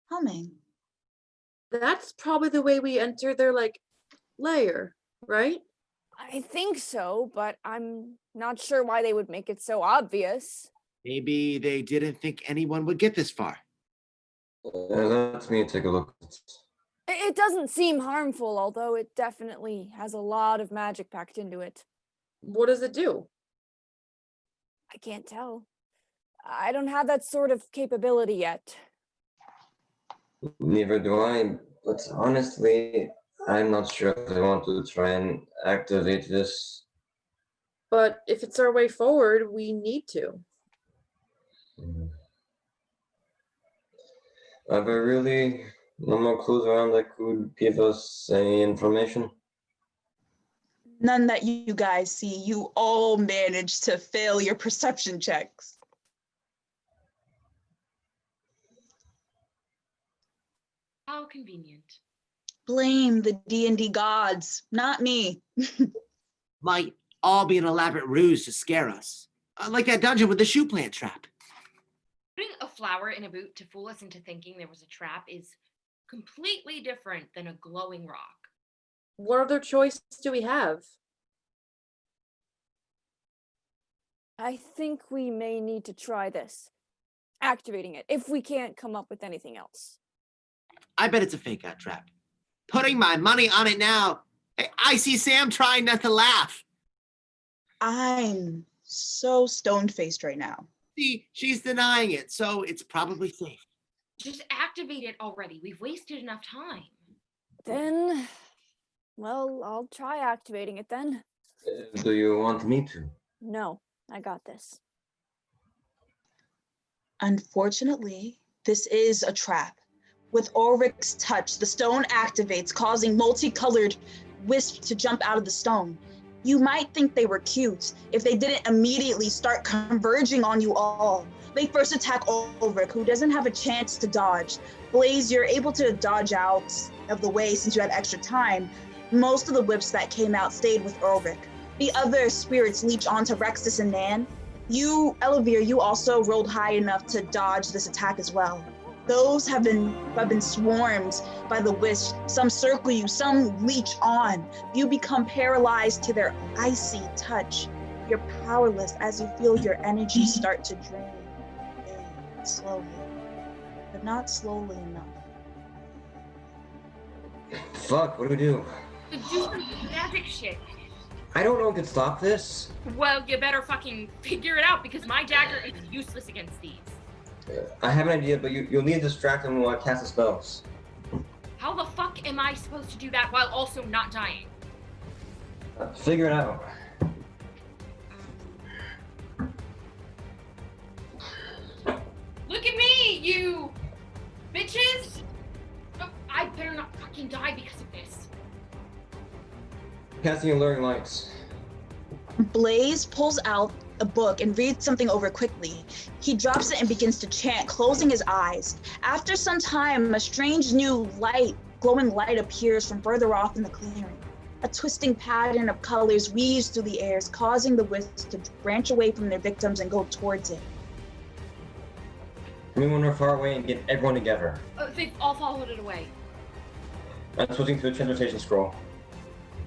humming. That's probably the way we enter their, lair, right? I think so, but I'm not sure why they would make it so obvious. Maybe they didn't think anyone would get this far. Let me take a look. It doesn't seem harmful, although it definitely has a lot of magic packed into it. What does it do? I can't tell. I don't have that sort of capability yet. Neither do I, but honestly, I'm not sure if I want to try and activate this. But if it's our way forward, we need to. Are there really no more clues around that could give us any information? None that you guys see. You all managed to fail your perception checks. How convenient. Blame the D&D gods, not me. Might all be an elaborate ruse to scare us. Like that dungeon with the shoe plant trap. Putting a flower in a boot to fool us into thinking there was a trap is completely different than a glowing rock. What other choice do we have? I think we may need to try this. Activating it, if we can't come up with anything else. I bet it's a fake out trap. Putting my money on it now. Hey, I see Sam trying not to laugh. I'm so stone-faced right now. See, she's denying it, so it's probably safe. Just activate it already. We've wasted enough time. Then, well, I'll try activating it then. Do you want me to? No, I got this. Unfortunately, this is a trap. With Ulrich's touch, the stone activates, causing multicolored wisps to jump out of the stone. You might think they were cute if they didn't immediately start converging on you all. They first attack Ulrich, who doesn't have a chance to dodge. Blaze, you're able to dodge out of the way since you have extra time. Most of the whips that came out stayed with Ulrich. The other spirits leech onto Rexus and Nan. You, Elevir, you also rolled high enough to dodge this attack as well. Those have been swarmed by the wisp. Some circle you, some leech on. You become paralyzed to their icy touch. You're powerless as you feel your energy start to drain slowly, but not slowly enough. Fuck, what do we do? Do some magic shit. I don't know who can stop this. Well, you better fucking figure it out because my dagger is useless against these. I have an idea, but you'll need to distract them while I cast the spells. How the fuck am I supposed to do that while also not dying? Figure it out. Look at me, you bitches! better not fucking die because of this. Casting alluring lights. Blaze pulls out a book and reads something over quickly. He drops it and begins to chant, closing his eyes. After some time, a strange new glowing light appears from further off in the clearing. A twisting pattern of colors weaves through the airs, causing the wisps to branch away from their victims and go towards it. We wander far away and get everyone together. They've all followed it away. I'm switching to a transportation scroll.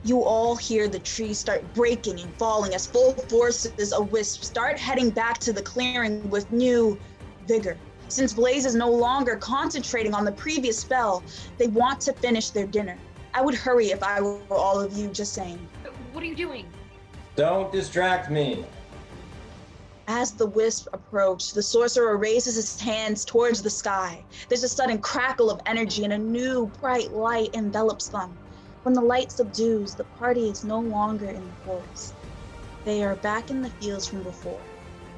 You all hear the trees start breaking and falling as full forces of wisps start heading back to the clearing with new vigor. Since Blaze is no longer concentrating on the previous spell, they want to finish their dinner. I would hurry if I were all of you, just saying. What are you doing? Don't distract me. As the wisp approach, the sorcerer raises his hands towards the sky. There's a sudden crackle of energy and a new bright light envelops them. When the light subdues, the party is no longer in the forest. They are back in the fields from before,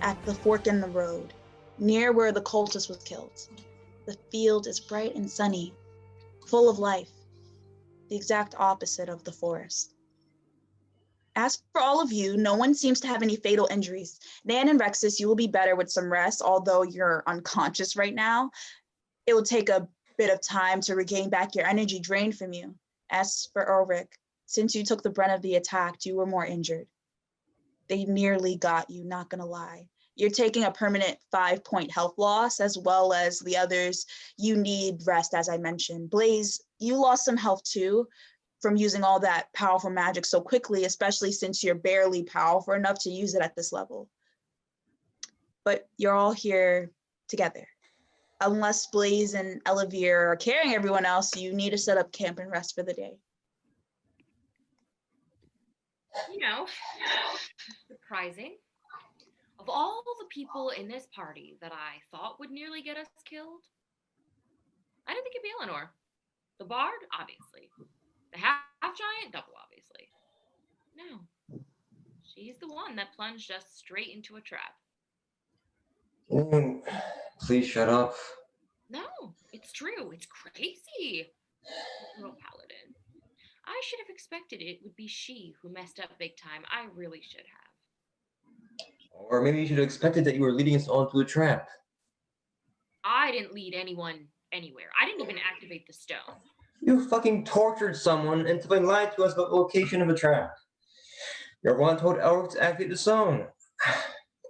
at the fork in the road, near where the cultist was killed. The field is bright and sunny, full of life, the exact opposite of the forest. As for all of you, no one seems to have any fatal injuries. Nan and Rexus, you will be better with some rest, although you're unconscious right now. It will take a bit of time to regain back your energy drained from you. As for Ulrich, since you took the brunt of the attack, you were more injured. They nearly got you, not gonna lie. You're taking a permanent 5-point health loss, as well as the others. You need rest, as I mentioned. Blaze, you lost some health too from using all that powerful magic so quickly, especially since you're barely powerful enough to use it at this level. But you're all here together. Unless Blaze and Elevere are carrying everyone else, you need to set up camp and rest for the day. You know, surprising. Of all the people in this party that I thought would nearly get us killed, I didn't think it'd be Eleanor. The bard, obviously. The half-giant, double, obviously. No. She's the one that plunged us straight into a trap. Please shut up. No, it's true. It's crazy. Little paladin. I should have expected it would be she who messed up big time. I really should have. Or maybe you should have expected that you were leading us all into a trap. I didn't lead anyone anywhere. I didn't even activate the stone. You fucking tortured someone until they lied to us about the location of a trap. You're one told Elric to activate the stone.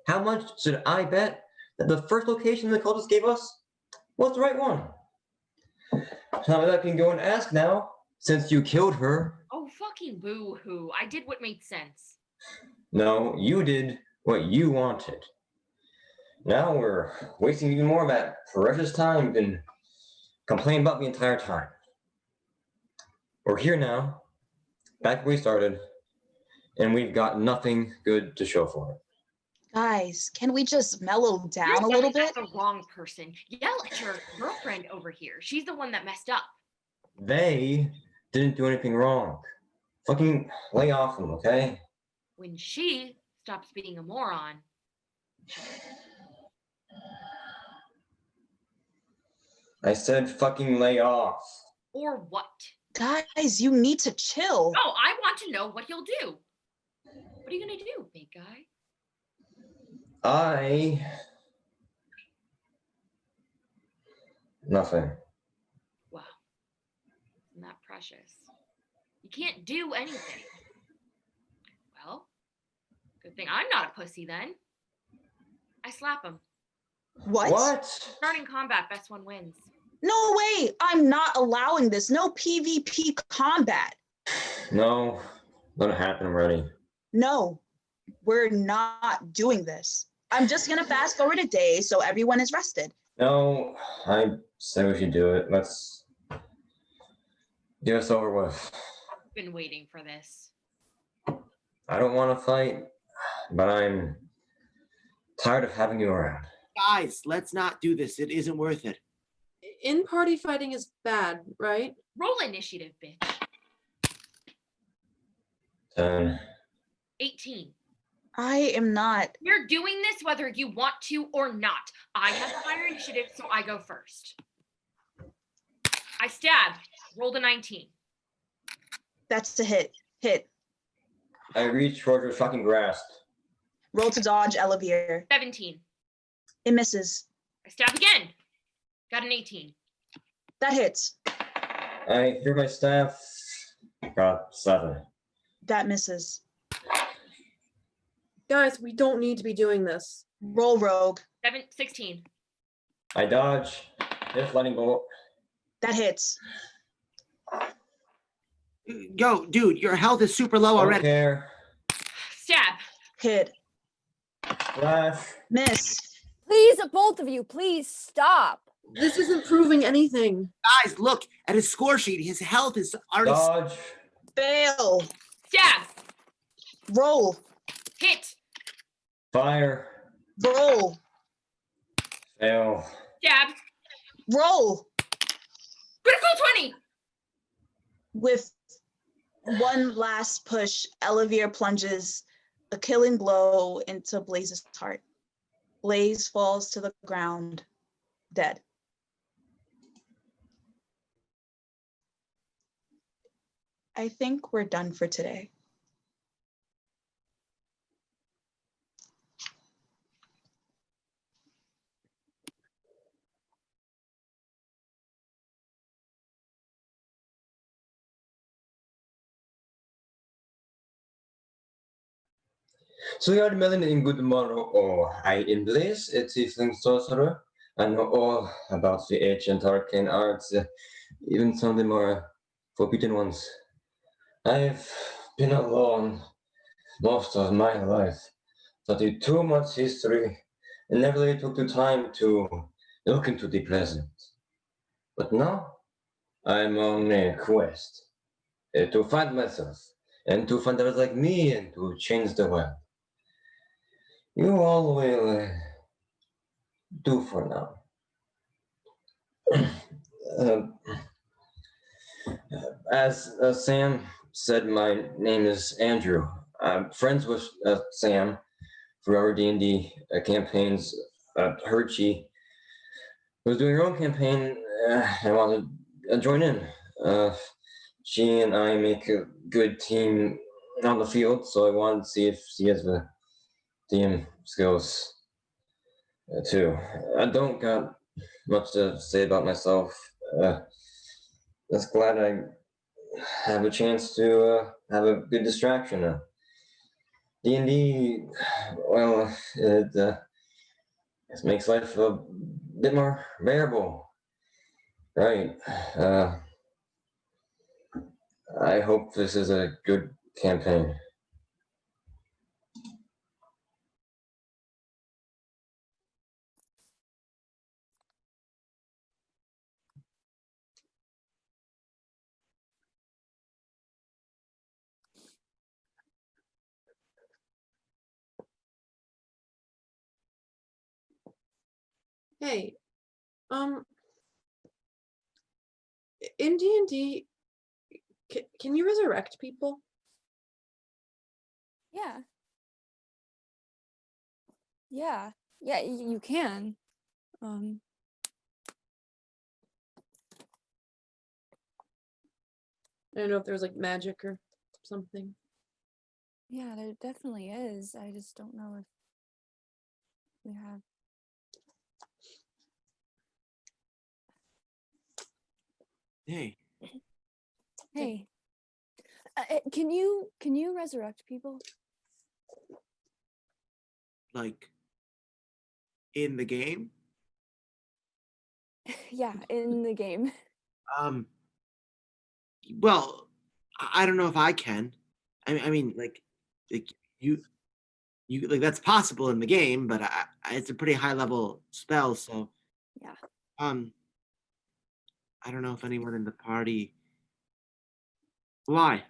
How much should I bet that the first location the cultist gave us was the right one? Now that I can go and ask now, since you killed her. Oh, fucking boo-hoo. I did what made sense. No, you did what you wanted. Now we're wasting even more of that precious time than complaining about the entire time. We're here now, back where we started, and we've got nothing good to show for it. Guys, can we just mellow down a You're little yelling bit? at the wrong person. Yell at your girlfriend over here. She's the one that messed up. They didn't do anything wrong. Fucking lay off them, okay? When she stops being a moron. I said fucking lay off. Or what? Guys, you need to chill. No, I want to know what he'll do. What are you gonna do, big guy? Nothing. Wow. Isn't that precious? You can't do anything. Well, good thing I'm not a pussy then. I slap him. What? Starting combat, best one wins. No way, I'm not allowing this. No PvP combat. No, let it happen already. No, we're not doing this. I'm just gonna fast forward a day so everyone is rested. No, I say we should do it. Let's get us over with. I've been waiting for this. I don't want to fight, but I'm tired of having you around. Guys, let's not do this. It isn't worth it. In-party fighting is bad, right? Roll initiative, bitch. 10. 18. I am not. You're doing this whether you want to or not. I have higher initiative, so I go first. I stab. Rolled a 19. That's a hit. Hit. I reach for the shocking grasp. Roll to dodge, Elevere. 17. It misses. I stab again. Got an 18. That hits. I threw my staff. Got 7. That misses. Guys, we don't need to be doing this. Roll rogue. 16. I dodge. Just lightning bolt. That hits. Yo, dude, your health is super low already. Care. Stab. Hit. Flash. Miss. Please, both of you, please stop. This isn't proving anything. Guys, look at his score sheet. His health is already. Dodge. Fail. Stab. Roll. Hit. Fire. Roll. Fail. Stab. Roll. Critical 20. With one last push, Elevere plunges a killing blow into Blaze's heart. Blaze falls to the ground, dead. I think we're done for today. So you are Melanie in good morrow, or I in Blaze, a tiefling sorcerer. I know all about the ancient arcane arts, even some of the more forbidden ones. I've been alone most of my life, studied too much history, and never really took the time to look into the present. But now, I'm on a quest to find myself, and to find others like me, and to change the world. You all will do for now. As Sam said, my name is Andrew. I'm friends with Sam through our D&D campaigns. Hershey was doing her own campaign. I wanted to join in. She and I make a good team on the field, so I wanted to see if she has the team skills too. I don't got much to say about myself. Just glad I have a chance to have a good distraction. D&D, well, it makes life a bit more bearable, right? I hope this is a good campaign. Hey, in D&D, can you resurrect people? Yeah. Yeah. Yeah, you can. I don't know if there's like magic or something. Yeah, there definitely is. I just don't know if we have. Hey. Hey. Can you resurrect people? Like in the game? Yeah, in the game. Well, I don't know if I can. I mean, like you like that's possible in the game, but it's a pretty high level spell, so yeah. I don't know if anyone in the party. Why?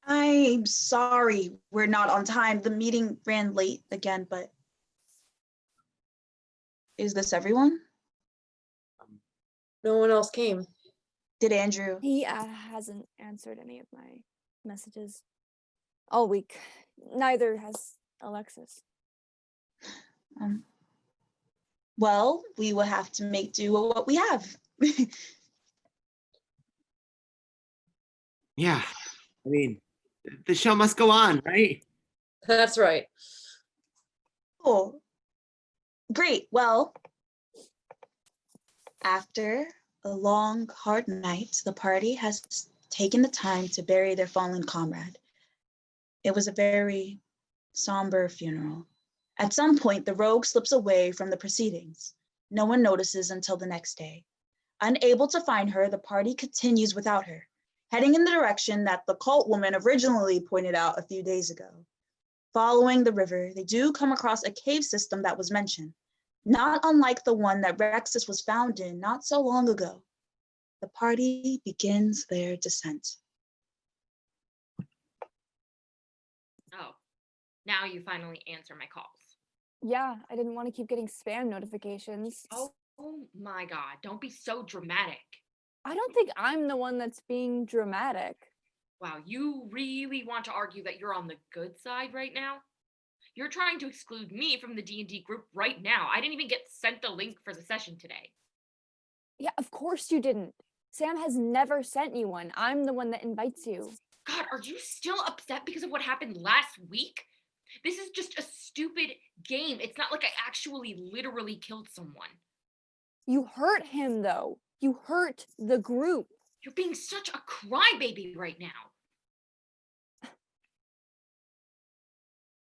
I'm sorry we're not on time. The meeting ran late again, but is this everyone? No one else came. Did Andrew? He hasn't answered any of my messages all week. Neither has Alexis. Well, we will have to make do with what we have. Yeah, I mean, the show must go on, right? That's right. Oh, great. Well, after a long, hard night, the party has taken the time to bury their fallen comrade. It was a very somber funeral. At some point, the rogue slips away from the proceedings. No one notices until the next day. Unable to find her, the party continues without her, heading in the direction that the cult woman originally pointed out a few days ago. Following the river, they do come across a cave system that was mentioned, not unlike the one that Rexus was found in not so long ago. The party begins their descent. Oh, now you finally answer my calls. Yeah, I didn't want to keep getting spam notifications. Oh my God, don't be so dramatic. I don't think I'm the one that's being dramatic. Wow, you really want to argue that you're on the good side right now? You're trying to exclude me from the D&D group right now. I didn't even get sent the link for the session today. Yeah, of course you didn't. Sam has never sent you one. I'm the one that invites you. God, are you still upset because of what happened last week? This is just a stupid game. It's not like I actually literally killed someone. You hurt him, though. You hurt the group. You're being such a crybaby right now.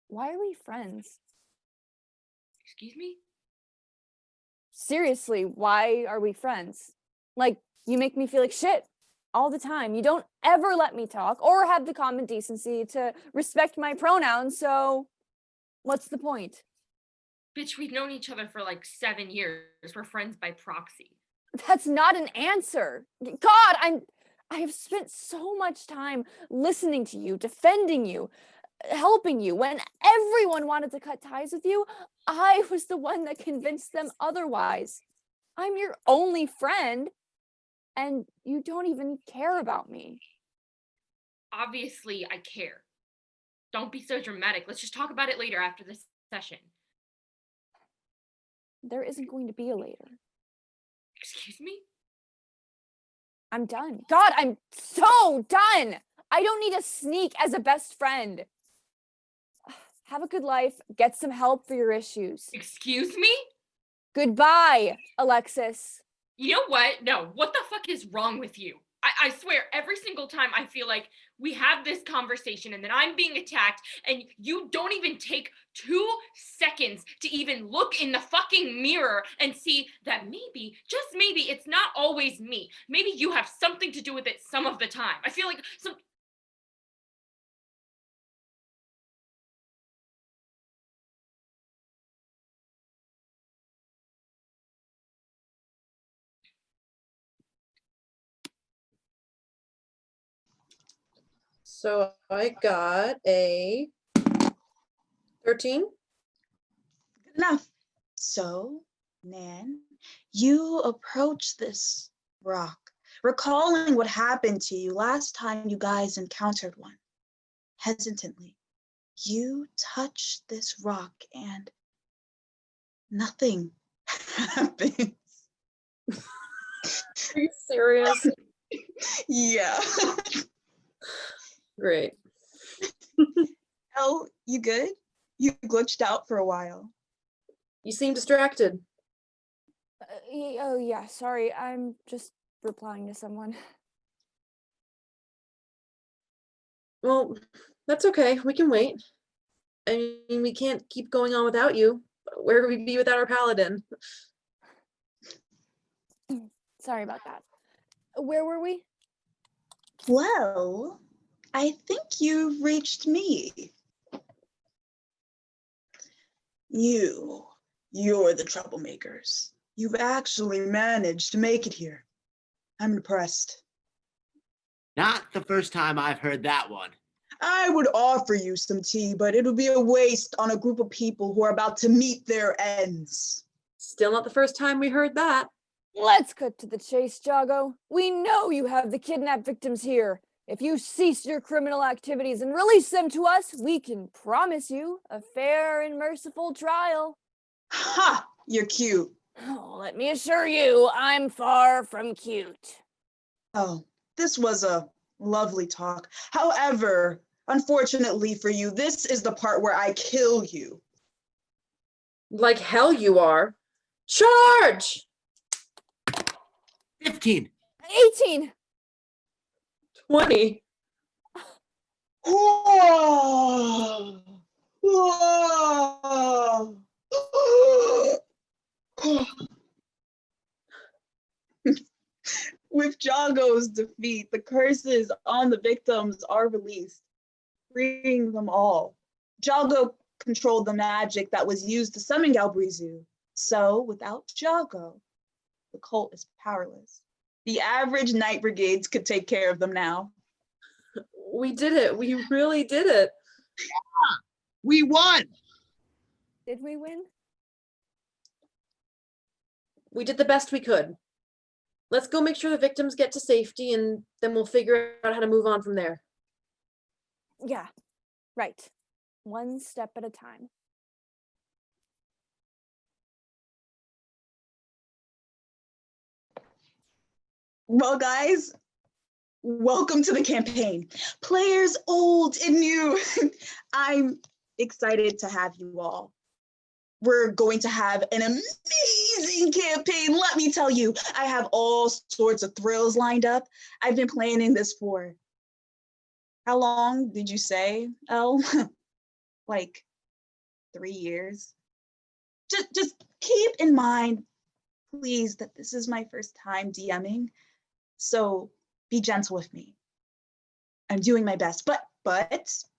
Why are we friends? Excuse me? Seriously, why are we friends? Like, you make me feel like shit all the time. You don't ever let me talk or have the common decency to respect my pronouns, so what's the point? Bitch, we've known each other for like 7 years. We're friends by proxy. That's not an answer. God, I have spent so much time listening to you, defending you, helping you. When everyone wanted to cut ties with you, I was the one that convinced them otherwise. I'm your only friend, and you don't even care about me. Obviously, I care. Don't be so dramatic. Let's just talk about it later after this session. There isn't going to be a later. Excuse me? I'm done. God, I'm so done. I don't need a sneak as a best friend. Have a good life. Get some help for your issues. Excuse me? Goodbye, Alexis. You know what? No, what the fuck is wrong with you? I swear, every single time I feel like we have this conversation and then I'm being attacked and you don't even take 2 seconds to even look in the fucking mirror and see that maybe, just maybe, it's not always me. Maybe you have something to do with it some of the time. I feel like some... So I got a 13. Good enough. So, Nan, you approach this rock, recalling what happened to you last time you guys encountered one. Hesitantly, you touch this rock and nothing happens. Are you serious? Yeah. Great. Oh, you good? You glitched out for a while. You seem distracted. Oh, yeah, sorry. I'm just replying to someone. Well, that's okay. We can wait. I mean, we can't keep going on without you. Where would we be without our paladin? Sorry about that. Where were we? Well, I think you've reached me. You're the troublemakers. You've actually managed to make it here. I'm impressed. Not the first time I've heard that one. I would offer you some tea, but it would be a waste on a group of people who are about to meet their ends. Still not the first time we heard that. Let's cut to the chase, Jago. We know you have the kidnapped victims here. If you cease your criminal activities and release them to us, we can promise you a fair and merciful trial. Ha! You're cute. Oh, let me assure you, I'm far from cute. Oh, this was a Lovely talk. However, unfortunately for you, this is the part where I kill you. Like hell you are. Charge! 15. 18. 20. Whoa! Whoa! With Jago's defeat, the curses on the victims are released, freeing them all. Jago controlled the magic that was used to summon Galbrizu. So without Jago, the cult is powerless. The average night brigades could take care of them now. We did it. We really did it. Yeah, we won. Did we win? We did the best we could. Let's go make sure the victims get to safety, and then we'll figure out how to move on from there. Yeah, right. One step at a time. Well, guys, welcome to the campaign. Players old and new. I'm excited to have you all. We're going to have an amazing campaign. Let me tell you, I have all sorts of thrills lined up. I've been planning this for, how long did you say, Elle? Like 3 years. Just keep in mind, please, that this is my first time DMing. So be gentle with me. I'm doing my best, but it's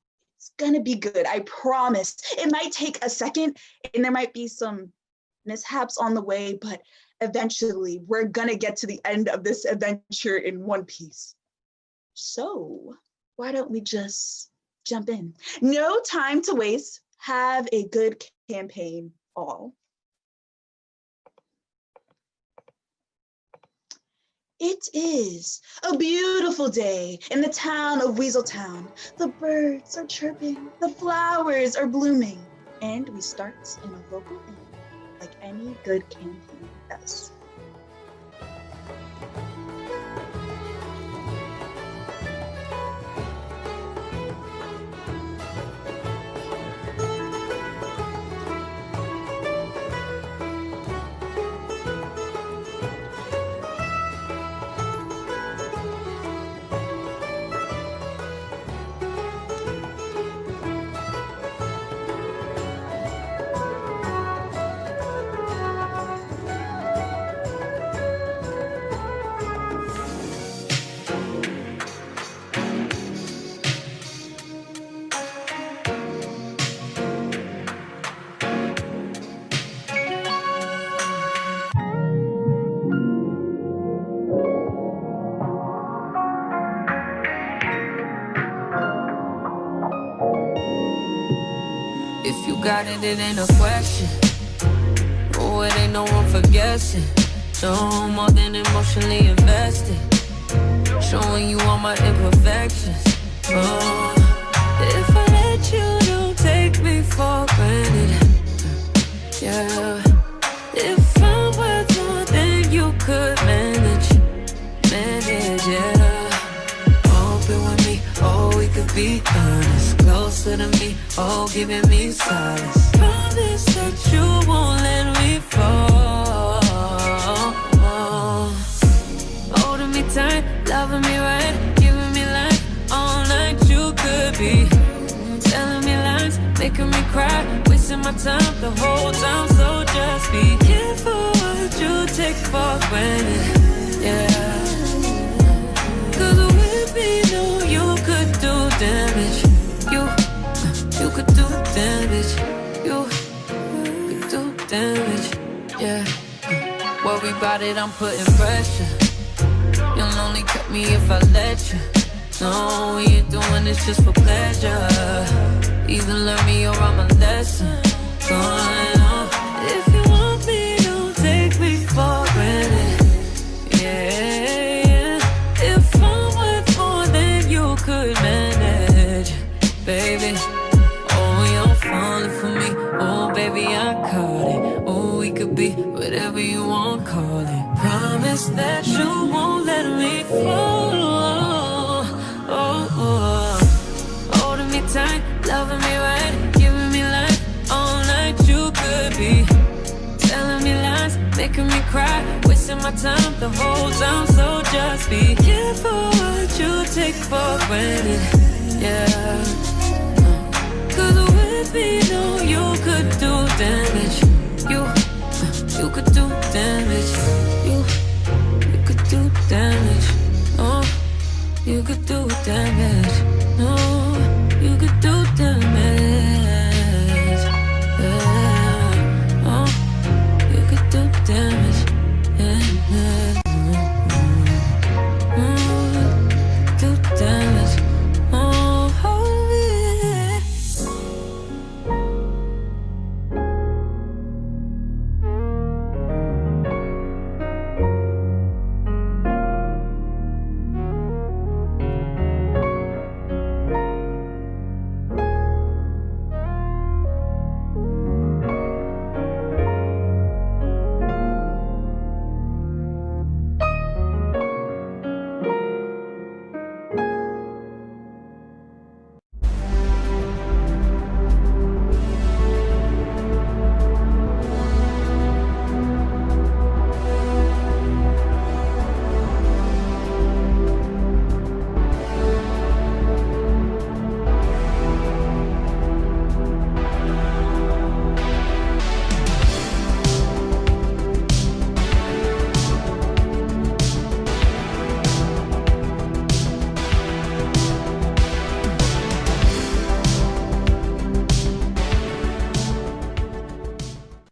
gonna be good, I promise. It might take a second and there might be some mishaps on the way, but eventually we're gonna get to the end of this adventure in one piece. So why don't we just jump in? No time to waste. Have a good campaign, all. It is a beautiful day in the town of Weaseltown. The birds are chirping, the flowers are blooming, and we start in a local inn like any good campaign does. If you got it, it ain't a question. Oh, it ain't no room for guessing. No more than emotionally invested. Showing you all my imperfections. Oh, if I let you, don't take me for granted. Yeah, if I'm worth more than you could manage, yeah. Open with me, oh, we could be honest. Closer to me, oh, giving me solace. Promise that you won't let me fall. Holding me tight, loving me right, giving me life all night. You could be telling me lies, making me cry, wasting my time the whole time. So just be careful what you take for granted. Yeah. No, you could do damage. You could do damage. You could do damage. Yeah. Worry about it, I'm putting pressure. You'll only cut me if I let you. No, we ain't doing this just for pleasure. Either learn me or I'm a lesson. Going on. If you want me, don't take me for granted. Yeah. If I'm worth more than you could manage, baby. Oh, you're falling for me. Oh, baby, I caught it. Oh, we could be whatever you want, call it. Promise that you won't let me fall. cry, wasting my time the whole time. So just be careful what you take for granted. Yeah. Cause with me, no, you could do damage. You could do damage. You could do damage. Oh, you could do damage. No, you could do